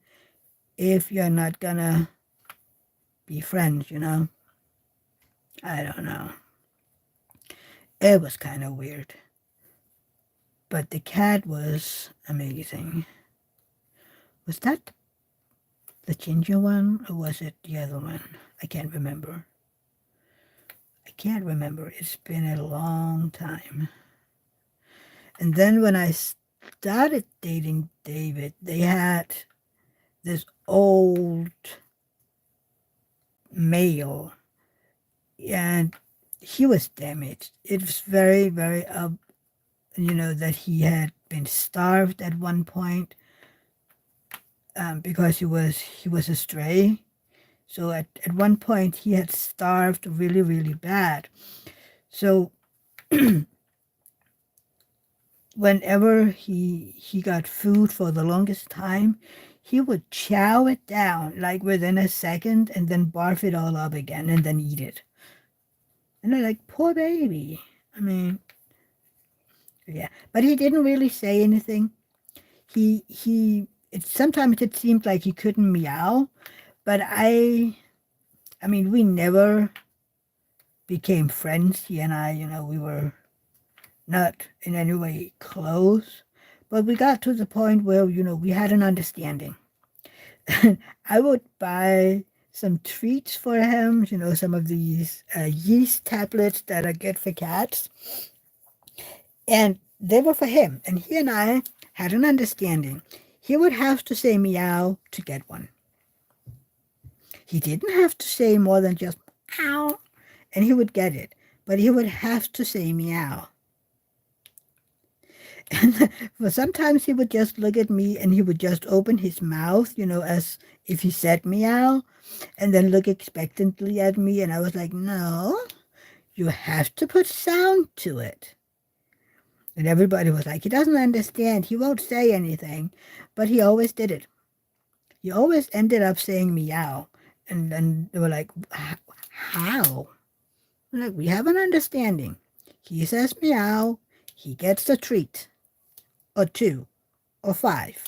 if you're not gonna be friends, I don't know. It was kind of weird. But the cat was amazing. Was that the ginger one, or was it the other one? I can't remember. It's been a long time. And then when I started dating David, they had this old male, and he was damaged. It was very, very, that he had been starved at one point because he was a stray. So at one point he had starved really, really bad. So whenever he got food for the longest time, he would chow it down like within a second and then barf it all up again and then eat it. And they're like, poor baby. I mean, yeah. But he didn't really say anything. He sometimes it seemed like he couldn't meow, but I mean, we never became friends. He and I, we were not in any way close, but we got to the point where, we had an understanding. I would buy some treats for him, some of these yeast tablets that are good for cats, and they were for him. And he and I had an understanding. He would have to say meow to get one. He didn't have to say more than just meow, and he would get it. But he would have to say meow. And for sometimes he would just look at me and he would just open his mouth, as if he said meow, and then look expectantly at me. And I was like, no, you have to put sound to it. And everybody was like, he doesn't understand. He won't say anything. But he always did it. He always ended up saying meow. And then they were like, how? I'm like, we have an understanding. He says meow, he gets a treat. Or two. Or five.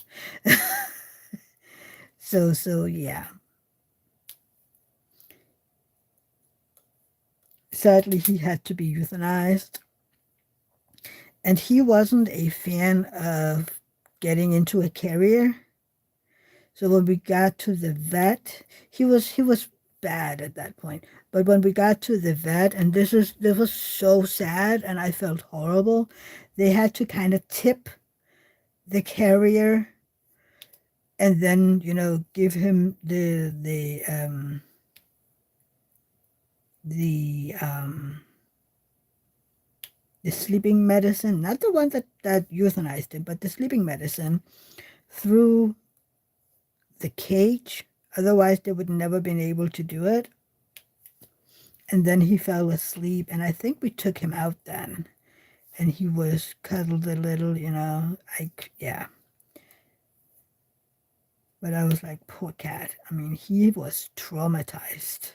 So yeah. Sadly, he had to be euthanized. And he wasn't a fan of getting into a carrier. So when we got to the vet, he was bad at that point. But when we got to the vet, and this was so sad, and I felt horrible, they had to kind of tip the carrier, and then give him the the sleeping medicine, not the one that euthanized him, but the sleeping medicine through the cage. Otherwise, they would never been able to do it. And then he fell asleep, and I think we took him out then, and he was cuddled a little, yeah. But I was like, poor cat. I mean, he was traumatized.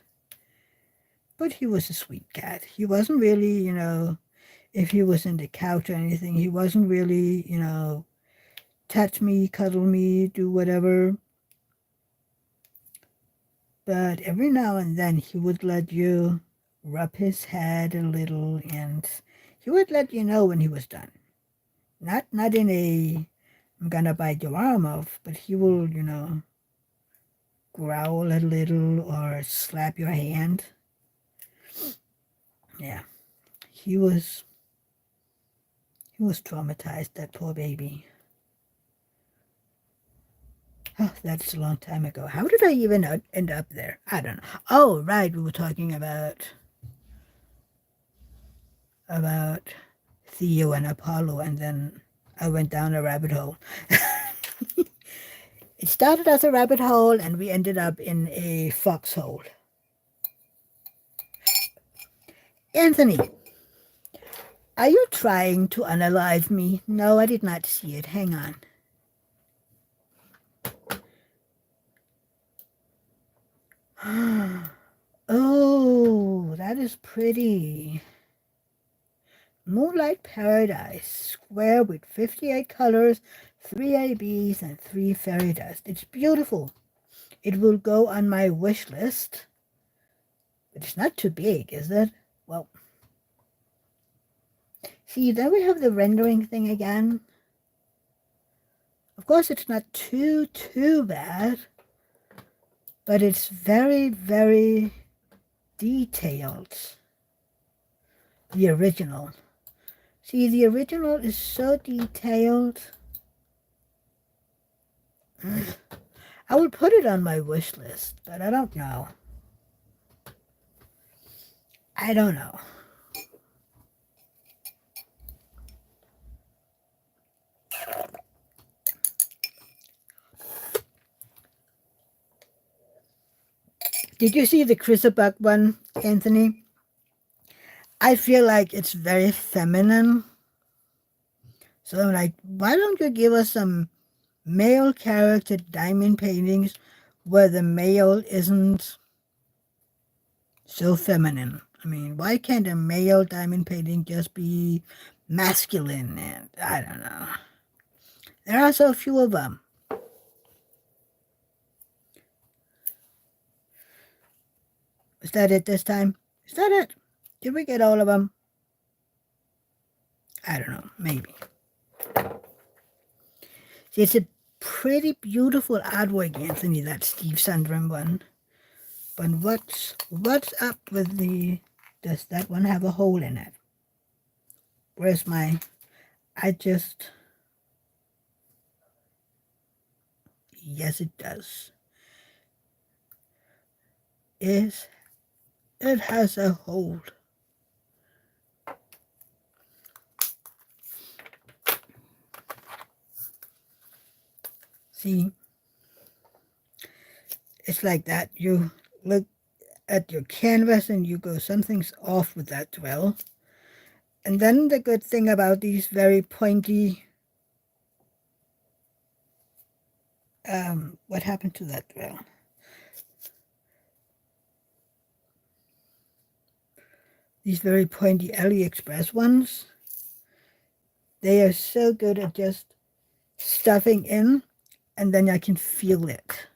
But he was a sweet cat. He wasn't really, if he was in the couch or anything, he wasn't really, touch me, cuddle me, do whatever. But every now and then he would let you rub his head a little, and he would let you know when he was done. Not in a I'm gonna bite your arm off, but he will, growl a little or slap your hand. Yeah. He was traumatized, that poor baby. Oh, that's a long time ago. How did I even end up there? I don't know. Oh, right, we were talking about Theo and Apollo, and then I went down a rabbit hole. It started as a rabbit hole, and we ended up in a foxhole. Anthony, are you trying to unalive me? No, I did not see it. Hang on. Oh, that is pretty. Moonlight Paradise, square with 58 colors, 3 ABs, and 3 fairy dust. It's beautiful. It will go on my wish list. But it's not too big, is it? Well, see, then we have the rendering thing again. Of course, it's not too bad, but it's very, very detailed. The original. See, the original is so detailed. I would put it on my wish list, but I don't know. I don't know. Did you see the Chrysabuck one, Anthony? I feel like it's very feminine. So I'm like, why don't you give us some male character diamond paintings where the male isn't so feminine? I mean, why can't a male diamond painting just be masculine? And I don't know. There are so few of them. Is that it this time? Is that it? Did we get all of them? I don't know. Maybe. See, it's a pretty beautiful artwork, Anthony, that Steve Sundrum one. But what's up with the... Does that one have a hole in it? Where's my... I just... Yes, it does. It has a hole. See? It's like that. You look at your canvas and you go, something's off with that dwell. And then the good thing about these very pointy... what happened to that dwell? These very pointy AliExpress ones, they are so good at just stuffing in, and then I can feel it.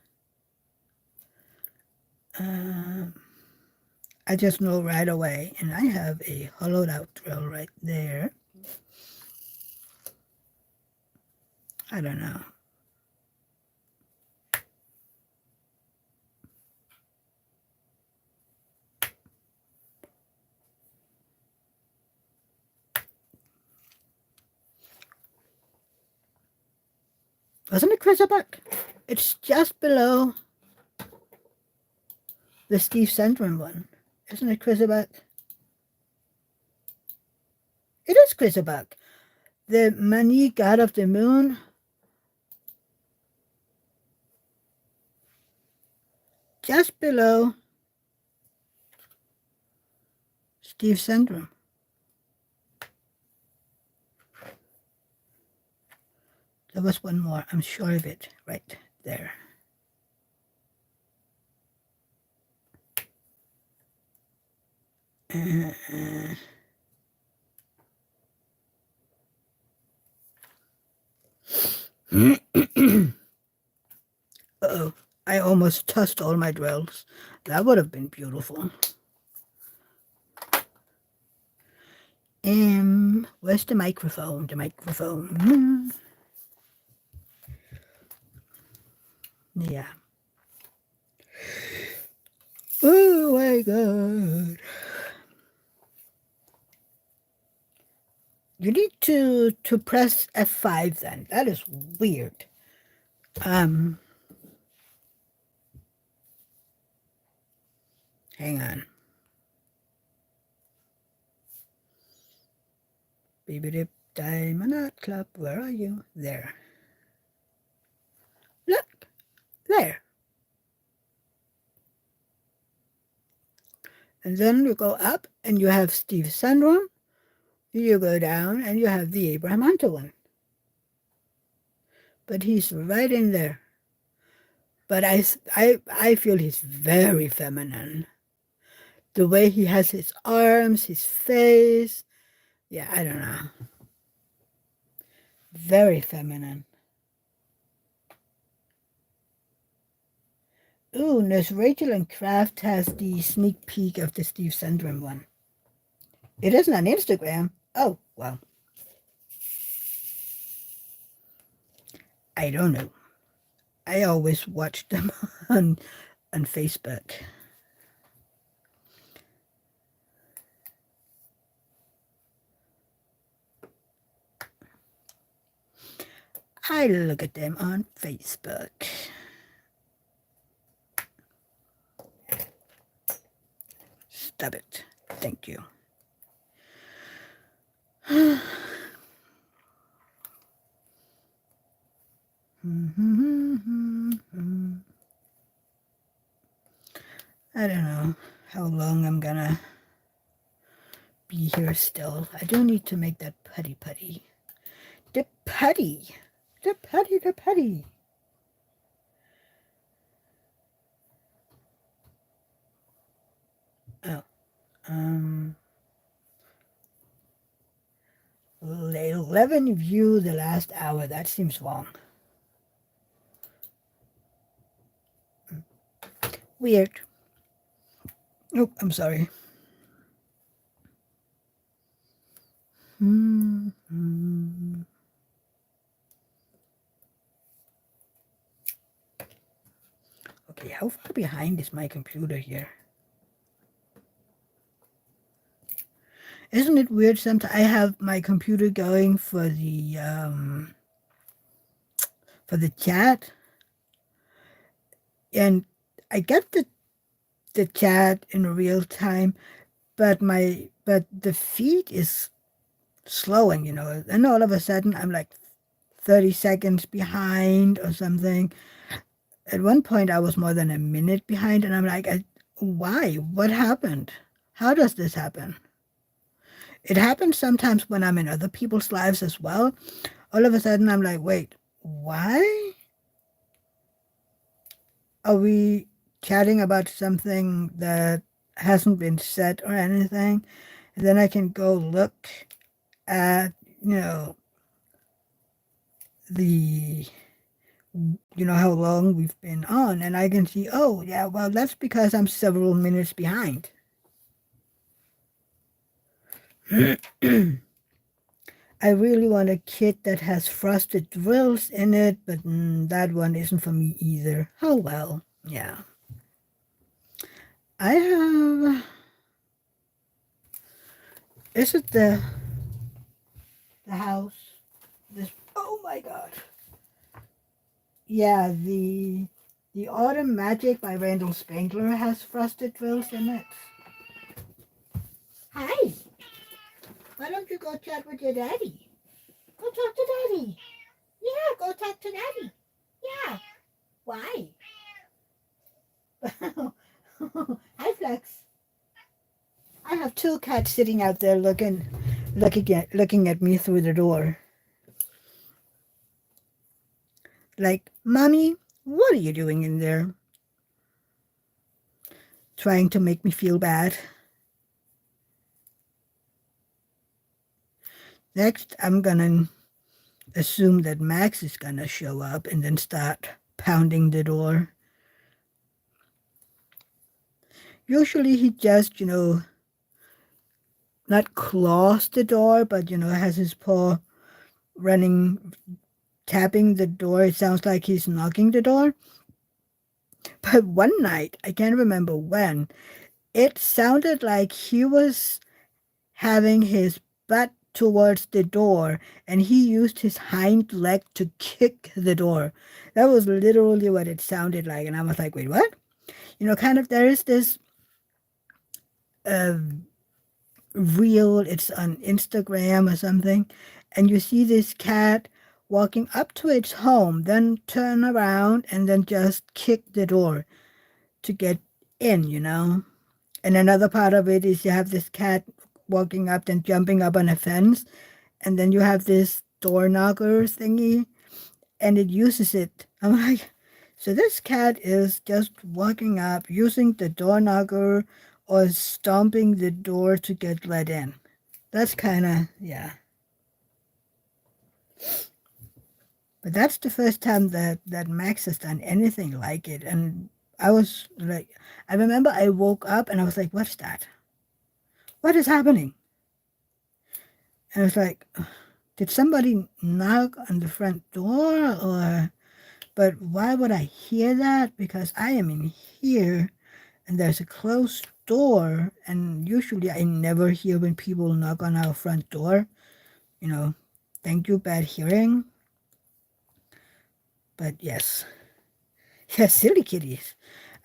I just know right away, and I have a hollowed out drill right there. I don't know. Wasn't it Chrysobuck? It's just below the Steve Sundrum one. Isn't it Chrysobuck? It is Chrysobuck. The Mani God of the Moon. Just below Steve Sundrum. There was one more, I'm sure of it, right there. Uh-oh, I almost tossed all my drills. That would have been beautiful. Where's the microphone? The microphone. Yeah. Oh my God. You need to press F5 then. That is weird. Hang on. Baby dip diamond art club. Where are you? There. Look. There. And then you go up and you have Steve Sundrum. You go down and you have the Abraham Hunter one. But he's right in there. But I feel he's very feminine. The way he has his arms, his face. Yeah, I don't know. Very feminine. Ooh, Nurse Rachel and Kraft has the sneak peek of the Steve Sundrum one. It isn't on Instagram. Oh, well. I don't know. I always watch them on Facebook. I look at them on Facebook. Stop it. Thank you. I don't know how long I'm gonna be here still. I do need to make that putty. The putty. The putty. Oh. 11 view the last hour. That seems long. Weird. Oh, I'm sorry. Mm-hmm. Okay, how far behind is my computer here? Isn't it weird? Sometimes I have my computer going for the chat, and I get the chat in real time, but the feed is slowing, and all of a sudden I'm like 30 seconds behind or something. At one point I was more than a minute behind, and I'm like, why? What happened? How does this happen? It happens sometimes when I'm in other people's lives as well. All of a sudden I'm like, wait, why are we chatting about something that hasn't been said or anything? And then I can go look at, you know, the how long we've been on, and I can see, oh yeah, well, that's because I'm several minutes behind. I really want a kit that has frosted drills in it, but that one isn't for me either. Oh well, yeah. I have. Is it the house? This. Oh my god. Yeah, the Autumn Magic by Randall Spangler has frosted drills in it. Hi. Why don't you go chat with your daddy? Go talk to daddy. Yeah, go talk to daddy. Yeah. Why? Hi, Flex. I have two cats sitting out there looking at me through the door. Like, Mommy, what are you doing in there? Trying to make me feel bad. Next, I'm gonna assume that Max is gonna show up and then start pounding the door. Usually he just, not claws the door, but, has his paw running, tapping the door. It sounds like he's knocking the door. But one night, I can't remember when, it sounded like he was having his butt towards the door and he used his hind leg to kick the door. That was literally what it sounded like. And I was like, wait, what? Kind of, there is this uh, reel, it's on Instagram or something, and you see this cat walking up to its home, then turn around and then just kick the door to get in. And another part of it is you have this cat walking up, then jumping up on a fence, and then you have this door knocker thingy, and it uses it. I'm like, so this cat is just walking up, using the door knocker or stomping the door to get let in. That's kind of, yeah. But that's the first time that Max has done anything like it. And I was like, I remember I woke up and I was like, what's that? What is happening? And I was like, did somebody knock on the front door? But why would I hear that? Because I am in here and there's a closed door. And usually I never hear when people knock on our front door. Thank you, bad hearing. But yes. Yes, silly kitties.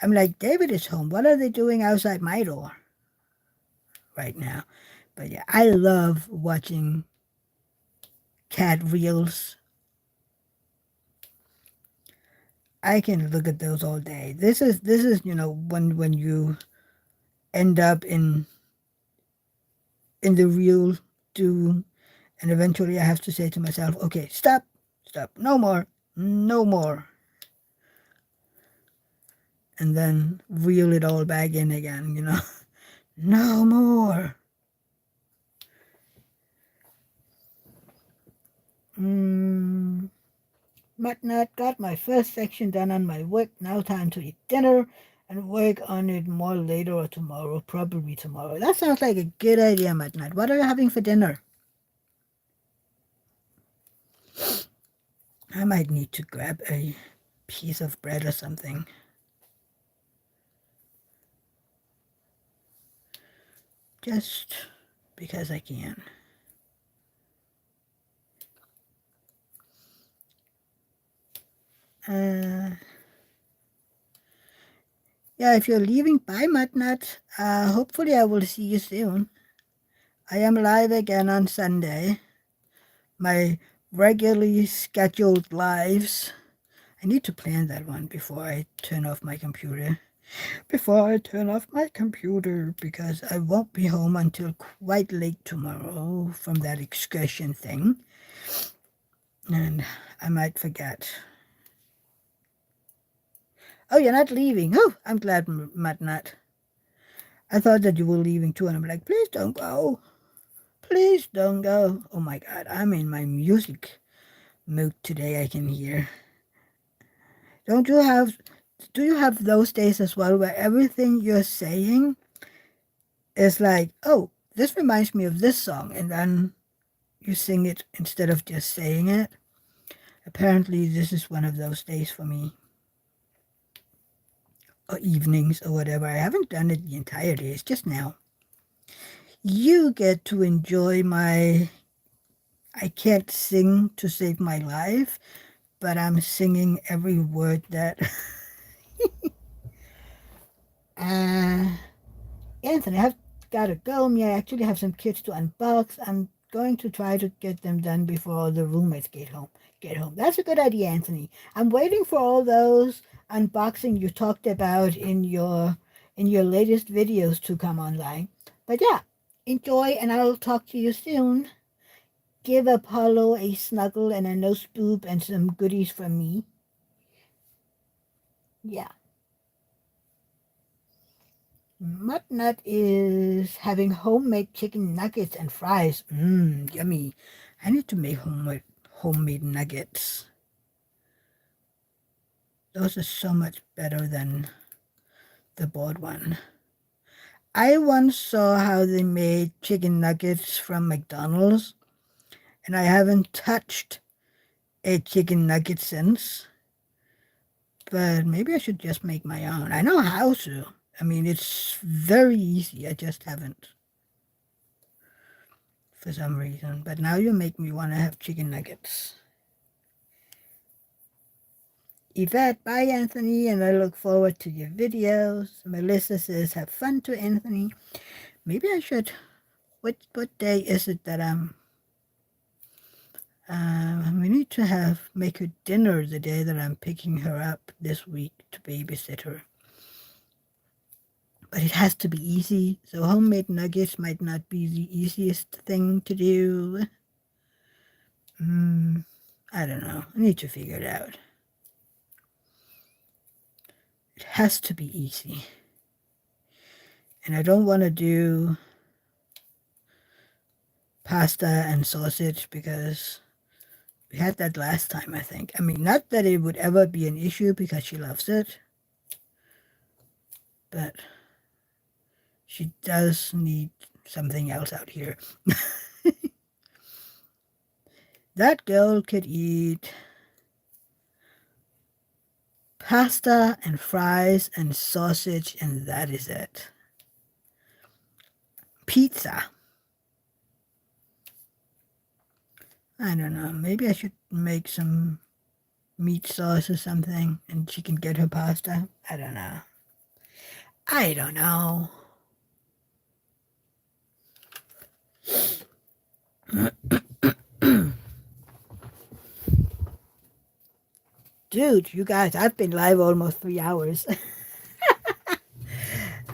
I'm like, David is home. What are they doing outside my door right now? But yeah, I love watching cat reels. I can look at those all day. This is when you end up in the real doom, and eventually I have to say to myself, okay, stop, no more, no more, and then reel it all back in again. No more. But not got my first section done on my work. Now time to eat dinner. and work on it more later or tomorrow, probably tomorrow. That sounds like a good idea, Matnat. What are you having for dinner? I might need to grab a piece of bread or something. Just because I can. Uh, yeah, if you're leaving, bye, Matnat. Hopefully I will see you soon. I am live again on Sunday. My regularly scheduled lives. I need to plan that one before I turn off my computer. Because I won't be home until quite late tomorrow from that excursion thing. And I might forget. Oh, you're not leaving. Oh, I'm glad, Matnat. I thought that you were leaving too, and I'm like, please don't go. Please don't go. Oh my God, I'm in my music mood today, I can hear. Do you have those days as well where everything you're saying is like, oh, this reminds me of this song, and then you sing it instead of just saying it? Apparently, this is one of those days for me. Or evenings or whatever. I haven't done it the entire day, it's just now. You get to enjoy my I can't sing to save my life, but I'm singing every word that Anthony, I've got to go. I actually have some kits to unbox. I'm going to try to get them done before the roommates get home. That's a good idea, Anthony. I'm waiting for all those unboxing you talked about in your latest videos to come online. But yeah, enjoy, and I'll talk to you soon. Give Apollo a snuggle and a nose boob and some goodies from me. Yeah. Mudnut is having homemade chicken nuggets and fries. Mmm, yummy. I need to make homemade nuggets. Those are so much better than the bought one. I once saw how they made chicken nuggets from McDonald's, and I haven't touched a chicken nugget since. But maybe I should just make my own. I know how to. I mean, it's very easy. I just haven't for some reason. But now you make me want to have chicken nuggets. Yvette, bye, Anthony, and I look forward to your videos. Melissa says, have fun to Anthony. Maybe I should. What day is it that we need to make her dinner the day that I'm picking her up this week to babysit her. But it has to be easy, so homemade nuggets might not be the easiest thing to do. I don't know. I need to figure it out. It has to be easy. And I don't want to do pasta and sausage because we had that last time, I think. I mean, not that it would ever be an issue because she loves it, but she does need something else out here. That girl could eat pasta and fries and sausage, and that is it. Pizza. I don't know. Maybe I should make some meat sauce or something and she can get her pasta. I don't know. Dude, you guys, I've been live almost 3 hours.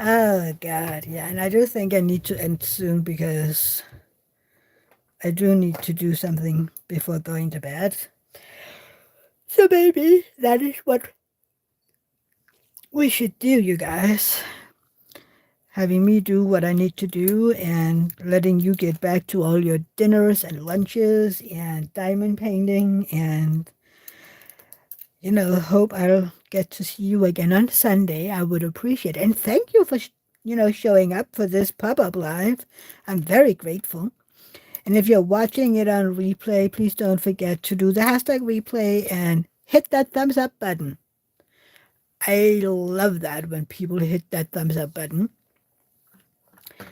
Oh, God, yeah. And I do think I need to end soon because I do need to do something before going to bed. So maybe that is what we should do, you guys. Having me do what I need to do and letting you get back to all your dinners and lunches and diamond painting and hope I'll get to see you again on Sunday. I would appreciate it. And thank you for, showing up for this pop-up live. I'm very grateful. And if you're watching it on replay, please don't forget to do the hashtag replay and hit that thumbs up button. I love that when people hit that thumbs up button.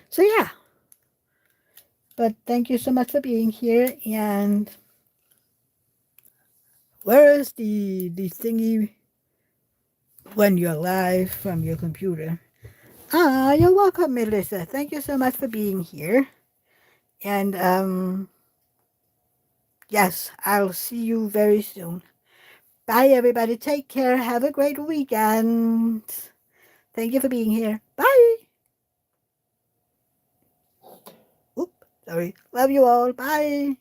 So yeah. But thank you so much for being here. And where is the thingy when you're live from your computer? You're welcome, Melissa. Thank you so much for being here. And yes, I'll see you very soon. Bye, everybody. Take care. Have a great weekend. Thank you for being here. Bye. Oop, sorry. Love you all. Bye.